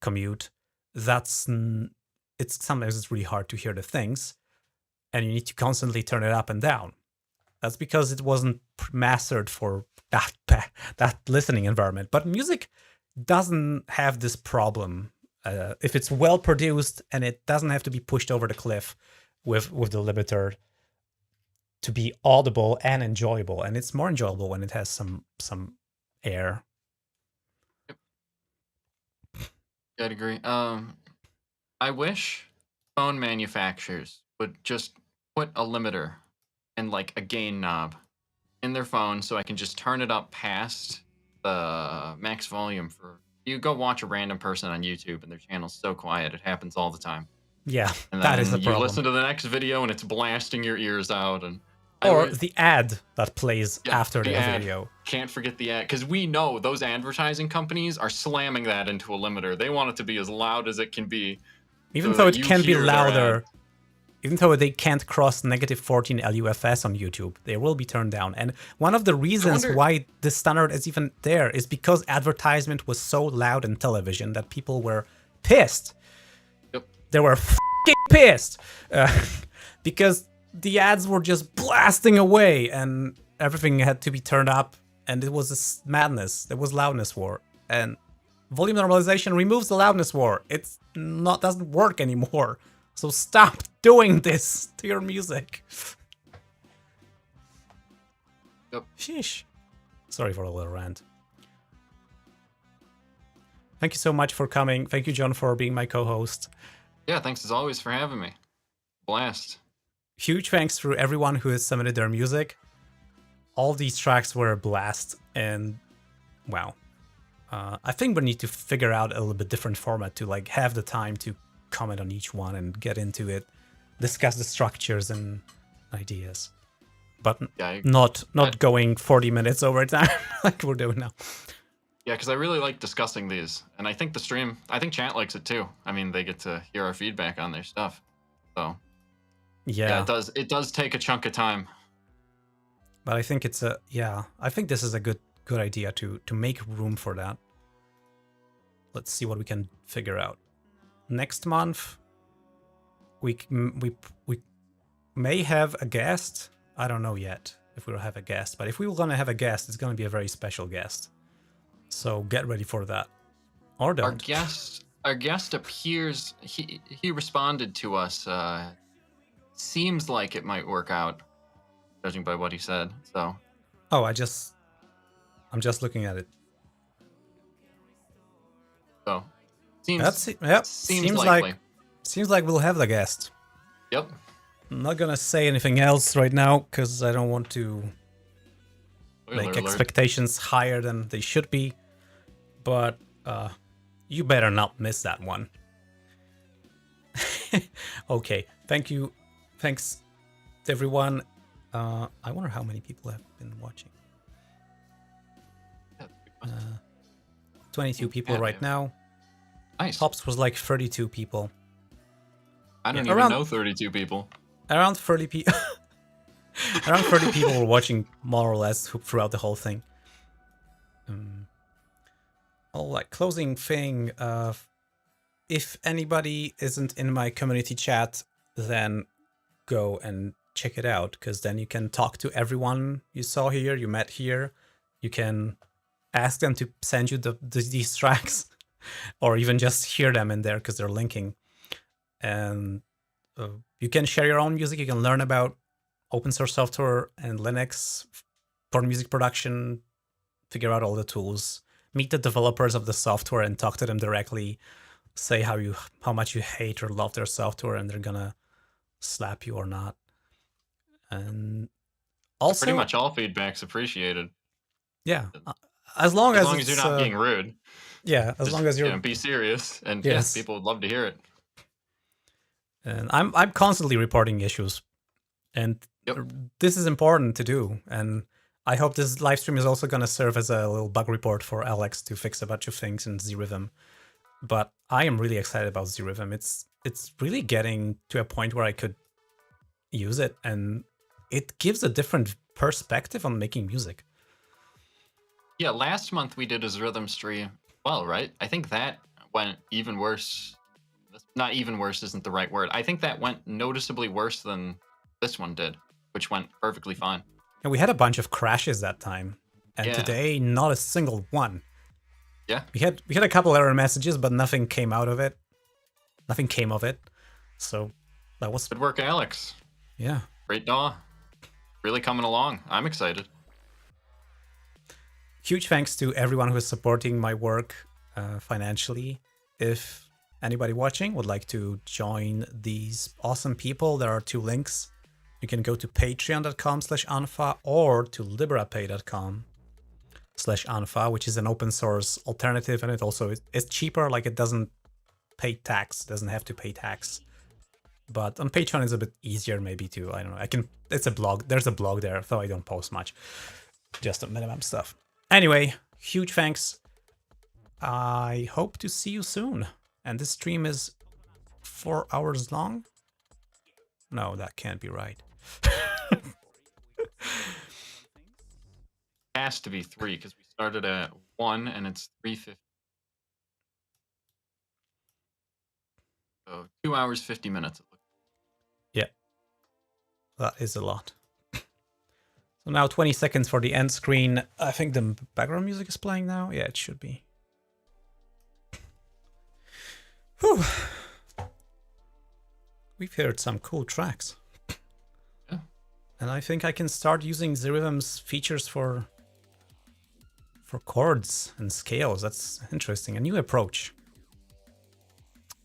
commute, sometimes it's really hard to hear the things, and you need to constantly turn it up and down. That's because it wasn't mastered for that listening environment. But music doesn't have this problem. If it's well produced, and it doesn't have to be pushed over the cliff with the limiter to be audible and enjoyable. And it's more enjoyable when it has some air. I'd agree. I wish phone manufacturers would just put a limiter and like a gain knob in their phone, so I can just turn it up past the max volume. For you go watch a random person on YouTube and their channel's so quiet, it happens all the time. Yeah, And that is then the you problem. listen to the next video and it's blasting your ears out. And or the ad that plays after the ad. video. Can't forget the ad, because we know those advertising companies are slamming that into a limiter. They want it to be as loud as it can be. Even so though that it you can be hear their louder, ad. even though they can't cross -14 LUFS on YouTube, they will be turned down. And one of the reasons why this standard is even there is because advertisement was so loud in television that people were pissed. Yep. They were f***ing pissed because the ads were just blasting away, and everything had to be turned up, and it was a madness. There was loudness war, and volume normalization removes the loudness war. It's not doesn't work anymore. So stop doing this to your music. Yep. Sheesh. Sorry for the little rant. Thank you so much for coming. Thank you, John, for being my co-host. Yeah, thanks as always for having me. Blast. Huge thanks to everyone who has submitted their music. All these tracks were a blast, and wow. I think we need to figure out a little bit different format to like have the time to comment on each one and get into it, discuss the structures and ideas, but Yeah, not going 40 minutes over time like we're doing now. Yeah, because I really like discussing these, and I think I think chat likes it too. I mean, they get to hear our feedback on their stuff, so yeah, it does take a chunk of time. But I think I think this is a good idea to make room for that. Let's see what we can figure out. Next month, we may have a guest. I don't know yet if we'll have a guest, but if we were gonna have a guest, it's gonna be a very special guest. So get ready for that, or don't. Our guest appears. He responded to us. Seems like it might work out, judging by what he said. So. Oh, I'm just looking at it. So. Seems like we'll have the guest. Yep. I'm not gonna say anything else right now because I don't want to make expectations higher than they should be. But you better not miss that one. Okay, thanks to everyone. I wonder how many people have been watching. 22 people Yeah, right now. Nice. Tops was like 32 people. I don't Yeah, even around- know 32 people. Around 30 people. Around 30 people were watching more or less throughout the whole thing. Like closing thing. If anybody isn't in my community chat, then go and check it out, because then you can talk to everyone you saw here, you met here. You can ask them to send you these tracks, or even just hear them in there because they're linking. And you can share your own music. You can learn about open source software and Linux for music production, figure out all the tools, meet the developers of the software and talk to them directly. Say how much you hate or love their software, and they're gonna slap you or not. And also, Pretty much all feedback's appreciated. yeah, as long as you're not being rude. Yeah, as long as you're be serious, and Yes. people would love to hear it. And I'm constantly reporting issues, and this is important to do. And I hope this live stream is also going to serve as a little bug report for Alex to fix a bunch of things in Zrythm. But I am really excited about Zrythm. It's really getting to a point where I could use it, and it gives a different perspective on making music. Yeah, last month we did a Zrythm stream. Well, right? I think that went even worse. Not even worse isn't the right word. I think that went noticeably worse than this one did, which went perfectly fine. And we had a bunch of crashes that time, and Yeah. today not a single one. Yeah. We had a couple error messages, but nothing came out of it. Nothing came of it. So that was Good work, Alex. yeah. Great DAW. Really coming along. I'm excited. Huge thanks to everyone who is supporting my work financially. If anybody watching would like to join these awesome people, there are 2 links. You can go to patreon.com/unfa or to liberapay.com/unfa, which is an open source alternative, and it also is cheaper. Like, it doesn't pay tax, doesn't have to pay tax. But on Patreon it's a bit easier maybe to, I don't know, it's a blog. There's a blog there, though I don't post much. Just the minimum stuff. Anyway, huge thanks. I hope to see you soon. And this stream is 4 hours long? No, that can't be right. Has to be 3 because we started at 1 and it's 3:50. So 2 hours 50 minutes. Yeah, that is a lot. So now 20 seconds for the end screen. I think the background music is playing now. Yeah, it should be. Whew. We've heard some cool tracks. Yeah. And I think I can start using Zrythm's features for chords and scales. That's interesting. A new approach.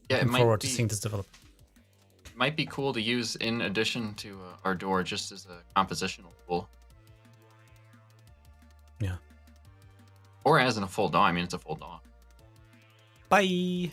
Yeah, Looking forward to seeing this develop. It might be cool to use in addition to our door, just as a compositional tool. Yeah. Or as in a full DAW. I mean, it's a full DAW. Bye.